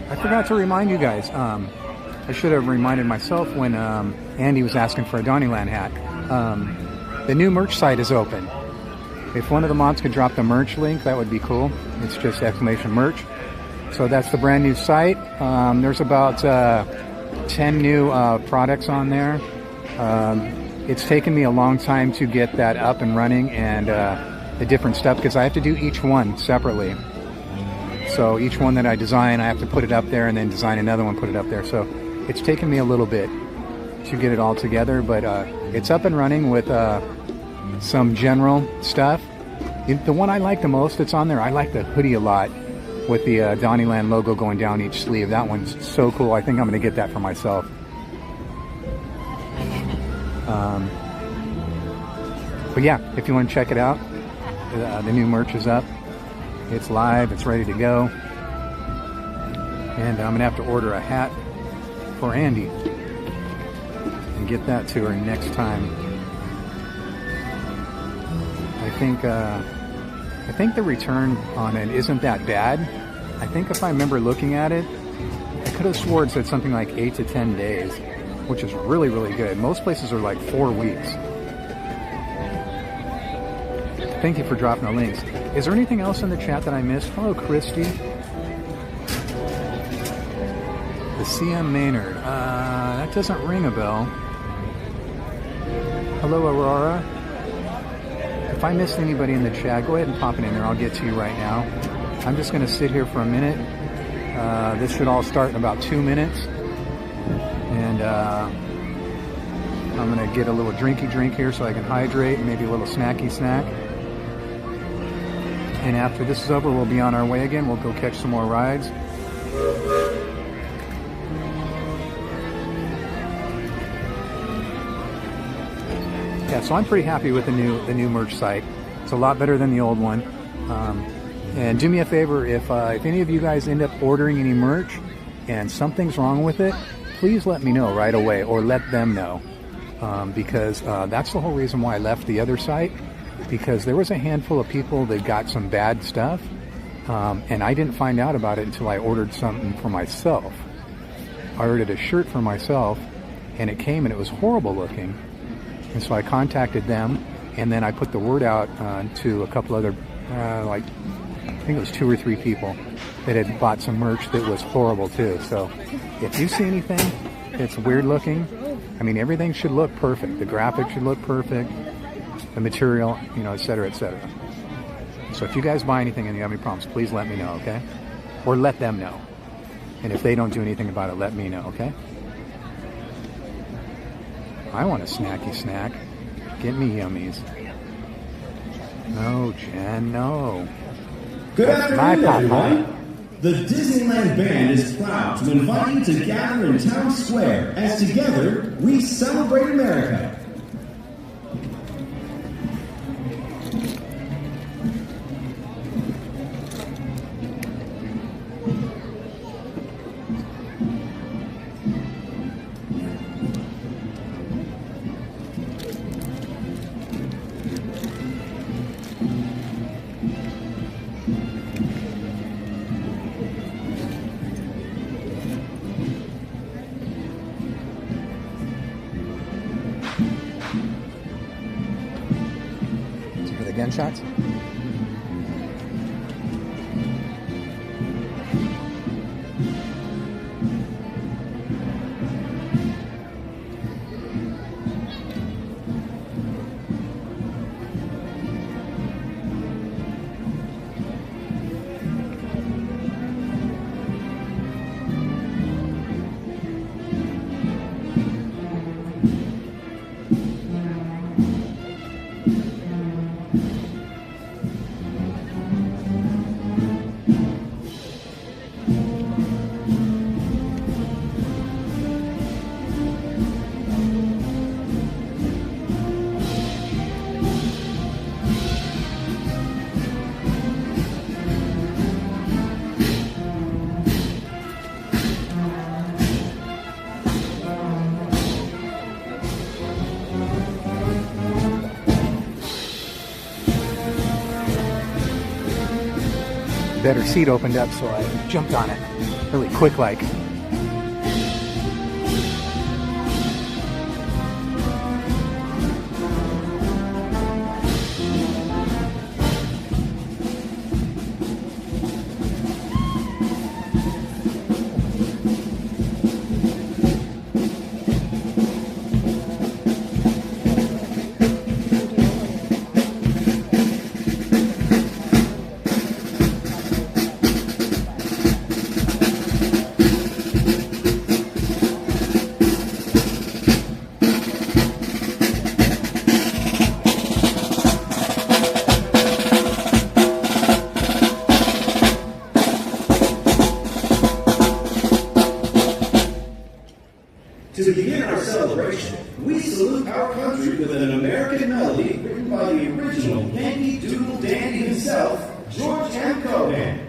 I forgot to remind you guys. I should have reminded myself when Andy was asking for a DonnieLand hat. The new merch site is open. If one of the mods could drop the merch link, that would be cool. It's just !merch. So that's the brand new site. There's about 10 new products on there. It's taken me a long time to get that up and running, and the different stuff, because I have to do each one separately. So each one that I design, I have to put it up there and then design another one, put it up there. So it's taken me a little bit to get it all together, but it's up and running with some general stuff. The one I like the most that's on there, I like the hoodie a lot with the DonnieLand logo going down each sleeve. That one's so cool. I think I'm going to get that for myself. But yeah, if you want to check it out, the new merch is up. It's live. It's ready to go. And I'm going to have to order a hat for Andy and get that to her next time. I think the return on it isn't that bad. I think if I remember looking at it, I could have swore it said something like 8 to 10 days, which is really, really good. Most places are like 4 weeks. Thank you for dropping the links. Is there anything else in the chat that I missed? Hello, Christy. The CM Maynard. That doesn't ring a bell. Hello, Aurora. If I missed anybody in the chat, go ahead and pop it in there. I'll get to you right now. I'm just going to sit here for a minute. This should all start in about 2 minutes. And I'm going to get a little drinky drink here so I can hydrate, and maybe a little snacky snack. And after this is over, we'll be on our way again. We'll go catch some more rides. Yeah, so I'm pretty happy with the new merch site. It's a lot better than the old one. And do me a favor, if any of you guys end up ordering any merch and something's wrong with it, please let me know right away, or let them know, because that's the whole reason why I left the other site, because there was a handful of people that got some bad stuff, and I didn't find out about it until I ordered something for myself. I ordered a shirt for myself, and it came and it was horrible looking. And so I contacted them, and then I put the word out to a couple other, I think it was 2 or 3 people that had bought some merch that was horrible too. So if you see anything that's weird looking, I mean, everything should look perfect. The graphics should look perfect, the material, you know, et cetera, et cetera. So if you guys buy anything and you have any problems, please let me know, okay? Or let them know. And if they don't do anything about it, let me know, okay? I want a snacky snack. Get me yummies. No, Jen, no. Good That's afternoon, my everyone. The Disneyland Band is proud to invite you to gather in Town Square as together we celebrate America. Gunshots? Better seat opened up, so I jumped on it really quick like. begin our celebration, we salute our country with an American melody written by the original Yankee Doodle Dandy himself, George M. Cohan.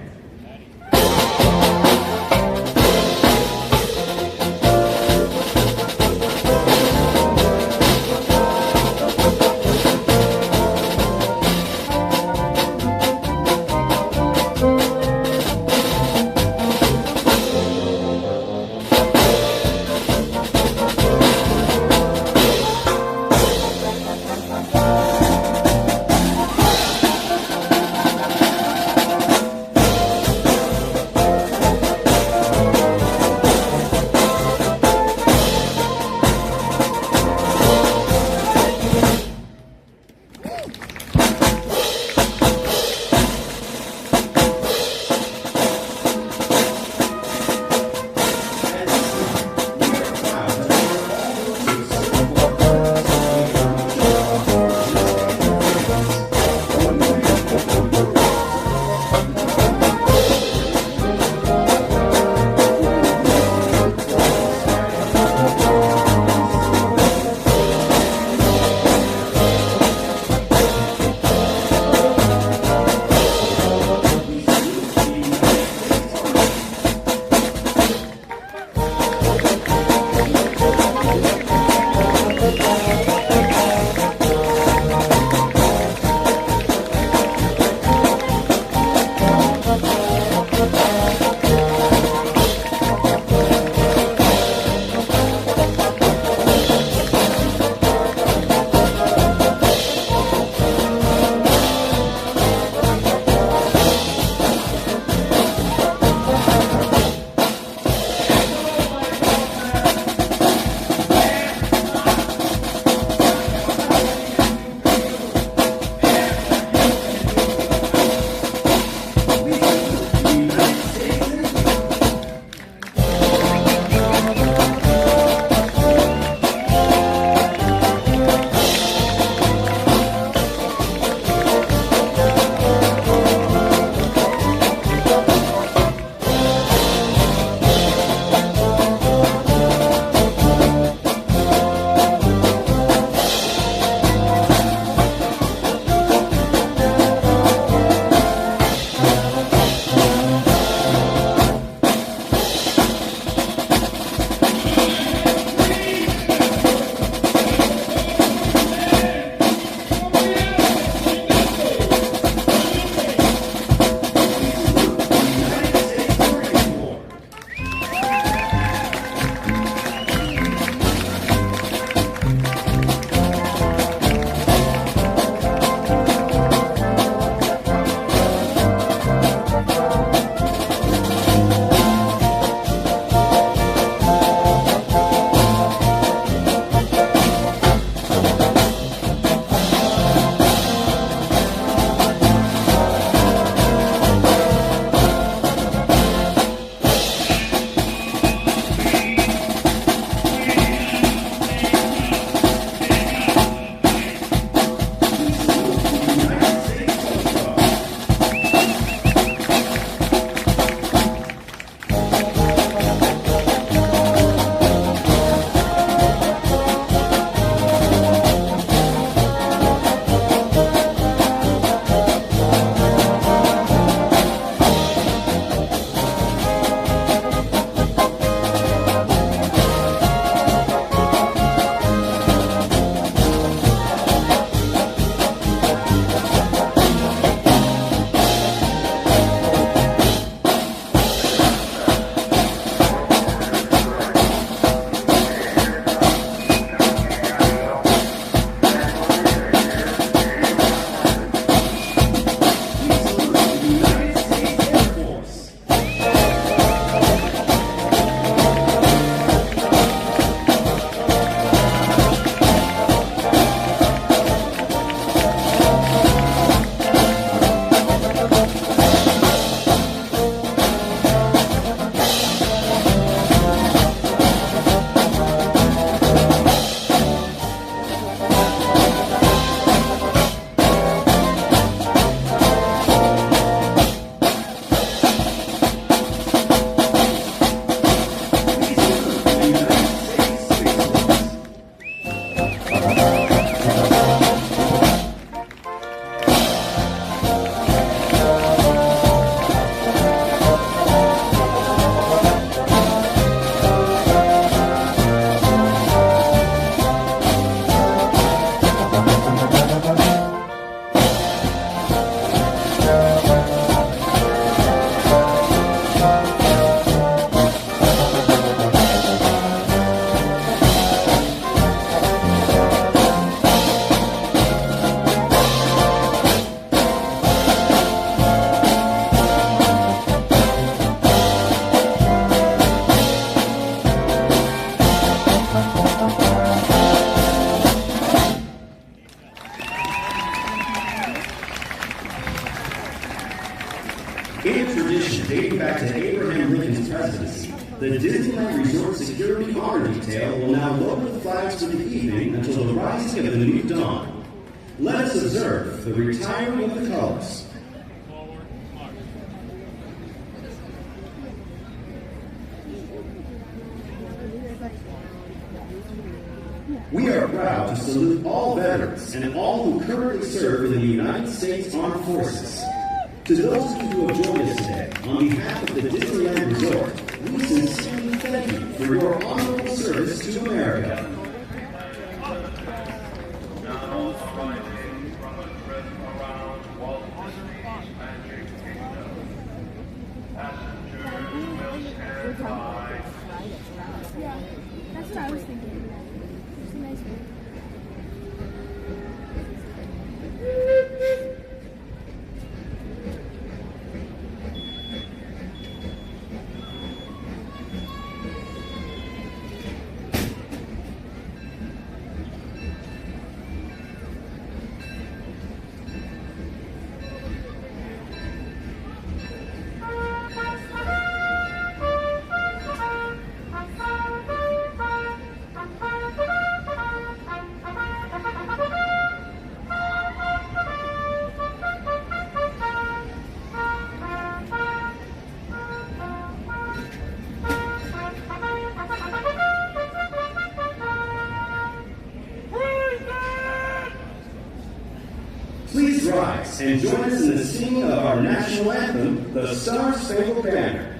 the Disneyland Resort Security Honor Detail will now lower the flags for the evening until the rising of the new dawn. Let us observe the retiring of the colors. We are proud to salute all veterans and all who currently serve in the United States Armed Forces. To those of you who have joined us today, on behalf of the Disneyland Resort, we sincerely thank you for your honorable service to America. Yeah, that's what I was thinking. It's a nice one. Please rise and join us in the singing of our national anthem, the Star-Spangled Banner.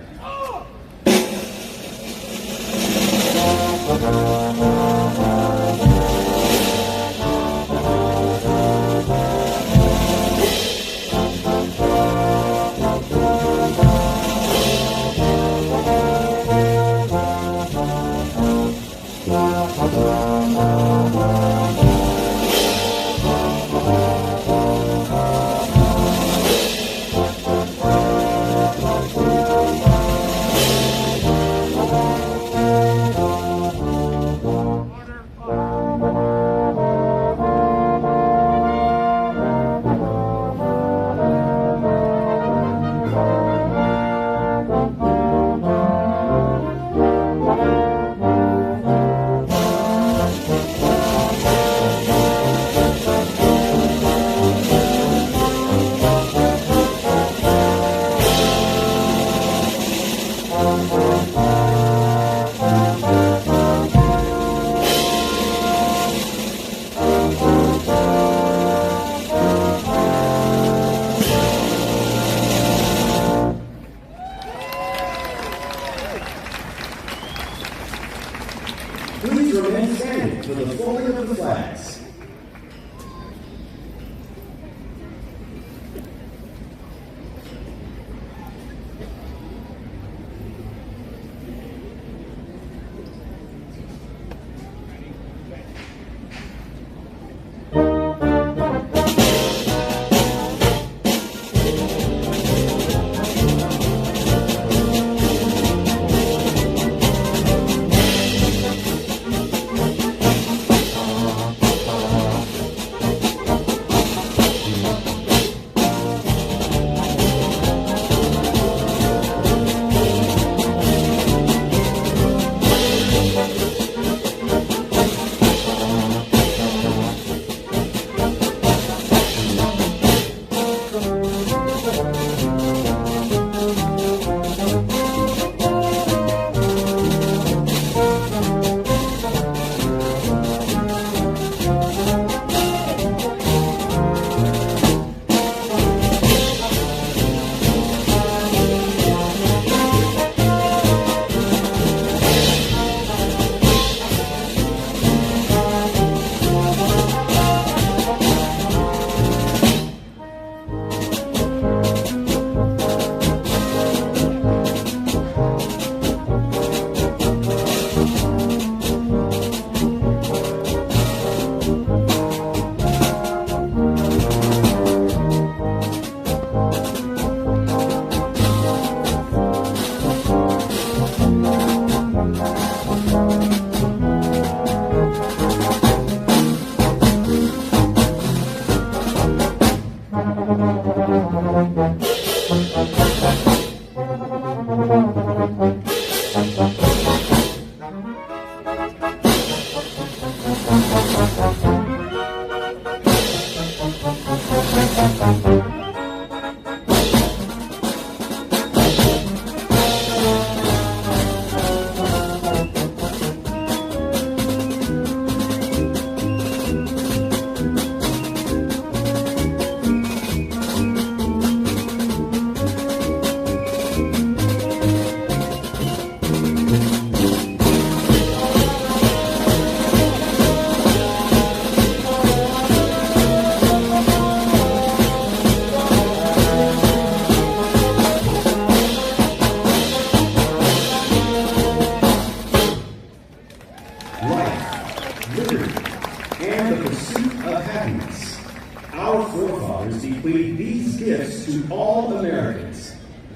Please remain standing for the folding of the flags.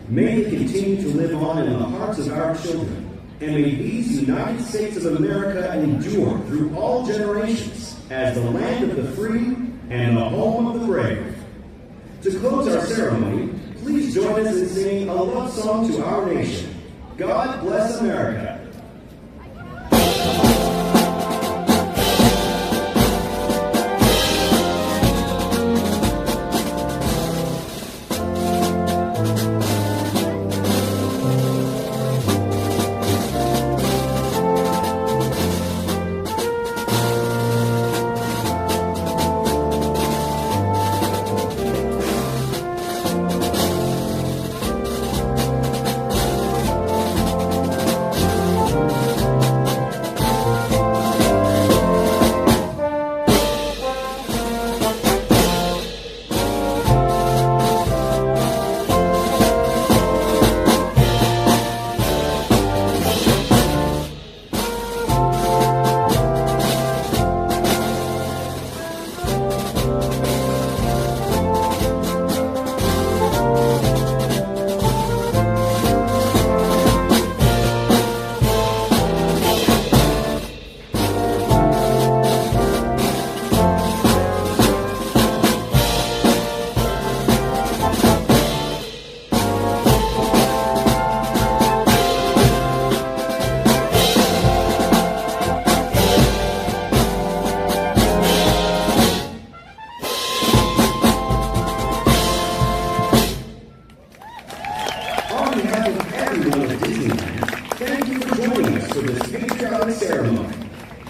May it continue to live on in the hearts of our children, and may these United States of America endure through all generations as the land of the free and the home of the brave. To close our ceremony, please join us in singing a love song to our nation. God bless America.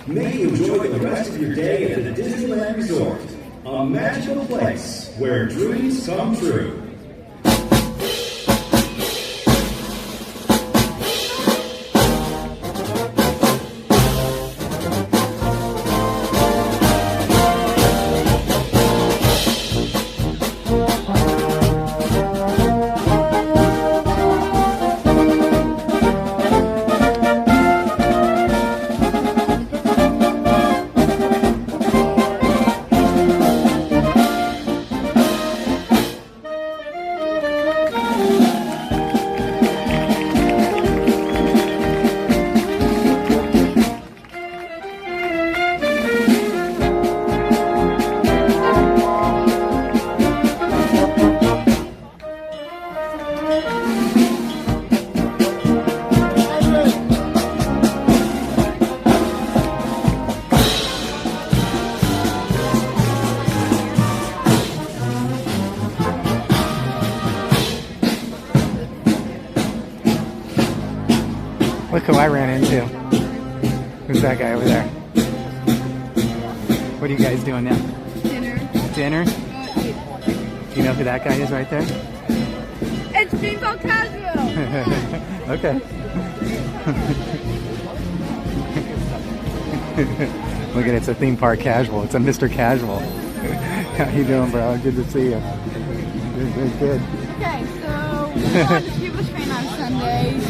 May you enjoy the rest of your day at the Disneyland Resort, a magical place where dreams come true. Look who I ran into. Who's that guy over there? What are you guys doing now? Dinner. Dinner? Do you know who that guy is right there? It's being so casual. Okay. Look at it, it's a theme park casual. It's a Mr. Casual. How you doing, bro? Good to see you. Good. Okay, so we were on the Cuba train on Sunday,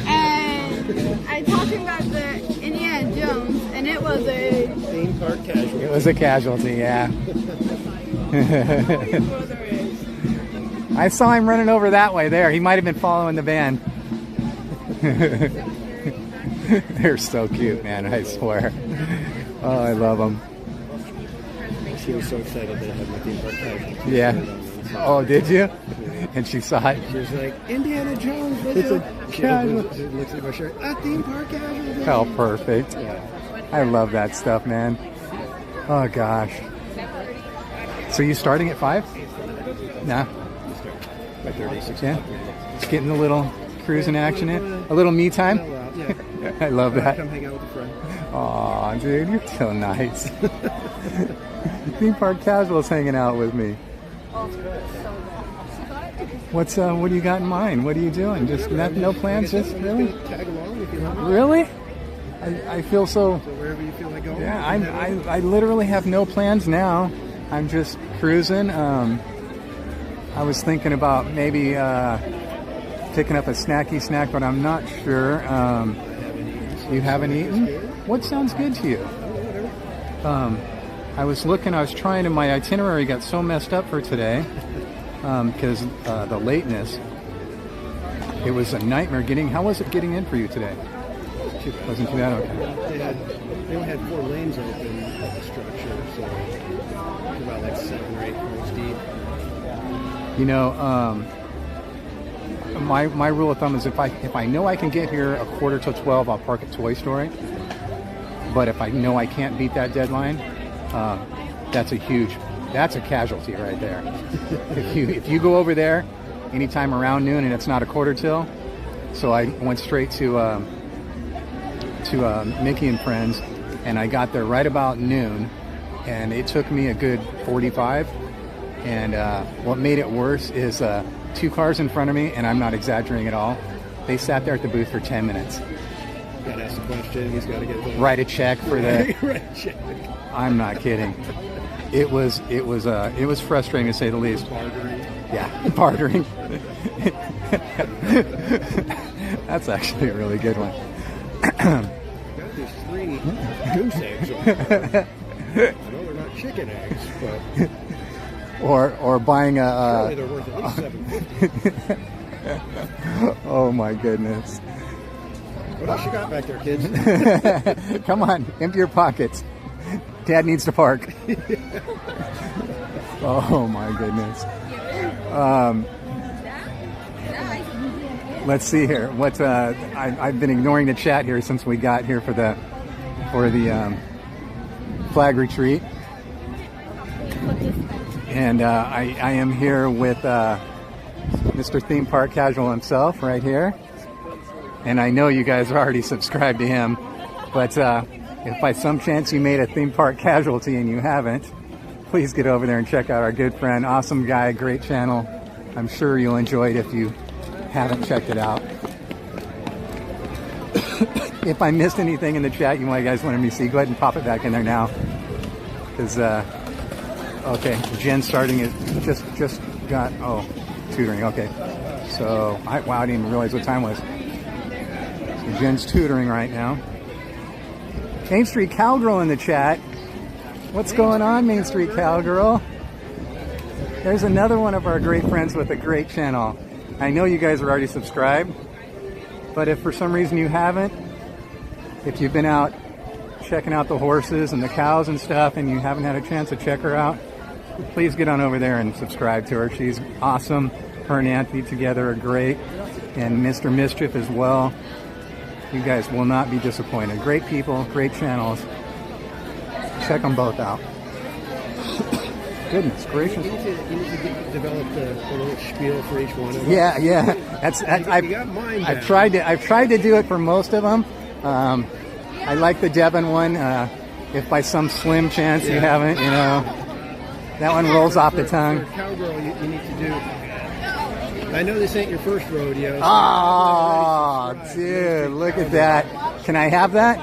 and I talked to him about the Indiana Jones, and it was a theme park casualty. It was a casualty, yeah. I saw him running over that way there. He might have been following the van. They're so cute, man, I swear. Oh, I love them. She was so excited that I had my theme park casualty. Yeah. Oh, did you? And she saw it. She was like, Indiana Jones video. She looks at my shirt. A theme park casualty. Oh, perfect. Yeah. I love that stuff, man. Oh gosh. So you starting at 5? Nah. By 36. Yeah. Just getting a little cruising action in. A little me time. Yeah. I love that. Come hang out with a friend. Aw, dude, you're so nice. Theme park casuals hanging out with me. What do you got in mind? What are you doing? Just no plans? Just really? Tag along if you want. Really? I feel so. So wherever you feel like going. Yeah, I literally have no plans now. I'm just cruising. I was thinking about maybe picking up a snacky snack, but I'm not sure. You haven't eaten? What sounds good to you? I was trying to, my itinerary got so messed up for today because the lateness. It was a nightmare how was it getting in for you today? Wasn't too bad, okay. They only had 4 lanes open at the structure, so about like 7 or 8 cars deep. You know, my rule of thumb is if I know I can get here a 11:45, I'll park at Toy Story. But if I know I can't beat that deadline, that's a casualty right there. if you go over there anytime around noon and it's not a 11:45, so I went straight to Mickey and Friends, and I got there right about noon, and it took me a good 45. And what made it worse is 2 cars in front of me, and I'm not exaggerating at all. They sat there at the booth for 10 minutes. Got to ask a question. He's got to get write a check for the. Write a check. I'm not kidding. It was frustrating to say the least. Bartering. Yeah, bartering. That's actually a really good one. Got these 3 goose eggs. I know they're not chicken eggs, but. Or buying a. Surely they're worth at least $7.50. Oh my goodness. What else you got back there, kids? Come on, empty your pockets. Dad needs to park. Oh my goodness. Let's see here. What I've been ignoring the chat here since we got here for the flag retreat, and I am here with Mr. Theme Park Casual himself right here. And I know you guys are already subscribed to him, but if by some chance you made a Theme Park Casualty and you haven't, please get over there and check out our good friend, awesome guy, great channel. I'm sure you'll enjoy it if you haven't checked it out. If I missed anything in the chat you guys wanted me to see, go ahead and pop it back in there now. Because, okay, Jen's starting it, just got, tutoring, okay. So, wow, I didn't even realize what time it was. Jen's tutoring right now. Main Street Cowgirl in the chat. What's going on, Main Street Cowgirl? There's another one of our great friends with a great channel. I know you guys are already subscribed, but if for some reason you haven't, if you've been out checking out the horses and the cows and stuff and you haven't had a chance to check her out, please get on over there and subscribe to her. She's awesome. Her and Anthony together are great, and Mr. Mischief as well. You guys will not be disappointed. Great people, great channels. Check them both out. Goodness gracious. You need to develop a little spiel for each one of them. Yeah. I've tried to do it for most of them. I like the Devon one. If by some slim chance you haven't, that one rolls off the tongue. For Cowgirl, you need to do. I know this ain't your first rodeo. Oh, dude, look at that. Can I have that?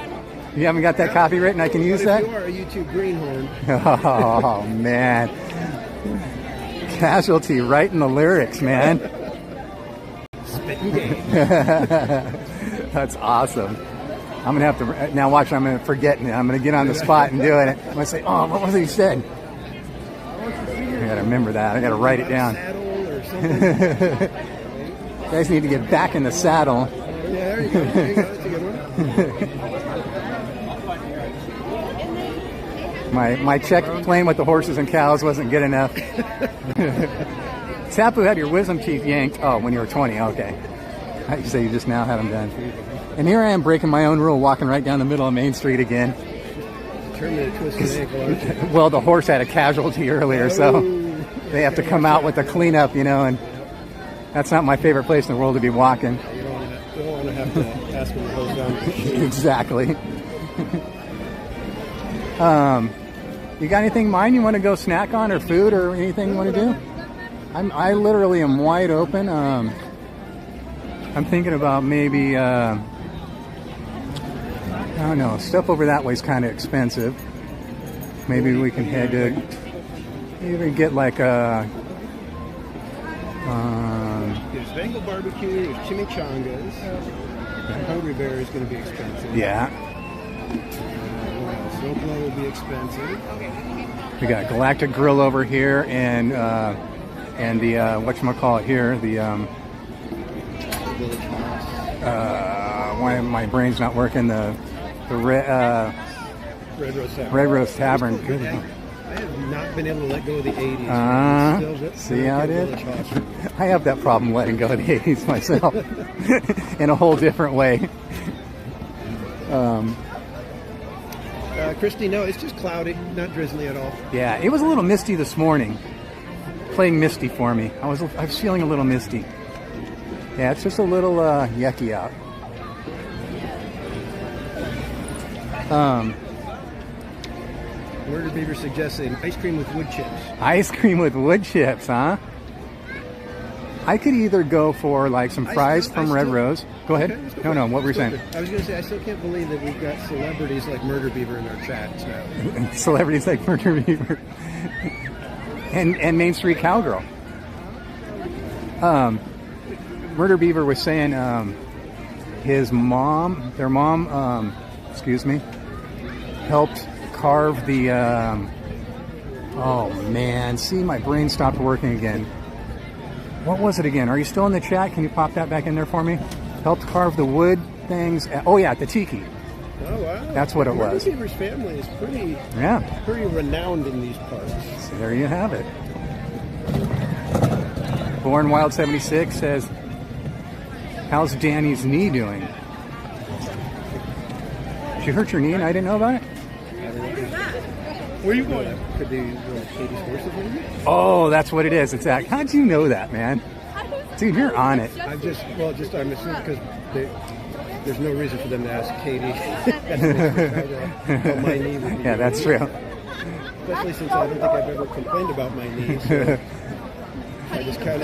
You haven't got that copywritten? I can use that? If you are a YouTube greenhorn. Oh, man. Casualty right in the lyrics, man. Spitting game. That's awesome. I'm going to have to, now watch, I'm going to forget it. I'm going to get on the spot and do it. I'm going to say, what was it he said? I got to remember that. I got to write it down. You guys need to get back in the saddle. Yeah, there you go. That's a good one. My check playing with the horses and cows wasn't good enough. Tapu had your wisdom teeth yanked. Oh, when you were 20. Okay. I say you just now had them done. And here I am breaking my own rule, walking right down the middle of Main Street again. determined to twist an ankle, aren't you? Well, the horse had a casualty earlier, so they have to come out with the cleanup, you know, and that's not my favorite place in the world to be walking. You don't want to have to ask them to close down the machine. Exactly. You got anything in mind you want to go snack on, or food, or anything you want to do? I literally am wide open. I'm thinking about maybe, I don't know, stuff over that way is kind of expensive. Maybe we can head to, even get like a... There's Bengal barbecue, there's chimichangas. Hungry Bear is going to be expensive. Yeah. Snowblow will be expensive. We got Galactic Grill over here, and the whatchamacallit here, the why my brain's not working, the Red Rose Tavern. I have not been able to let go of the 80s. See how it is? I have that problem letting go of the 80s myself in a whole different way. Christy, no, it's just cloudy, not drizzly at all. Yeah, it was a little misty this morning. Playing misty for me. I was feeling a little misty. Yeah, it's just a little yucky out. Murder Beaver suggests an ice cream with wood chips. Ice cream with wood chips, huh? I could either go for like some fries from Red Rose. Go ahead. Okay, no, what were you saying? I was going to say, I still can't believe that we've got celebrities like Murder Beaver in our chats now. Celebrities like Murder Beaver. and Main Street Cowgirl. Murder Beaver was saying their mom, helped carve the, oh man, see, my brain stopped working again. What was it again? Are you still in the chat? Can you pop that back in there for me? Helped carve the wood things. Oh yeah, the Tiki. Oh wow. That's what it was. Murder Beaver's family is pretty renowned in these parts. So there you have it. Born Wild 76 says, how's Danny's knee doing? Did you hurt your knee and I didn't know about it? Where are you going? Could be Katie's horses maybe? Oh, that's what it is. It's that. How'd you know that, man? Dude, you're on it. I'm assuming because there's no reason for them to ask Katie. How my knee would be. Yeah, that's true. Especially since I don't think I've ever complained about my knee. So I just kind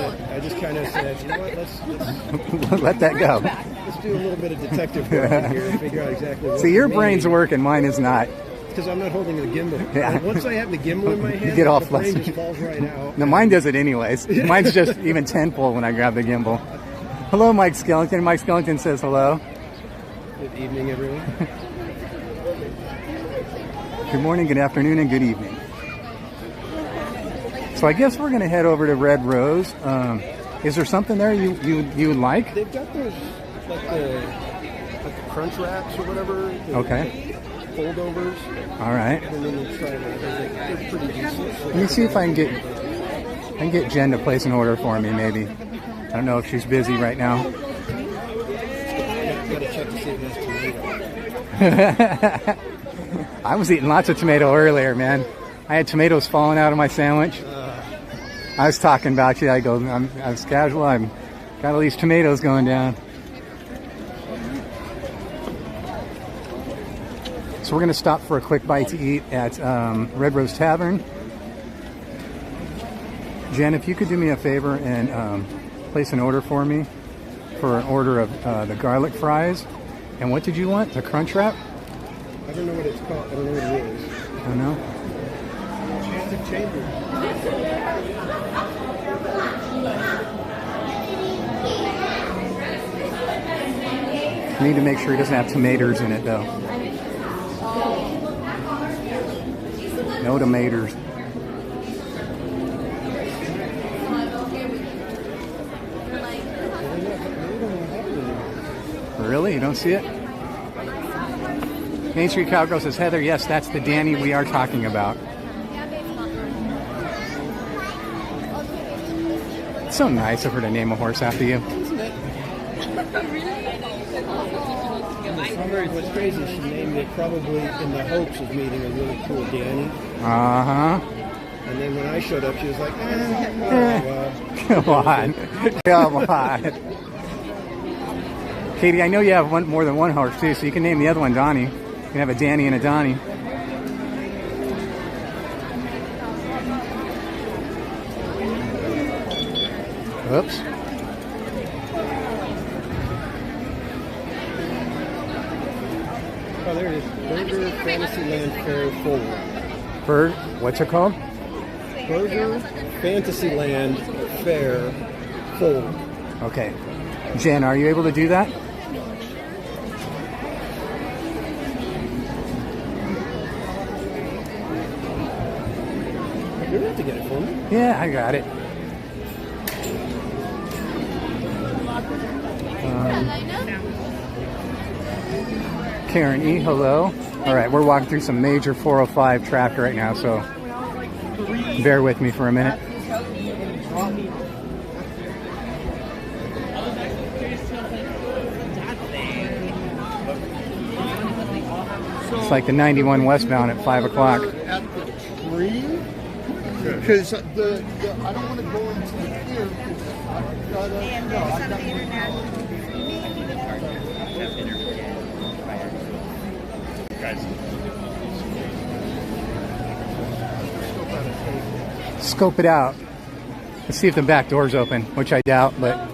of said, you know what? Let's let that go. Let's do a little bit of detective work here and figure out exactly what. See, your brain's working, mine is not. Because I'm not holding the gimbal. Yeah. Like, once I have the gimbal in my hand, you get all the brain flustered. just falls right out. No, mine does it anyways. Mine's just even tenfold when I grab the gimbal. Hello, Mike Skellington. Mike Skellington says hello. Good evening, everyone. Good morning, good afternoon, and good evening. So I guess we're going to head over to Red Rose. Is there something there you would like? They've got those like the crunch wraps or whatever. Okay. Foldovers. All right. And then we'll try they're pretty decent. Let me see if I can get Jen to place an order for me. Maybe. I don't know if she's busy right now. Gotta check to see if there's tomato. I was eating lots of tomato earlier, man. I had tomatoes falling out of my sandwich. I was talking about you. I go, I was casual. I've got all these tomatoes going down. So we're going to stop for a quick bite to eat at Red Rose Tavern. Jen, if you could do me a favor and place an order for me for an order of the garlic fries. And what did you want? The crunch wrap? I don't know what it's called. I don't know what it is. I don't know. Enchanted Chamber. I need to make sure he doesn't have tomatoes in it, though. No tomatoes. Really? You don't see it? Main Street Cowgirl says, Heather, yes, that's the Danny we are talking about. It's so nice of her to name a horse after you. What's crazy is she named it probably in the hopes of meeting a really cool Danny. Uh-huh. And then when I showed up, she was like, Come on. Come on. Katie, I know you have more than one horse, too, so you can name the other one Donnie. You can have a Danny and a Donnie. Oops. oh, there it is. Burger Fantasyland Fair Forward. What's it called? Burger Fantasyland Fair Forward. Okay. Jen, are you able to do that? You have to get it for me. Yeah, I got it. Karen E, hello. All right, we're walking through some major 405 traffic right now, so bear with me for a minute. It's like the 91 westbound at 5 o'clock. Because I don't want to go into the pier because I've got to. Scope it out. Let's see if the back door's open, which I doubt, but.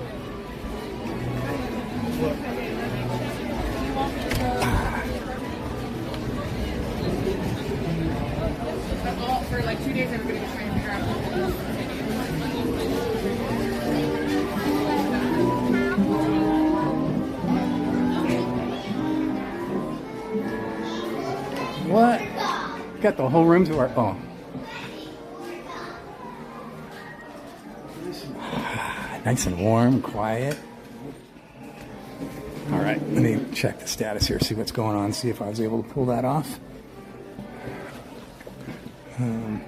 For like 2 days, everybody's trying to figure out What? Got the whole room to our. Oh. Nice and warm, quiet. All right, let me check the status here, see what's going on, see if I was able to pull that off. Hang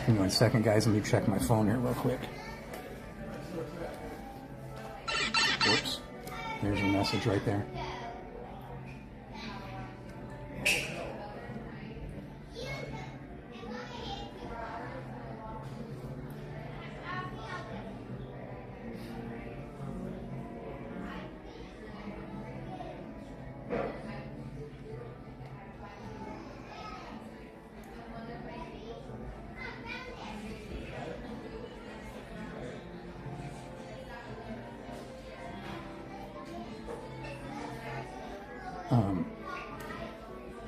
on a second, guys. Let me check my phone here real quick. Whoops. There's a message right there.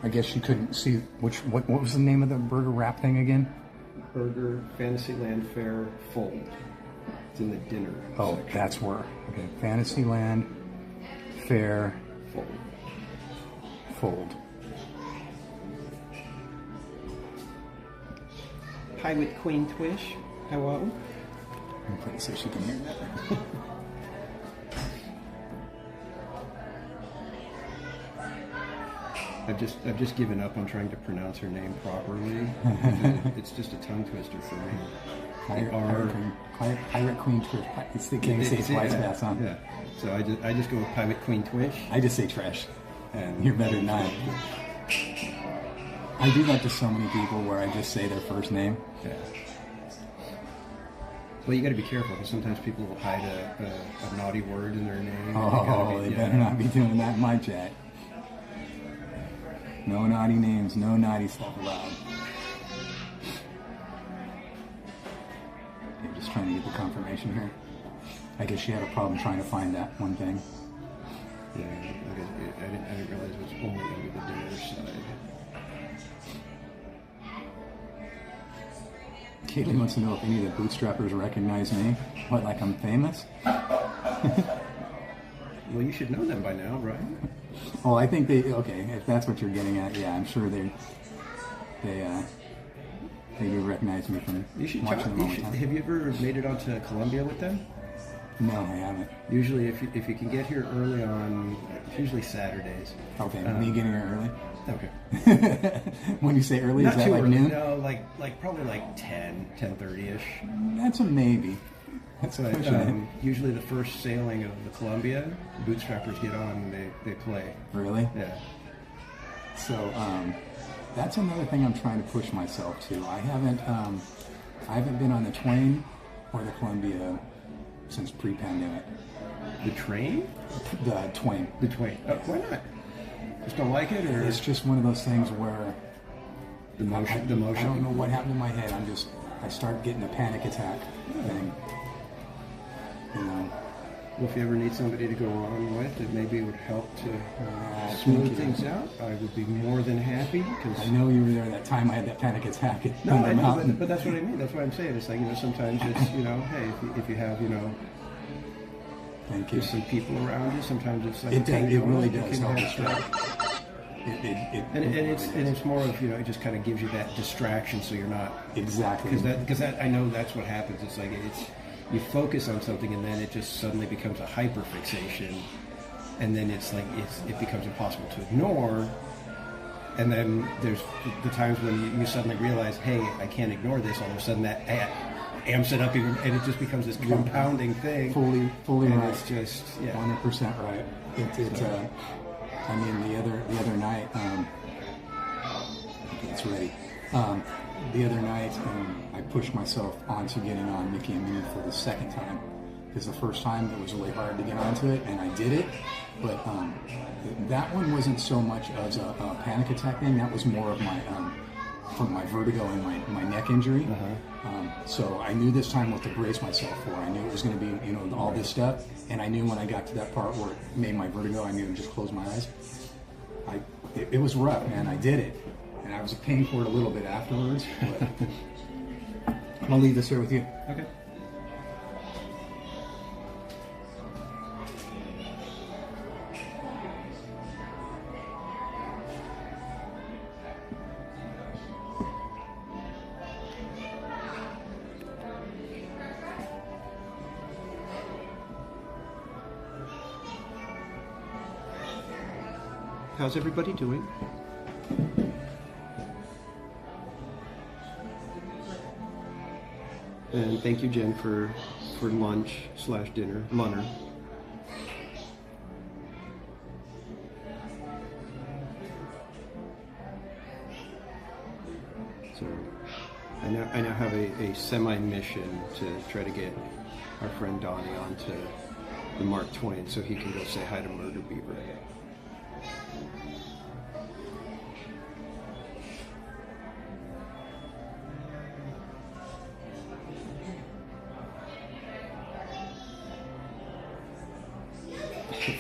I guess you couldn't see what was the name of the burger wrap thing again? Burger Fantasyland Fair Fold. It's in the dinner section. That's where. Okay, Fantasyland Fair Fold. Hi with Queen Twish. Hello. Let's see if she can hear that. I've just given up on trying to pronounce her name properly. It's just a tongue twister for me. Pirate Queen Twish. It's the King say twice fast, huh? Yeah. So I just go with Pirate Queen Twish. I just say trash, and you're better than I. I do that to so many people where I just say their first name. Yeah. Well, you got to be careful because sometimes people will hide a naughty word in their name. They better not be doing that in my chat. No naughty names, no naughty stuff allowed. I'm just trying to get the confirmation here. I guess she had a problem trying to find that one thing. Yeah, I didn't realize it was only under the dinner side. Caitlin wants to know if any of the bootstrappers recognize me. What, like I'm famous? Well, you should know them by now, right? Well, I think okay, if that's what you're getting at, yeah, I'm sure they do recognize me from watching them all the time. Have you ever made it onto Columbia with them? No, I haven't. Usually, if you can get here early on, it's usually Saturdays. Okay, me getting here early? Okay. When you say early, Not is that too like early, noon? No, like probably like 10:30ish. That's a maybe. But usually the first sailing of the Columbia, bootstrappers get on and they play. Really? Yeah. So that's another thing I'm trying to push myself to. I haven't been on the Twain or the Columbia since pre-pandemic. The train? The Twain. The Twain. Why not? Just don't like it, or it's just one of those things where the motion. I don't know what happened in my head. I start getting a panic attack thing. You know. Well, if you ever need somebody to go on with, it maybe would help to smooth things out. I would be more than happy. Cause I know you were there that time I had that panic attack at no, the mountain. But that's what I mean. That's what I'm saying. It's like, sometimes it's, hey, if you have, Thank you. Some people around you, sometimes it's like... It really does help And it's more of, it just kind of gives you that distraction so you're not... Exactly. Because I know that's what happens. It's like, you focus on something and then it just suddenly becomes a hyperfixation, and then it's like, it becomes impossible to ignore. And then there's the times when you suddenly realize, hey, I can't ignore this. All of a sudden that amps it up even, and it just becomes this compounding thing. Fully and right. It's just 100% right. I mean, the other night, it's ready. The other night, I pushed myself onto getting on Mickey and Minnie for the second time, because the first time it was really hard to get onto it, and I did it. But that one wasn't so much as a panic attack thing. That was more of from my vertigo and my neck injury. So I knew this time what to brace myself for. I knew it was going to be, all this stuff. And I knew when I got to that part where it made my vertigo, I knew to just close my eyes. It was rough, man. I did it. And I was paying for it a little bit afterwards. But I'm going to leave this here with you. Okay. How's everybody doing? And thank you, Jen, for lunch/dinner, lunner. So I now have a semi-mission to try to get our friend Donnie onto the Mark Twain so he can go say hi to Murder Beaver.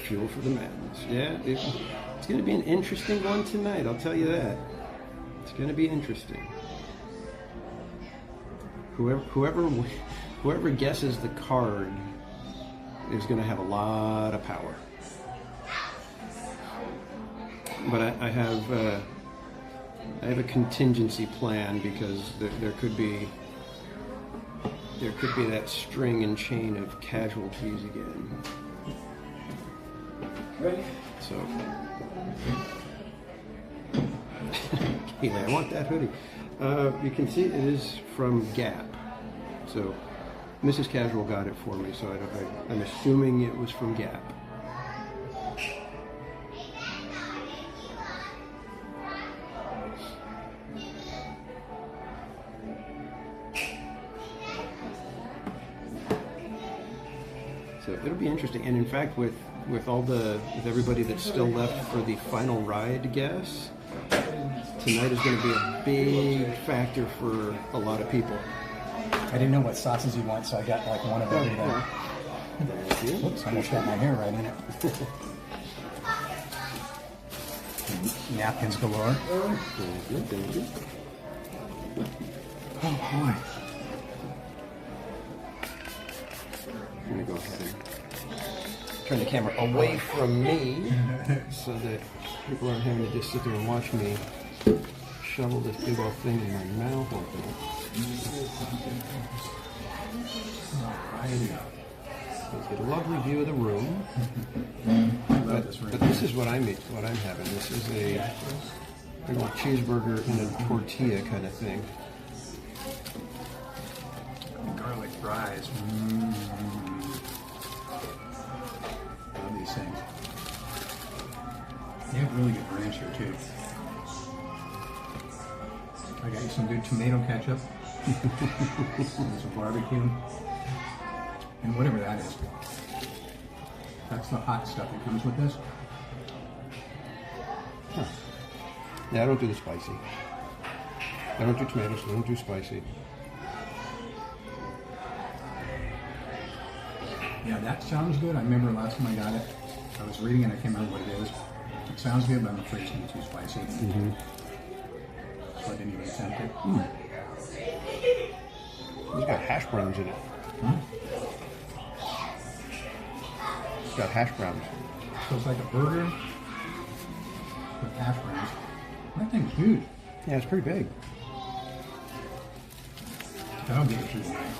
Fuel for the madness. Yeah, it's going to be an interesting one tonight, I'll tell you that. It's going to be interesting. Whoever guesses the card is going to have a lot of power. But I have a contingency plan, because there could be that string and chain of casualties again. Ready? So, Kaylee, I want that hoodie. You can see it is from Gap. So, Mrs. Casual got it for me, so I'm assuming it was from Gap. So it'll be interesting, and in fact, with everybody that's still left for the final ride guess, tonight is going to be a big factor for a lot of people. I didn't know what sauces you want, so I got like one of everything. Thank you. Oops, I almost got my hair right in it. Napkins galore. Thank you, thank you. Oh boy. I'm going to go ahead and turn the camera away from me so that people aren't having to just sit there and watch me shovel this big old thing in my mouth. Let's get a lovely view of the room. But this is what I'm having. This is a little cheeseburger and a tortilla kind of thing. Garlic. fries. Love these things. They have really good ranch here too. I got you some good tomato ketchup. Some barbecue. And whatever that is. That's the hot stuff that comes with this. Huh. Yeah, I don't do the spicy. I don't do tomatoes, I don't do spicy. Yeah, that sounds good. I remember last time I got it, I was reading it, I can't remember what it is. It sounds good, but I'm afraid it's going to be too spicy. So I didn't even attempt it. It's got hash browns in it. It's got hash browns. So it's like a burger with hash browns. That thing's huge. Yeah, it's pretty big. That'll get it through the night.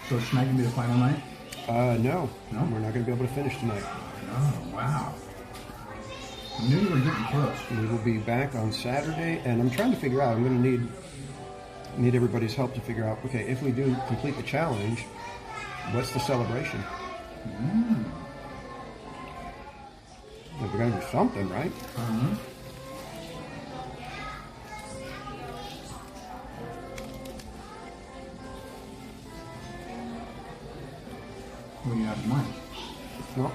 So is tonight going to be the final night? No. We're not going to be able to finish tonight. Oh, wow. I knew you were getting close. We will be back on Saturday, and I'm trying to figure out, I'm going to need everybody's help to figure out, okay, if we do complete the challenge, what's the celebration? Like, we're going to do something, right? What do you have in mind? No.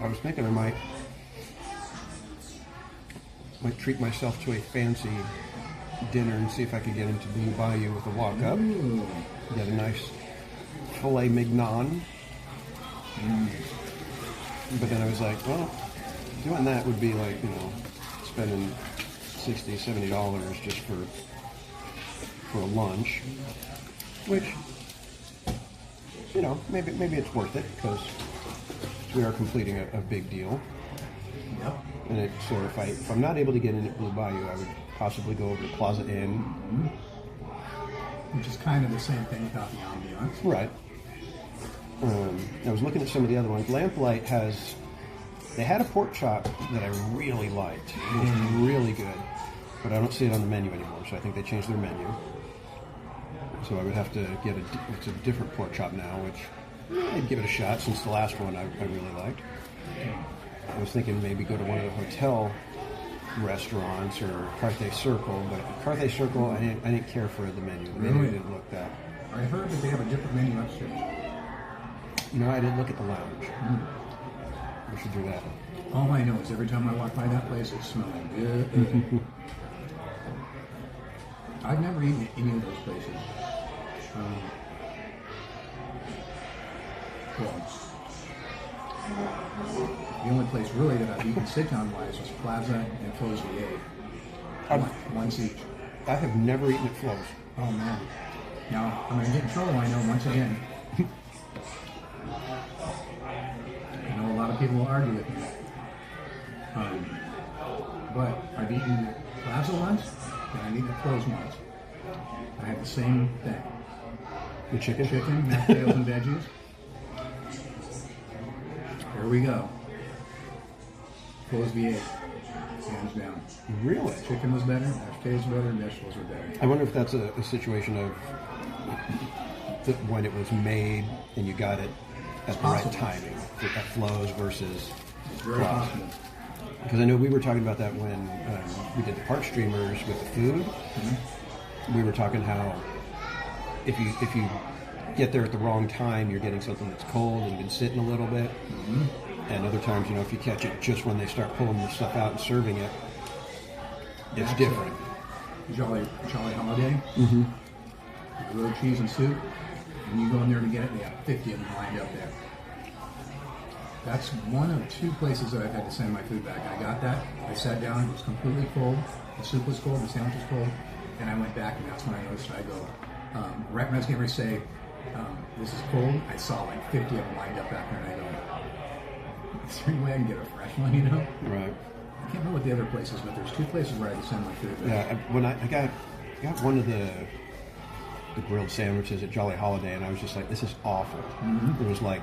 I was thinking I might treat myself to a fancy dinner and see if I could get into Blue Bayou with a walk up. Get a nice filet mignon. But then I was like, well, doing that would be like, you know, spending $60, $70 just for a lunch, which, you know, maybe it's worth it because we are completing a big deal. Yep. And so if I'm not able to get in at Blue Bayou, I would possibly go over to Plaza Inn. Which is kind of the same thing without the ambiance. Right. I was looking at some of the other ones. Lamplight they had a pork chop that I really liked. It was really good, but I don't see it on the menu anymore, so I think they changed their menu. So I would have to get it's a different pork chop now, which I'd give it a shot since the last one I really liked. I was thinking maybe go to one of the hotel restaurants or Carthay Circle, but Carthay Circle, I didn't care for the menu. The menu didn't look that. I heard that they have a different menu upstairs. No, I didn't look at the lounge. We should do that. All I know is every time I walk by that place, it's smelling good. I've never eaten at any of those places. The only place really that I've eaten sit-down wise was Plaza and Flo's VA. Once each. I have never eaten at Flo's. Oh man. Now, I'm going to get in trouble, I know, once again. I know a lot of people will argue with me. But I've eaten at Plaza once, and I've eaten at Flo's once. I had the same thing. The chicken? Chicken, mashed potatoes and veggies. Here we go. Flo's V8. Hands down. Really? Chicken was better, mashed potatoes were better, and vegetables were better. I wonder if that's a situation of when it was made and you got it at the right timing at Flo's versus Very possible. Because I know we were talking about that when we did the park streamers with the food. We were talking how if you get there at the wrong time, you're getting something that's cold and been sitting a little bit. And other times, you know, if you catch it just when they start pulling the stuff out and serving it, it's different. Jolly Holiday. Grilled cheese and soup. When you go in there to get it, they have 50 of them lined up there. That's one of two places that I've had to send my food back. I got that. I sat down. It was completely cold. The soup was cold. The sandwich was cold. And I went back, and that's when I noticed. I go, right when I was getting ready to say, this is cold, I saw like 50 of them lined up back there, and I go, is there any way I can get a fresh one, you know? Right. I can't remember what the other places, but there's two places where I had to send my food back. Yeah, when I got one of the grilled sandwiches at Jolly Holiday, and I was just like, this is awful. It was like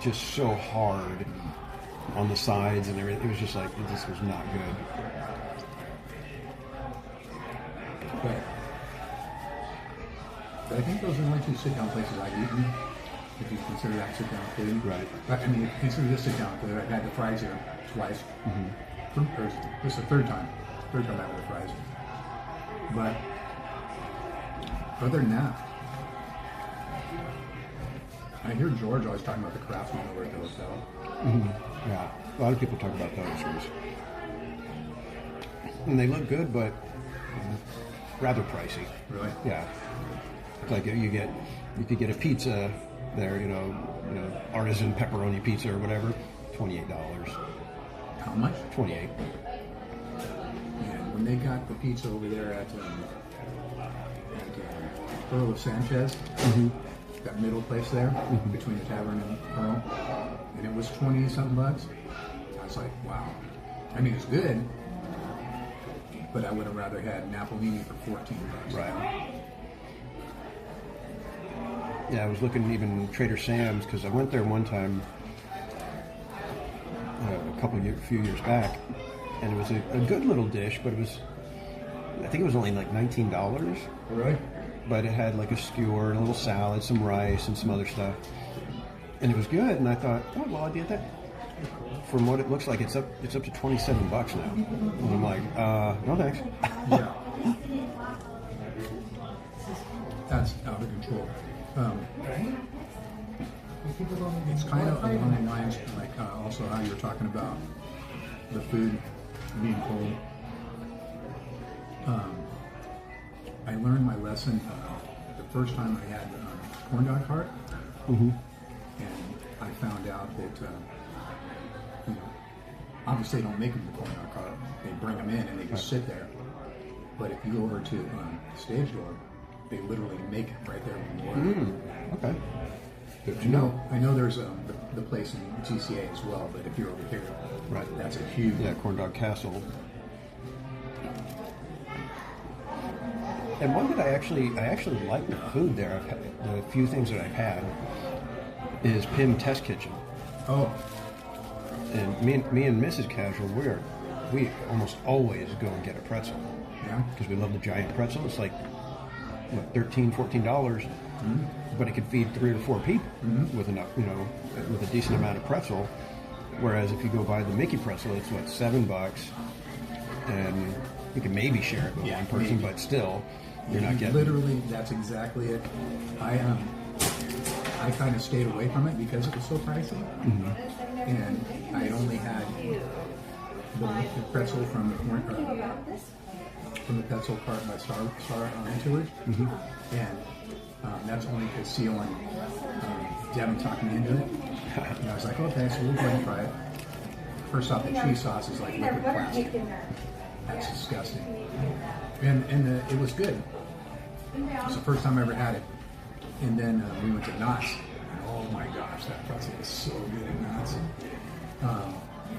just so hard on the sides and everything. It was just like, this was not good. But But I think those are the only two sit-down places I've eaten, if you consider that sit-down food. Right. I mean, if you consider this sit-down food, I've had the fries here twice. This is the third time I've had the fries. But other than that, I hear George always talking about the Craftsman over at the hotel. Yeah, a lot of people talk about those ones. And they look good, but rather pricey. Really? Yeah. It's like you could get a pizza there, you know, artisan pepperoni pizza or whatever, $28. How much? 28. And when they got the pizza over there at Earl of Sanchez, that middle place there, between the Tavern and Earl, and it was 20-something bucks. I was like, wow. I mean, it's good, but I would have rather had Napolini for 14 bucks. Right. Yeah, I was looking even Trader Sam's because I went there one time a few years back, and it was a good little dish, but I think it was only like $19. Right. But it had like a skewer and a little salad, some rice, and some other stuff, and it was good. And I thought, oh well, I did that. From what it looks like, it's up to $27 now. And I'm like, no thanks. Yeah. That's out of control. It's kind of along the lines, like also how you were talking about the food being cold. I learned my lesson the first time I had corn dog cart, and I found out that obviously they don't make them in the corn dog cart. They bring them in and they just sit there. But if you go over to Stage Door, they literally make it right there when you order. Okay. Good to know. I know there's the place in TCA as well, but if you're over here, right, that's a huge. Yeah, Corn Dog Castle. And one that I actually like the food there. The few things that I've had is Pim Test Kitchen. Oh. And me and Mrs. Casual, we almost always go and get a pretzel. Yeah. Because we love the giant pretzel. It's like what, $13, $14, but it could feed 3 or 4 people with enough, with a decent amount of pretzel. Whereas if you go buy the Mickey pretzel, it's what, $7, and you can maybe share it with one person, but still, you're not getting. Literally, that's exactly it. I kind of stayed away from it because it was so pricey, and I only had the pretzel from the pretzel cart by Star Tours, and that's only because Seal and Devin talked me into it. And I was like, okay, so we'll go ahead and try it. First off, the cheese sauce is like liquid plastic. That's disgusting. And it was good. It was the first time I ever had it. And then we went to Knott's. And oh my gosh, that pretzel was so good at Knott's.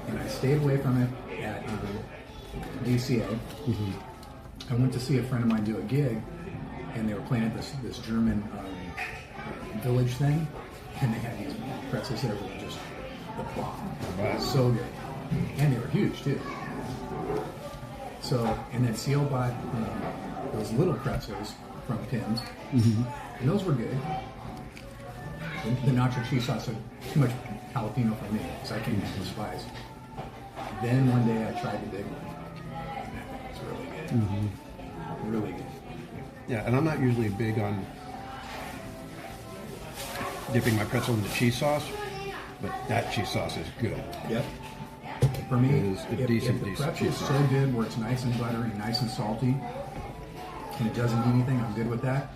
And I stayed away from it at DCA. I went to see a friend of mine do a gig, and they were playing at this German village thing, and they had these pretzels there that were just the bomb. So good. And they were huge too. So, and then Seal bought those little pretzels from Pim's, and those were good. The nacho cheese sauce had too much jalapeno for me, so I can't handle spice. Then one day I tried the big one. It's really good. Really good. Yeah, and I'm not usually big on dipping my pretzel into cheese sauce, but that cheese sauce is good. Yep. For me, it is a decent pretzel cheese is sauce. so good where it's nice and buttery, nice and salty, and it doesn't need anything, I'm good with that.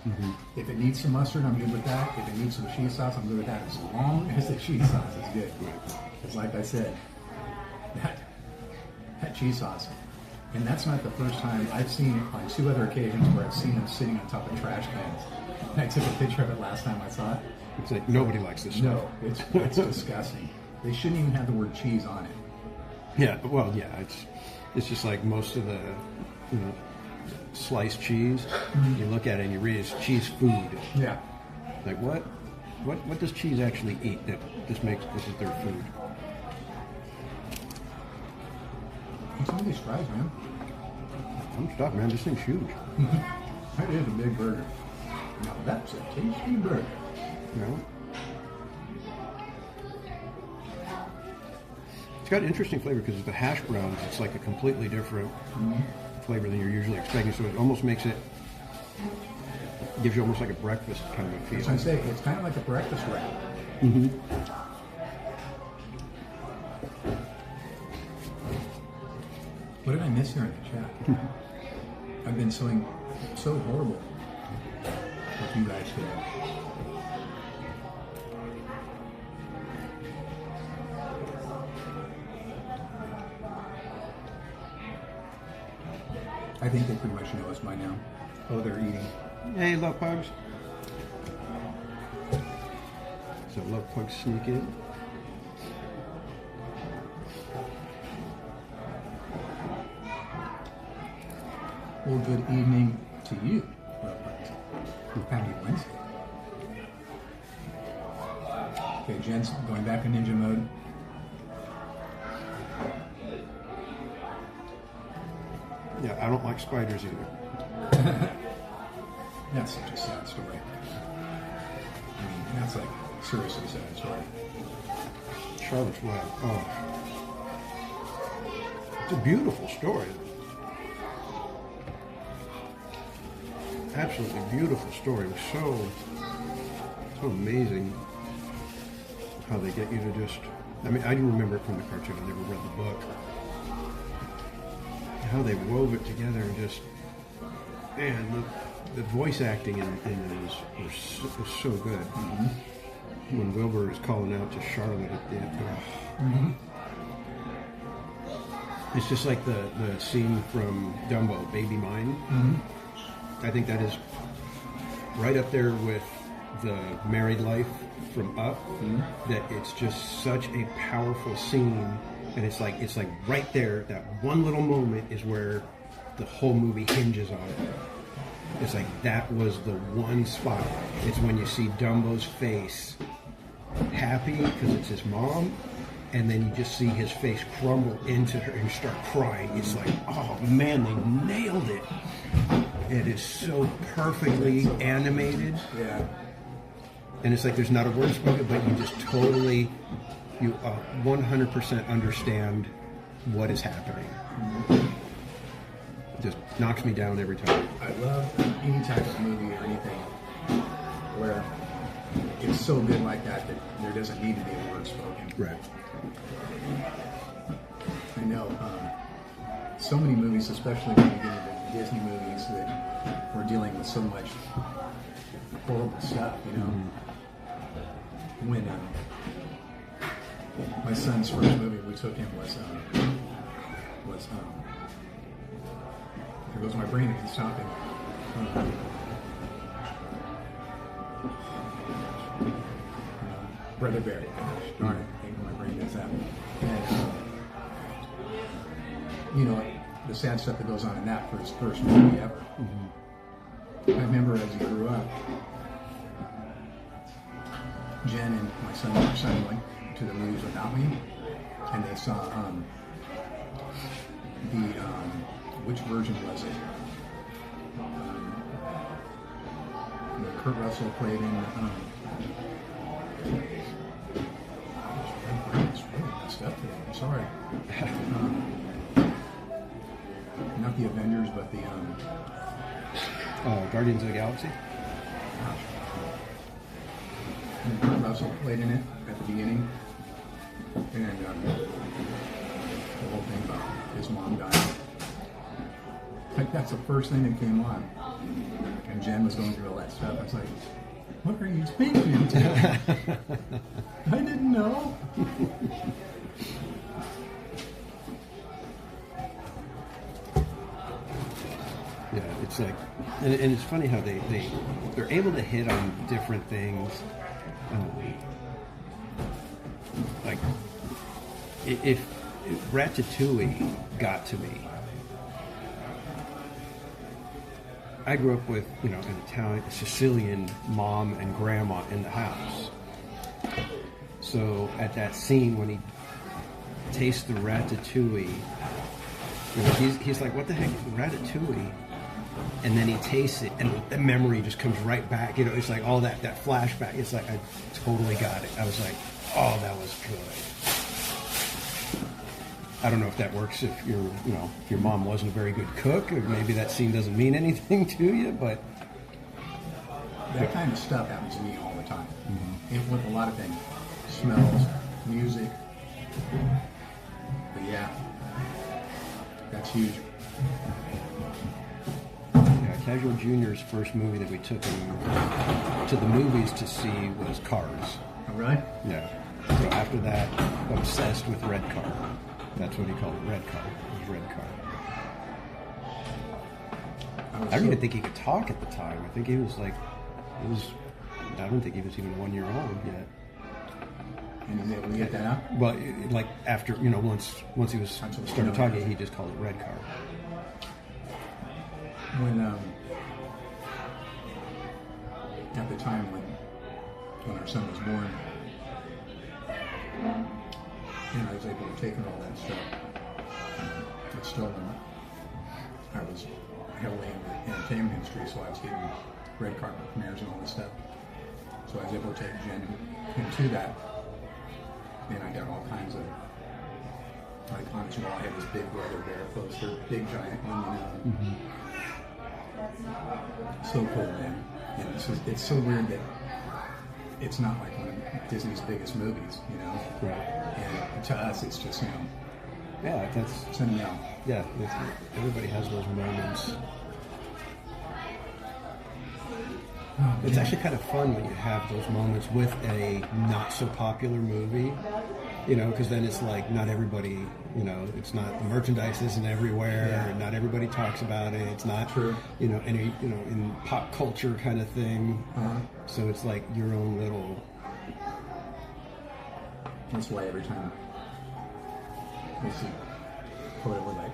If it needs some mustard, I'm good with that. If it needs some cheese sauce, I'm good with that, as long as the cheese sauce is good. Because like I said, that cheese sauce, and that's not the first time. I've seen it on 2 other occasions where I've seen them sitting on top of trash cans. And I took a picture of it last time I saw it. It's like nobody likes this stuff. No, it's disgusting. They shouldn't even have the word cheese on it. Yeah, well, yeah, it's just like most of the sliced cheese. You look at it and you read it's cheese food. Yeah. Like what does cheese actually eat that this is their food? Some of these fries, man. I'm stuck, man. This thing's huge. That is a big burger. Now that's a tasty burger. No. It's got interesting flavor because the hash browns, it's like a completely different flavor than you're usually expecting. So it almost makes it, gives you almost like a breakfast kind of a feel. As I say, it's kind of like a breakfast wrap. Mm-hmm. What did I miss here in the chat? I've been so horrible with you guys today. I think they pretty much know us by now. Oh, they're eating. Hey, love pugs. So love pugs sneak in. Well, good evening to you. Happy Wednesday. Okay, Jen's going back in ninja mode. Yeah, I don't like spiders either. That's such a sad story. I mean, that's like seriously sad story. Charlotte's Web. Oh. It's a beautiful story. Absolutely beautiful story. It was so amazing how they get you to just, I mean, I do remember it from the cartoon. I never read the book. How they wove it together and just, man, the voice acting in it was so good. Mm-hmm. When Wilbur is calling out to Charlotte at the end. Mm-hmm. It's just like the scene from Dumbo, Baby Mine. Mm-hmm. I think that is right up there with the married life from Up. Mm-hmm. That it's just such a powerful scene, and it's like right there. That one little moment is where the whole movie hinges on it. It's like that was the one spot. It's when you see Dumbo's face happy because it's his mom, and then you just see his face crumble into her and start crying. It's like, oh man, they nailed it. It is so perfectly animated. Yeah. And it's like there's not a word spoken, but you just totally, you 100% understand what is happening. Mm-hmm. It just knocks me down every time. I love any type of movie or anything where it's so good like that that there doesn't need to be a word spoken. Right. I know so many movies, especially when you get into Disney movies, that we're dealing with so much horrible stuff, you know. Mm-hmm. When my son's first movie we took him was there goes my brain, I can stop him. Brother Bear. Gosh, darn it, I hate when my brain does that. And you know, the sad stuff that goes on in that for his first movie ever. Mm-hmm. I remember as he grew up, Jen and my son went to the movies without me, and they saw which version was it? Kurt Russell played in. It's really messed up today. I'm sorry. Not the Avengers, but the Guardians of the Galaxy. And Kurt Russell played in it at the beginning, and the whole thing about his mom dying. Like that's the first thing that came on, and Jen was going through all that stuff. I was like, "What are you speaking to?" I didn't know. Yeah, it's like, and it's funny how they're able to hit on different things. Like, if Ratatouille got to me, I grew up with, you know, an Italian, Sicilian mom and grandma in the house. So at that scene when he tastes the ratatouille, you know, he's like, "What the heck, ratatouille?" and then he tastes it, and the memory just comes right back. You know, it's like all that flashback. It's like I totally got it. I was like, oh, that was good. I don't know if that works if if your mom wasn't a very good cook, or maybe that scene doesn't mean anything to you, but that kind of stuff happens to me all the time. With a lot of things, smells, music. But yeah, that's huge. Yeah, Casual Junior's first movie that we took him to the movies to see was Cars. Oh, really? Yeah. So after that, obsessed with Red Car. That's what he called it, Red Car. It was Red Car. I don't even think he could talk at the time. I think he was like, I don't think he was even 1 year old yet. And he was able to get that out? Well, like after, once he was started talking, he just called it Red Car. When, at the time when our son was born, and I was able to take in all that stuff, but still, I was heavily in the entertainment industry, so I was getting red carpet premieres and all this stuff. So I was able to take Jen into that, and I got all kinds of, like on his wall, I had this Big Brother Bear poster, big giant one, So cool, man. And it's so weird that it's not like one of Disney's biggest movies, Right. And to us, it's just, yeah, that's sentimental. Yeah, everybody has those moments. It's actually kind of fun when you have those moments with a not so popular movie, because then it's like not everybody, it's not, the merchandise isn't everywhere, and not everybody talks about it. It's not, any, in pop culture kind of thing. So it's like your own little. That's why every time we see whatever, like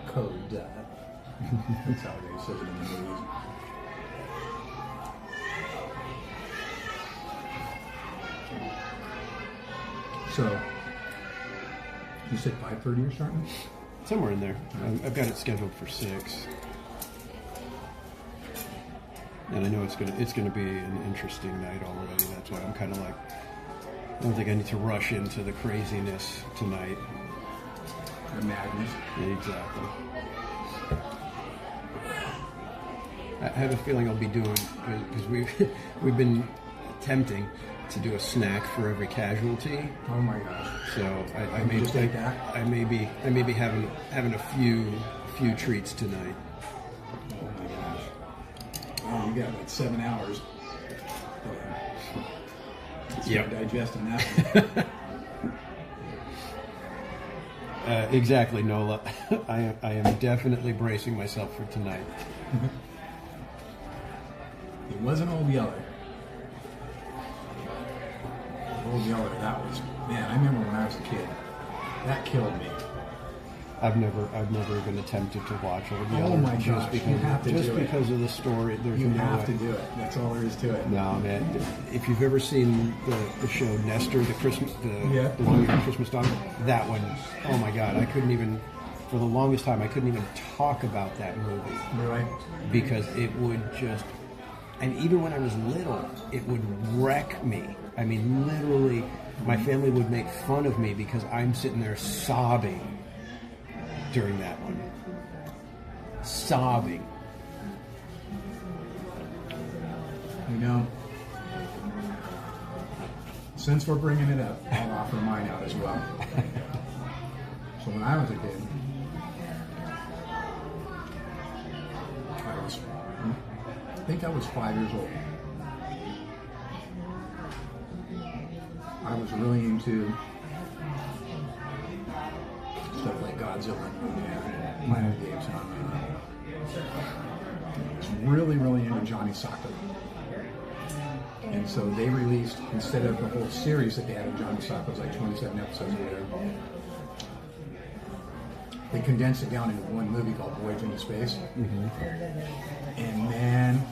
code, that's how they say it in the movies. So, you said 5:30 you're starting? Somewhere in there. I've got it scheduled for 6. And I know it's gonna be an interesting night already. That's why I'm kind of like, I don't think I need to rush into the craziness tonight. The madness. Yeah, exactly. I have a feeling I'll be doing, because we've been attempting to do a snack for every casualty. Oh my gosh! So I may be having a few treats tonight. Oh my gosh! Oh, you got like 7 hours. Yep. Digesting that. Exactly, Nola. I am definitely bracing myself for tonight. It wasn't Old Yeller. Old Yeller, that was, man, I remember when I was a kid. That killed me. I've never even attempted to watch Old Yeller. Oh my gosh, you have to just do it. Because of the story. You have to do it. That's all there is to it. No, man. If you've ever seen the show Nestor, the long-eared Christmas dog, that one, oh my God, I couldn't even, for the longest time, I couldn't even talk about that movie. Right. Because it would just, and even when I was little, it would wreck me. I mean, literally, my family would make fun of me because I'm sitting there sobbing during that one. Sobbing. Since we're bringing it up, I'll offer mine out as well. So when I was a kid, I think I was 5 years old. I was really into stuff like Godzilla and Planet of the Apes. I was really, really into Johnny Sokko. And so they released, instead of the whole series that they had of Johnny Sokko, it was like 27 episodes or whatever, they condensed it down into one movie called Voyage into Space. And man,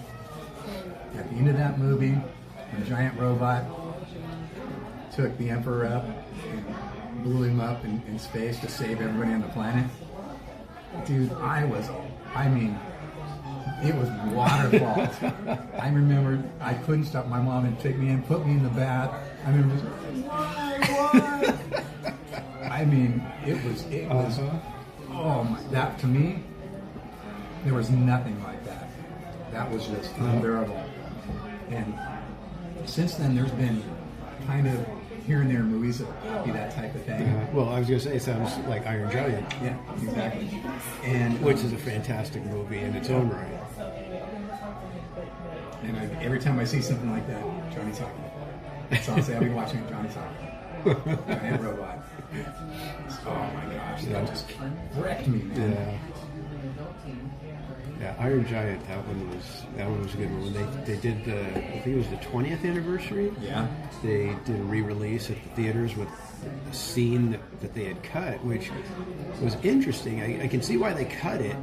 at the end of that movie, a giant robot took the Emperor up and blew him up in space to save everybody on the planet. Dude, It was waterfalls. I remember I couldn't stop. My mom would take me in, put me in the bath. I remember just, why? I mean, it was, oh my, that to me, there was nothing like that. That was just unbearable. And since then, there's been kind of here and there movies that copy that type of thing. Well, I was going to say, it sounds like Iron Giant. Yeah, exactly. And which is a fantastic movie in its own right. And every time I see something like that, Johnny's talking. So I'll say, I'll be watching it, Johnny's talking. Giant robot. Oh my gosh, that just wrecked me, man. Yeah, Iron Giant, that one was a good one. When they did the, I think it was the 20th anniversary. Yeah. They did a re-release at the theaters with a scene that they had cut, which was interesting. I can see why they cut it,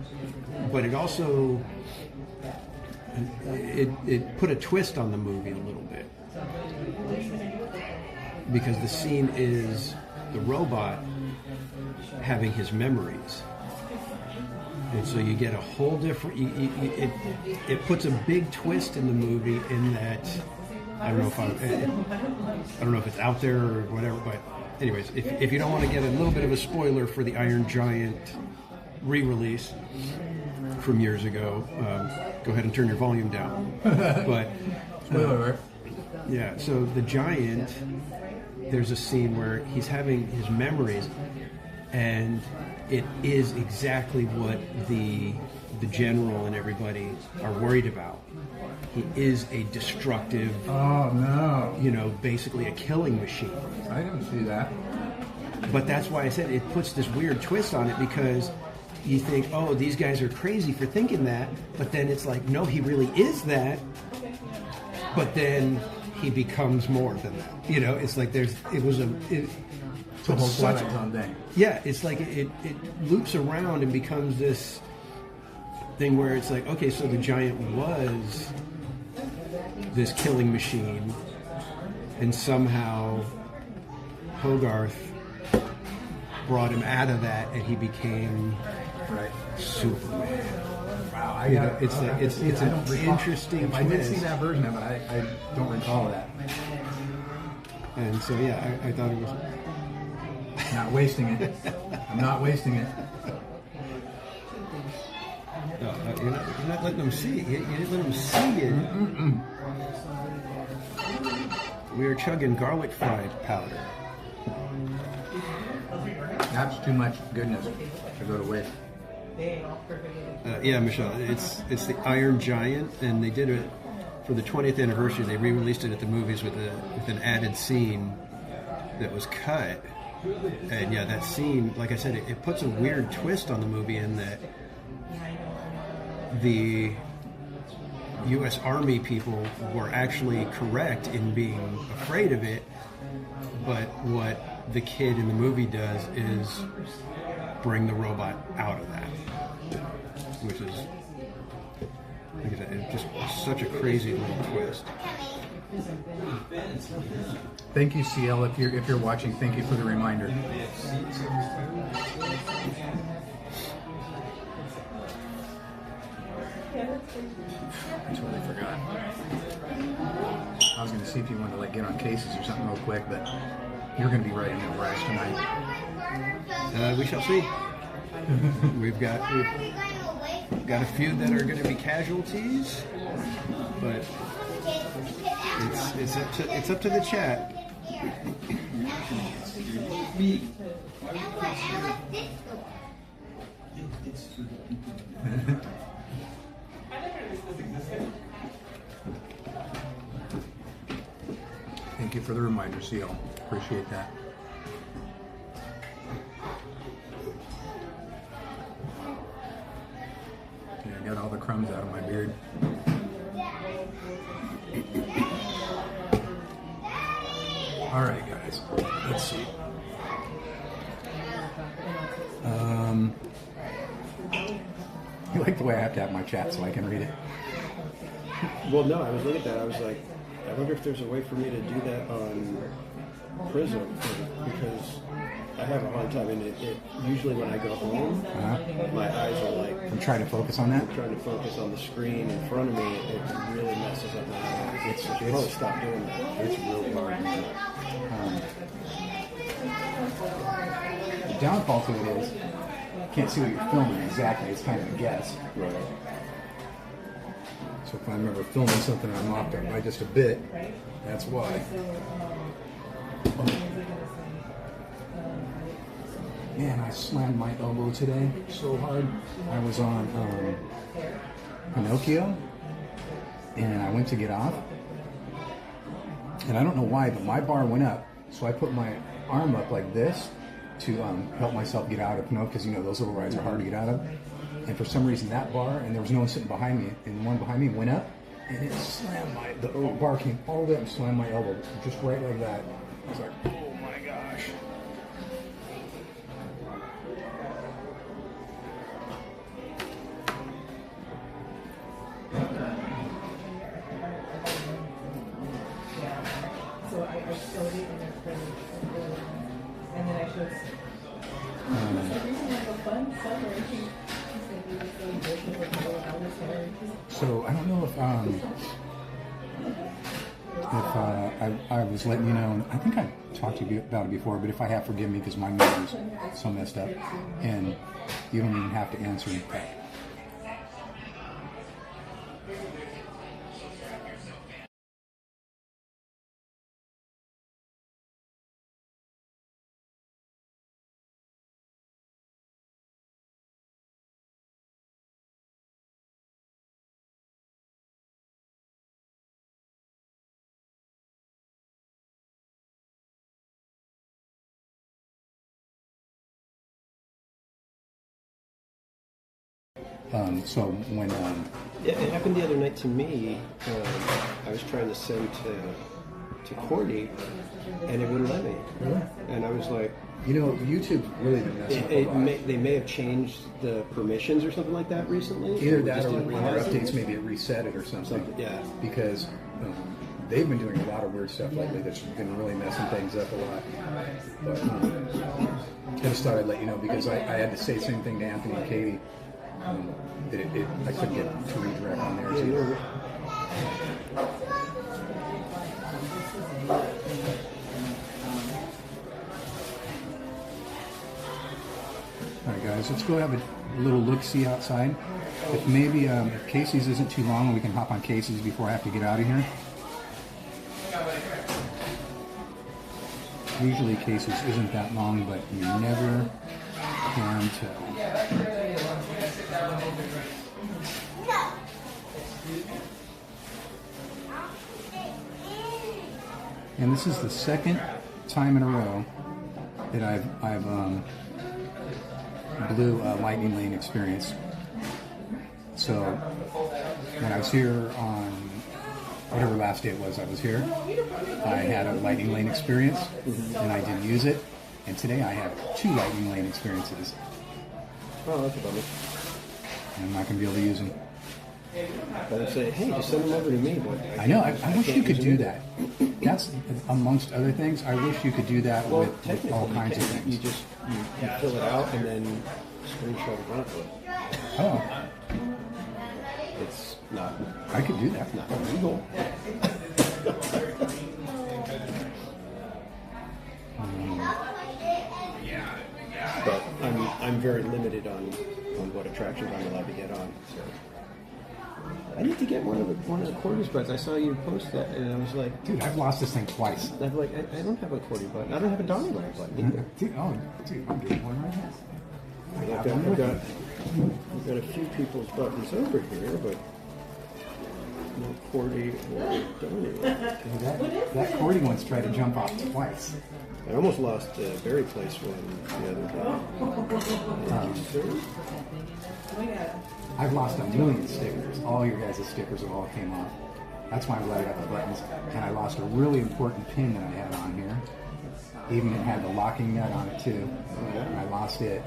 but it also it put a twist on the movie a little bit, because the scene is the robot having his memories. And so you get a whole different. It puts a big twist in the movie in that I don't know if it's out there or whatever. But anyways, if you don't want to get a little bit of a spoiler for the Iron Giant re-release from years ago, go ahead and turn your volume down. But yeah, so the Giant, there's a scene where he's having his memories, and it is exactly what the general and everybody are worried about. He is a destructive, basically a killing machine. I didn't see that. But that's why I said it puts this weird twist on it, because you think, oh, these guys are crazy for thinking that, but then it's like, no, he really is that, but then he becomes more than that. It's like it's a whole Twilight Zone thing. Yeah, it's like it loops around and becomes this thing where it's like, okay, so the Giant was this killing machine, and somehow Hogarth brought him out of that, and he became Superman. Wow, it's an interesting twist. I did see that version of it. I don't recall that. And so yeah, I thought it was. Not wasting it. I'm not wasting it. No, you're not letting them see it. You didn't let them see it. We are chugging garlic fried powder. That's too much goodness to go to waste. Yeah, Michelle, it's the Iron Giant, and they did it for the 20th anniversary. They re-released it at the movies with an added scene that was cut. And yeah, that scene, like I said, it puts a weird twist on the movie in that the U.S. Army people were actually correct in being afraid of it, but what the kid in the movie does is bring the robot out of that, which is, like I said, it's just such a crazy little twist. Thank you, CL. If you're watching, thank you for the reminder. I totally forgot. I was going to see if you wanted to get on cases or something real quick, but you're going to be writing a rush tonight. We shall see. We've got a few that are going to be casualties, but it's up to the chat. Thank you for the reminder, CL. Appreciate that. Okay, I got all the crumbs out of my beard. All right, guys. Let's see. You like the way I have to have my chat so I can read it? Well, no, I was looking at that. I was like, I wonder if there's a way for me to do that on Prism, because I have a hard time, and usually when I go home, my eyes are like... I'm trying to focus on that? I'm trying to focus on the screen in front of me. It really messes up my eyes. I should probably stop doing that. It's really hard. The downfall to it is, you can't see what you're filming exactly. It's kind of a guess. Right. So if I remember filming something I'm off by just a bit, that's why. Man, I slammed my elbow today so hard. I was on Pinocchio, and I went to get off, and I don't know why, but my bar went up, so I put my arm up like this to help myself get out of Pinocchio, because you know those little rides are hard to get out of. And for some reason that bar, and there was no one sitting behind me, and one behind me went up, and it slammed the bar came all the way up and slammed my elbow, just right like that. I was like, oh my gosh. So I showed it in their friends, and then I showed. So I don't know if I was letting you know, and I think I talked to you about it before, but if I have, forgive me, because my memory's so messed up, and you don't even have to answer me. So when yeah, it happened the other night to me. I was trying to send to Courtney, and it wouldn't let me. Really? And I was like, you know, YouTube's really been messing up a lot. They may have changed the permissions or something like that recently. Either that, or on their updates, maybe it reset it or something. Yeah, because they've been doing a lot of weird stuff lately that's been really messing things up a lot. But I just thought I'd let you know, because I had to say the same thing to Anthony and Katie. That I couldn't get to redirect on theirs either. Alright guys, let's go have a little look-see outside. If maybe if Casey's isn't too long, we can hop on Casey's before I have to get out of here. Usually Casey's isn't that long, but you never can tell. And this is the second time in a row that I've blew a lightning lane experience. So when I was here on whatever last day it was I was here, I had a lightning lane experience and I didn't use it. And today I have 2 lightning lane experiences. Oh, that's a bummer. And I'm not going to be able to use them. But I say, hey, just send them over to me. But I know. I wish you could do that. That's amongst other things. I wish you could do that with all kinds of things. You just you fill it out and then screenshot it onto it. Oh. It's not. I could do that. Not illegal. But I'm very limited on what attractions I'm allowed to get on. So I need to get one of the quarter spreads. I saw you post that, and I was like, dude, I've lost this thing twice. I'm like, I don't have a quarter button. I don't have a DonnieLand button either. Dude, I'm getting one right now. I've got a few people's buttons over here, but no Cordy or DonnieLand. That Cordy one's tried to jump off twice. I almost lost the Berry Place one the other day. I've lost a million stickers. All your guys' stickers have all came off. That's why I'm glad I got the buttons. And I lost a really important pin that I had on here. Even it had the locking nut on it too. And I lost it.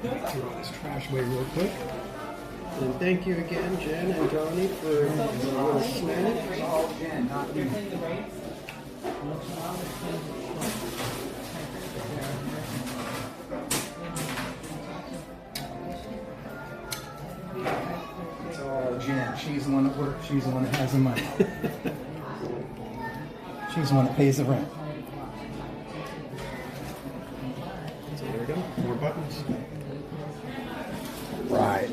Throw all this trash away real quick. And thank you again, Jen and Donnie, for the little snack. All Jen, not me. It's all Jen. She's the one that works. She's the one that has the money. She's the one that pays the rent. So there we go. More buttons. Right.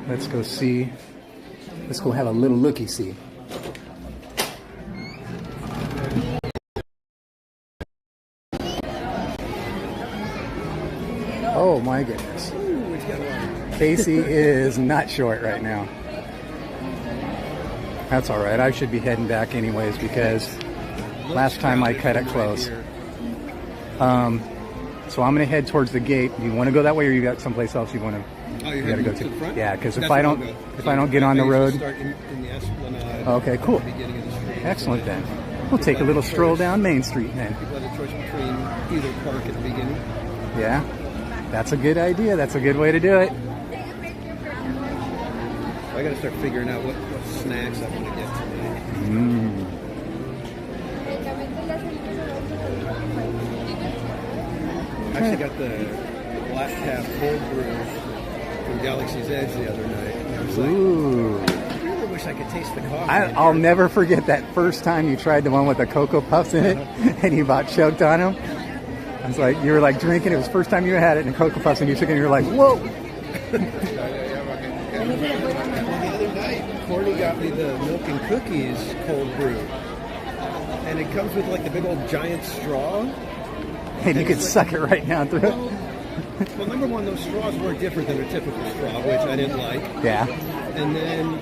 Let's go see. Let's go have a little looky-see. Oh my goodness. Casey is not short right now. That's all right. I should be heading back anyways because last time I cut it close. So I'm going to head towards the gate. Do you want to go that way, or you got someplace else you want to? Oh, you got to go to the front? Yeah, because if I don't get on the road. Okay, cool. Excellent then. We'll take a little stroll down Main Street then. People have a choice between either park at the beginning. Yeah, that's a good idea. That's a good way to do it. I got to start figuring out what snacks I want to get tonight. I actually got the Black Cap cold brew from Galaxy's Edge the other night. And I was like, Ooh. I really wish I could taste the coffee. I'll never forget that first time you tried the one with the Cocoa Puffs in it, and you about choked on them. I was like, you were like drinking. It was the first time you had it, and the Cocoa Puffs, and you took it, and you were like, whoa. The other night, Corny got me the milk and cookies cold brew, and it comes with like the big old giant straw. And you could suck it right down through it. Well, number one, those straws were different than a typical straw, which I didn't like. Yeah. And then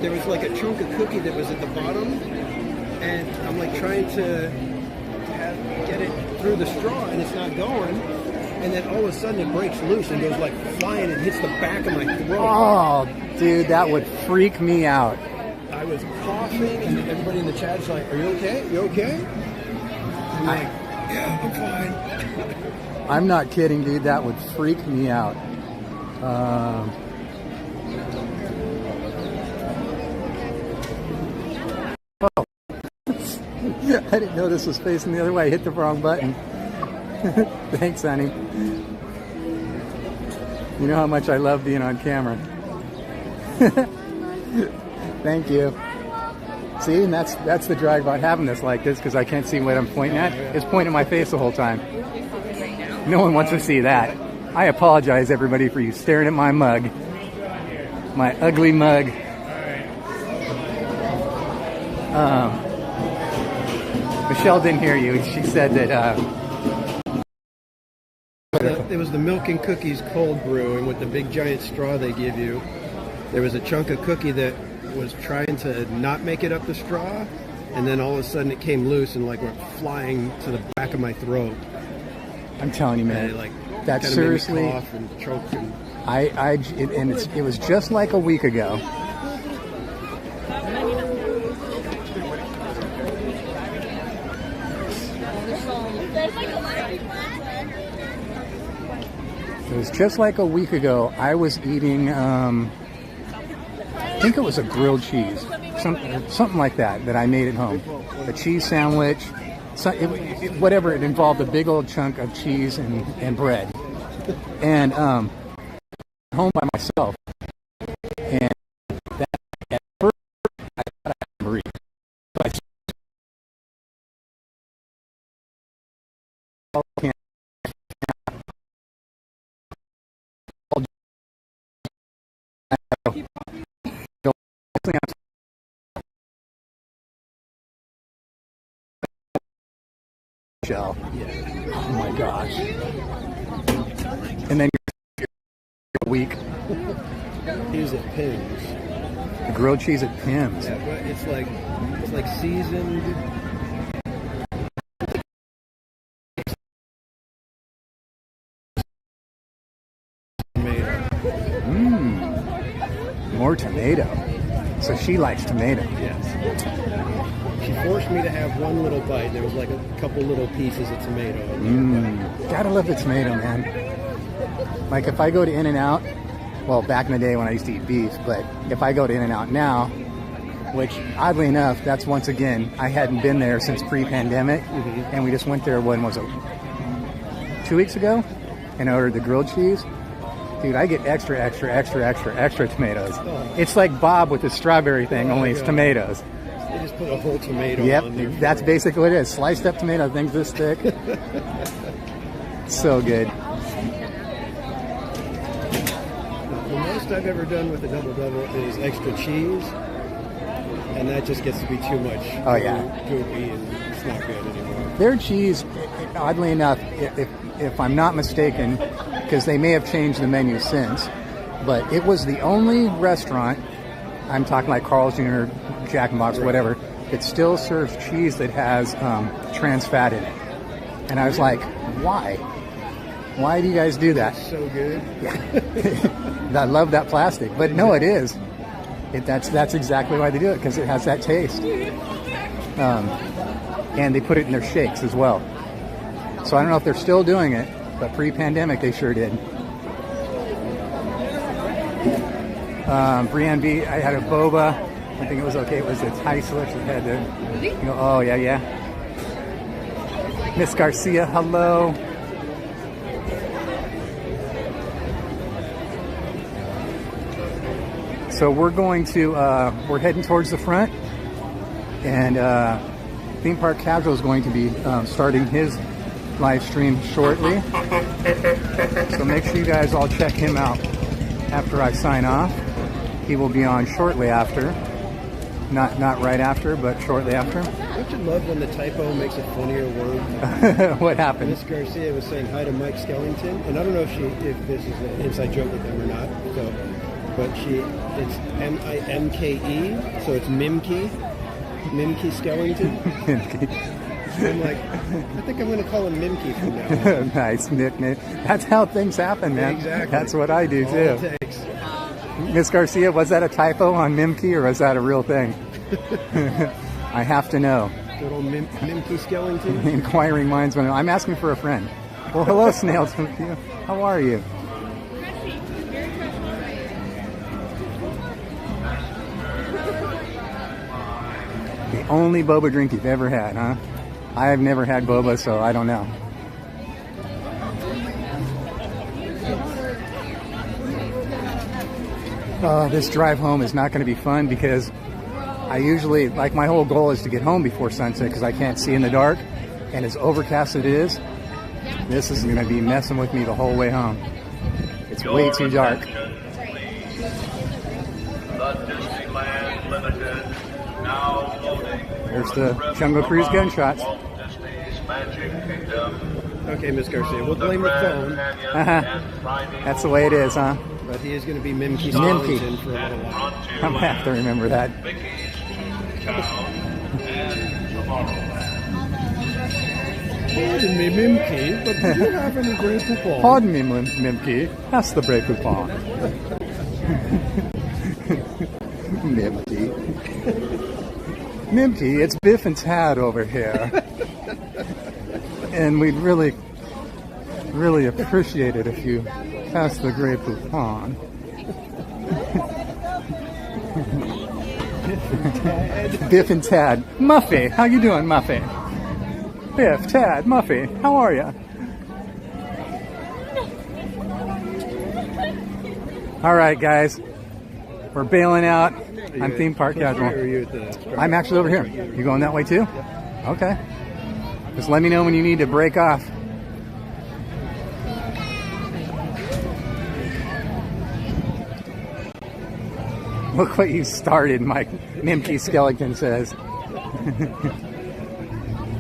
there was like a chunk of cookie that was at the bottom, and I'm like trying to get it through the straw, and it's not going. And then all of a sudden it breaks loose and goes like flying and hits the back of my throat. Oh, dude, that would freak me out. I was coughing, and everybody in the chat's like, "Are you okay? You okay?" I'm like, "Yeah, I'm fine." I'm not kidding, dude. That would freak me out. Oh. I didn't know this was facing the other way. I hit the wrong button. Thanks, honey. You know how much I love being on camera. Thank you. See, and that's the drag about having this like this, because I can't see what I'm pointing at. It's pointing at my face the whole time. No one wants to see that. I apologize, everybody, for you staring at my mug. My ugly mug. Michelle didn't hear you. She said that... It was the milk and cookies cold brew, and with the big giant straw they give you, there was a chunk of cookie that was trying to not make it up the straw, and then all of a sudden it came loose and like went flying to the back of my throat. I'm telling you, man, that seriously, made me cough and choke. And it was just like a week ago. It was just like a week ago. I was eating, I think it was a grilled cheese, something like that I made at home. A cheese sandwich, whatever. It involved a big old chunk of cheese and bread. And home by myself. And that, at first, I thought I had Marie. So shell. Oh my gosh. And then a week. Cheese at Pim's. The grilled cheese at Pim's. Yeah, but it's like seasoned. More tomato. So she likes tomato. Yes. She forced me to have one little bite. There was like a couple little pieces of tomato. Gotta love the tomato, man. Like if I go to In-N-Out, well, back in the day when I used to eat beef, but if I go to In-N-Out now, which oddly enough, that's once again, I hadn't been there since pre-pandemic, and we just went there, when was it, 2 weeks ago, and I ordered the grilled cheese. Dude, I get extra tomatoes. It's like Bob with the strawberry thing, only it's tomatoes. They just put a whole tomato on there. Yep, that's basically what it is. Sliced up tomato, things this thick. So good. The most I've ever done with a double-double is extra cheese, and that just gets to be too much. Oh, yeah. Goopy, and it's not good anymore. Their cheese, oddly enough, if I'm not mistaken, because they may have changed the menu since, but it was the only restaurant, I'm talking like Carl's Jr., Jack in the Box, whatever, that still serves cheese that has trans fat in it. And I was like, why? Why do you guys do that? It's so good. Yeah. I love that plastic, but no, it is. That's exactly why they do it, because it has that taste. And they put it in their shakes as well. So I don't know if they're still doing it, but pre-pandemic they sure did. Brienne B, I had a boba. I think it was okay. It was the Thai slips that had the, oh yeah. Miss Garcia, hello. So we're going to, we're heading towards the front, and Theme Park Casual is going to be starting his live stream shortly. So make sure you guys all check him out after I sign off. He will be on shortly after. Not right after, but shortly after. Don't you love when the typo makes a funnier word? What happened? Miss Garcia was saying hi to Mike Skellington, and I don't know if this is an inside joke with him or not. So, but it's M-I-M-K-E, so it's Mimkey Skellington. Mimkey. I'm like, I think I'm going to call him Mimkey from now on. Nice nickname. That's how things happen, man. Exactly. That's what I do All too. it takes. Miss Garcia, was that a typo on Mimkey, or was that a real thing? I have to know. Good old Mimkey Skellington. Inquiring minds want to know. I'm asking for a friend. Well, hello, Snails. How are you? The only boba drink you've ever had, huh? I've never had boba, so I don't know. This drive home is not going to be fun, because I usually, like, my whole goal is to get home before sunset because I can't see in the dark, and as overcast it is, this is going to be messing with me the whole way home. It's way too dark. The Disneyland Limited now loading. There's the Jungle Cruise gunshots. Walt Disney's Magic Kingdom. Okay, Miss Garcia, we'll blame the phone. That's the way it is, huh? But he is going to be Mimkey Mimkey. Skellington for a little while. I'm going to have to remember that. Pardon me, Mimkey, but do you have any Grey Poupon? Pardon me, Mimkey. That's the Grey Poupon. Mimkey. Mimkey, it's Biff and Tad over here. And we'd really appreciate it if you passed the Grey Poupon. Biff and Tad. Muffy, how you doing, Muffy? Biff, Tad, Muffy, how are you? All right, guys, we're bailing out. I'm Theme Park Casual. I'm actually over here. You going that way too? Okay. Just let me know when you need to break off. Look what you started, Mike. Mimkey Skellington says.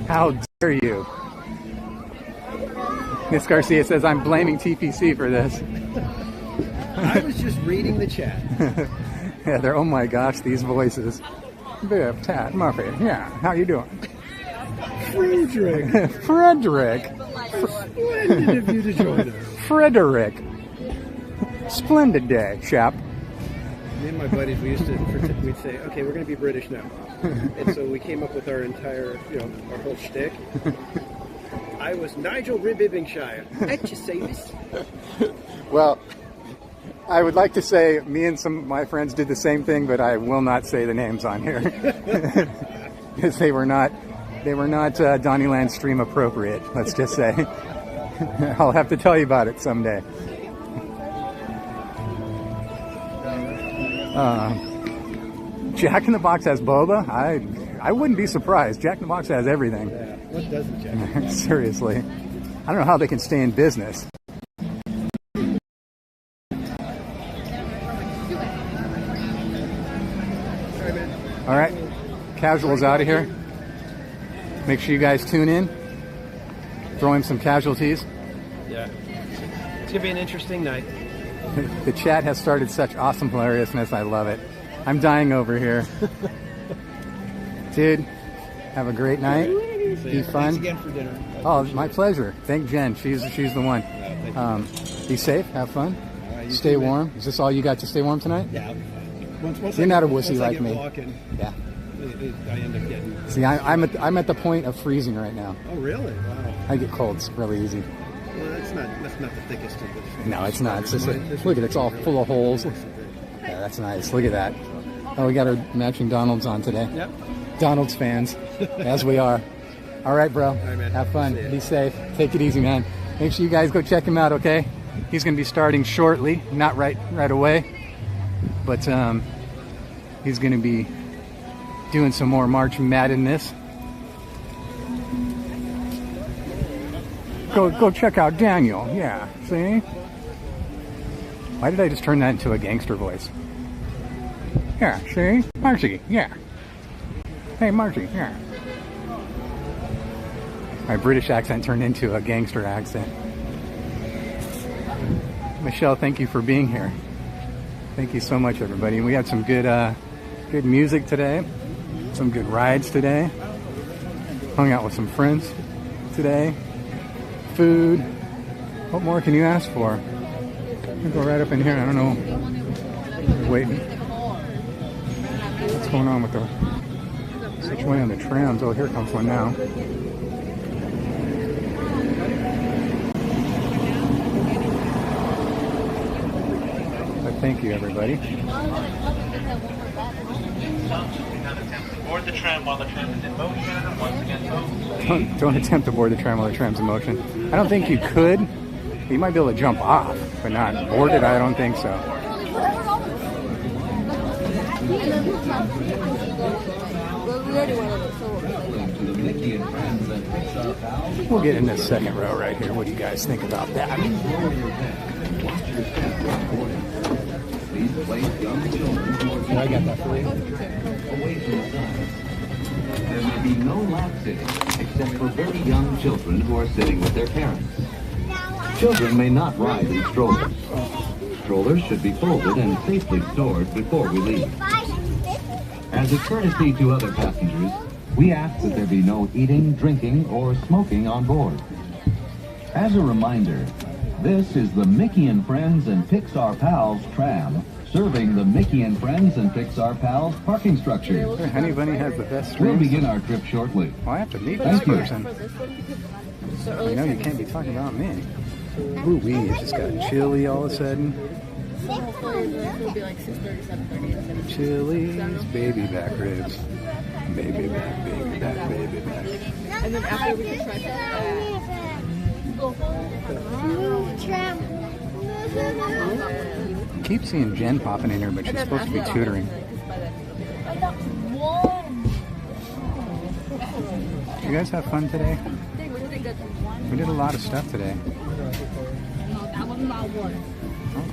How dare you? Miss Garcia says, I'm blaming TPC for this. I was just reading the chat. Yeah, they're, oh my gosh, these voices. Biff, Tad, Murphy. Yeah, how you doing? Frederick. Frederick. Splendid of you to join us. Frederick. Splendid day, chap. Me and my buddies, we'd say, okay, we're going to be British now. And so we came up with our entire, our whole shtick. I was Nigel Ribbingshire. At your service. Well, I would like to say me and some of my friends did the same thing, but I will not say the names on here because they were not DonnieLand stream appropriate. Let's just say. I'll have to tell you about it someday. Jack in the Box has boba. I wouldn't be surprised. Jack in the Box has everything. Yeah. What doesn't Jack in the Box? Seriously, I don't know how they can stay in business. All right, Casual's out of here. Make sure you guys tune in. Throw in some casualties. Yeah. It's going to be an interesting night. The chat has started such awesome hilariousness. I love it. I'm dying over here. Dude, have a great night. Be fun. Thanks again for dinner. Oh, my pleasure. Thank Jen. She's the one. Be safe. Have fun. Stay warm. Is this all you got to stay warm tonight? Yeah. You're not a wussy like me. Yeah. I end up getting... See, I'm at the point of freezing right now. Oh, really? Wow. I get colds really easy. Well, that's not the thickest of it. No, it's not. It's just look at it. It's all full of holes. Yeah, that's nice. Look at that. Oh, we got our matching Donalds on today. Yep. Donald's fans, as we are. All right, bro. All right, man. Have fun. Be safe. Take it easy, man. Make sure you guys go check him out, okay? He's going to be starting shortly. Not right away. But he's going to be doing some more March Madness. Go check out Daniel. Yeah, see? Why did I just turn that into a gangster voice? Yeah, see? Marcy, yeah. Hey, Marcy, yeah. My British accent turned into a gangster accent. Michelle, thank you for being here. Thank you so much, everybody. We had some good music today. Some good rides today. Hung out with some friends today. Food. What more can you ask for? I'll go right up in here. I don't know. Waiting. What's going on with the situation on the trams? Oh, here comes one now. But thank you, everybody. Board the tram while the tram is in motion. Once again, Don't attempt to board the tram while the tram's in motion. I don't think you could. You might be able to jump off, but not board it. I don't think so. We'll get in this second row right here. What do you guys think about that? Yeah, I got that for you. There may be no lap sitting except for very young children who are sitting with their parents. Children may not ride in strollers. Strollers should be folded and safely stored before we leave. As a courtesy to other passengers, we ask that there be no eating, drinking, or smoking on board. As a reminder, this is the Mickey and Friends and Pixar Pals tram, serving the Mickey and Friends and Pixar Pals parking structure. Honey Bunny has the best We'll streams. begin our trip shortly. Well, I have to meet this Thank you. person. You know, you can't be talking about me. Ooh, it just got chilly all of a sudden. Chili's baby back ribs. Baby back, baby back, baby back. And then after we can try Keep seeing Jen popping in here, but she's supposed to be tutoring. Did you guys have fun today? We did a lot of stuff today.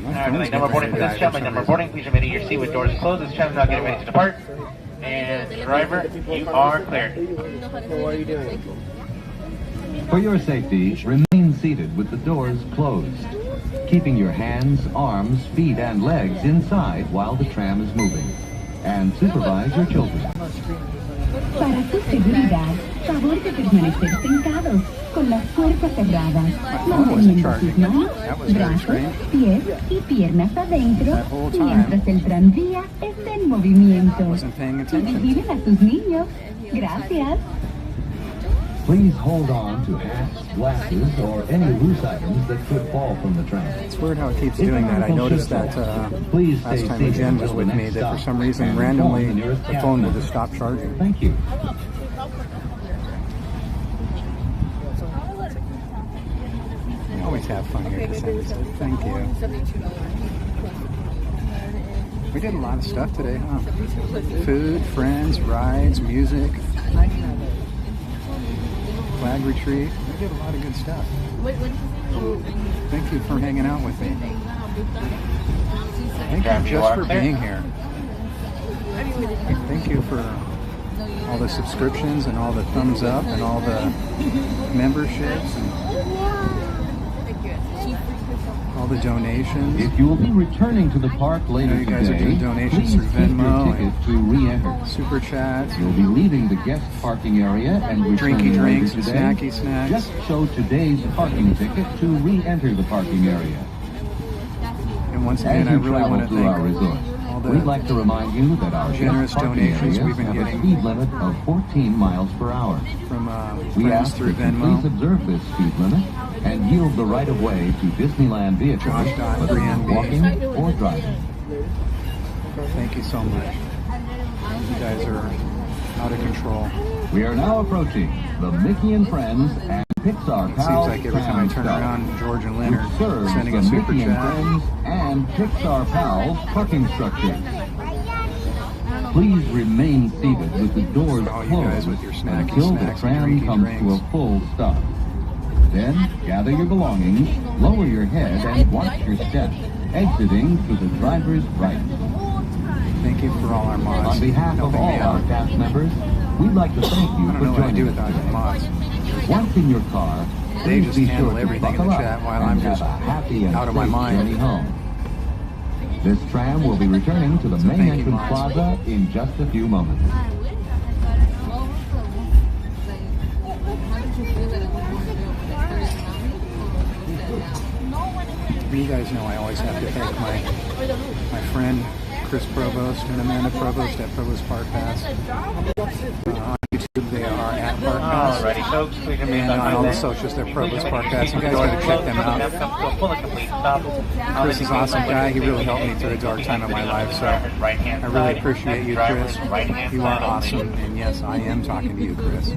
Alright, number boarding for this tram, number boarding, please remain in your seat with doors closed. This tram is now getting ready to depart. And driver, you are cleared. What are you doing? For your safety, remain seated with the doors closed, keeping your hands, arms, feet, and legs inside while the tram is moving. And supervise your children. Para tu seguridad, favor de permanecer sentados, con las puertas cerradas, manteniendo sus manos, brazos, pies y piernas adentro, mientras el tranvía está en movimiento. Y vigilen a sus niños. Gracias. Please hold on to hats, glasses, or any loose items that could fall from the tram. It's weird how it keeps doing that. I noticed that last time Jen was with me, that for some reason, randomly, the phone will just stop charging. Thank you. We always have fun here at Cassandra. Thank you. We did a lot of stuff today, huh? Food, friends, rides, music, flag retreat. We did a lot of good stuff. Thank you for hanging out with me. Thank you just for being here. Thank you for all the subscriptions and all the thumbs up and all the memberships and all the donations. If you will be returning to the park later you guys today, are doing donations please through take your Venmo ticket to re-enter. Super chats. You'll be leaving the guest parking area and returning Drinky drinks later and today. snacky snacks. Just show today's parking ticket to re-enter the parking area. And once again, I really want to through our thank resort, all the we'd like to remind you that our generous guest parking donations areas we've been have getting a speed limit of 14 miles per hour. from We friends ask through that you Venmo. please observe this speed limit and yield the right of way to Disneyland vehicles, whether you're walking or driving. Thank you so much. You guys are out of control. We are now approaching the Mickey and Friends and Pixar It seems Pals like every time I turn Tram around, George and which Leonard serves sending the a super Mickey and chat. Friends and Pixar Pals parking structure. Please remain seated with the doors All you closed guys with your snacky until the snacks and tram drinky comes drinks. to a full stop. Then gather your belongings, lower your head, and watch your step, exiting to the driver's right. Thank you for all our mods. On behalf of helping all me our out. cast members, we'd like to thank you I don't for know what I do joining us without the today. mods. Once in your car, They please just be handle sure to everything in buckle the up chat while and I'm have just a happy and out of my safe mind. journey home. This tram will be returning to the So main thank you, entrance mods. plaza in just a few moments. You guys know I always have to thank my friend Chris Provost and Amanda Provost at Provost Park Pass. On YouTube they are at Park Pass. Alrighty, folks, please remain And on all the behind socials they're there. Provost Park Pass. You guys Doors gotta check closed. them Have out. come to a full and complete stop. Chris is an awesome guy. He really helped me through a dark time of my life, so I really appreciate you, Chris. You are awesome, and yes, I am talking to you, Chris.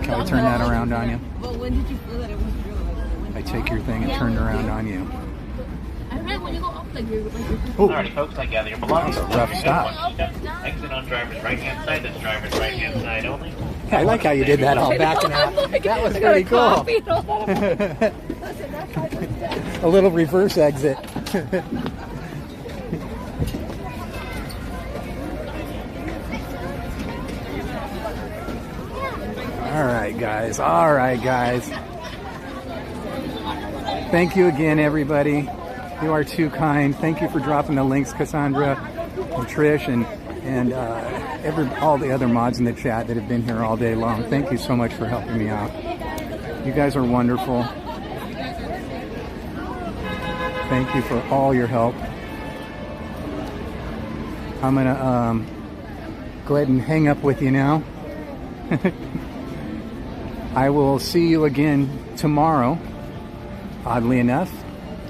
Can I turn that around on you? But when did you feel that it was real? I take your thing and turn it around on you. I read when you go up like you're Alright, folks, I gather your belongings. That was a rough stop. Exit on driver's right hand side. That's driver's right hand side only. I like how you did that all backing out. That was pretty cool. A little reverse exit. All right, guys. All right, guys. Thank you again, everybody. You are too kind. Thank you for dropping the links, Cassandra and Trish and all the other mods in the chat that have been here all day long. Thank you so much for helping me out. You guys are wonderful. Thank you for all your help. I'm gonna go ahead and hang up with you now. I will see you again tomorrow, oddly enough.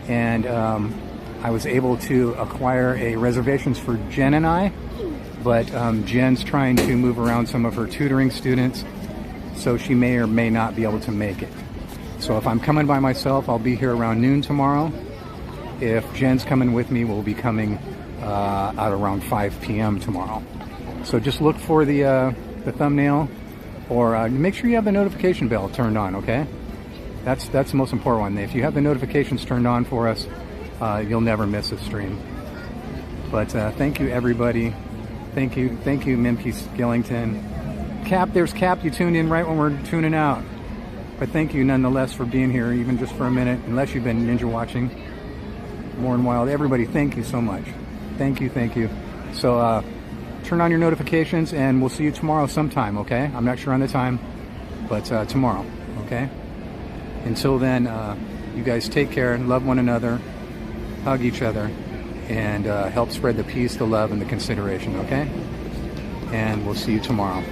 And I was able to acquire a reservations for Jen and I, but Jen's trying to move around some of her tutoring students, so she may or may not be able to make it. So if I'm coming by myself, I'll be here around noon tomorrow. If Jen's coming with me, we'll be coming out around 5 p.m. tomorrow. So just look for the thumbnail, or make sure you have the notification bell turned on, okay? That's the most important one. If you have the notifications turned on for us, you'll never miss a stream. But thank you, everybody. Thank you, Mimkey Skillington. Cap, there's Cap. You tuned in right when we're tuning out. But thank you nonetheless for being here, even just for a minute, unless you've been ninja watching. More and Wild. Everybody, thank you so much. Thank you. So turn on your notifications, and we'll see you tomorrow sometime, okay? I'm not sure on the time, but tomorrow, okay? Until then, you guys take care and love one another, hug each other, and help spread the peace, the love, and the consideration, okay? And we'll see you tomorrow.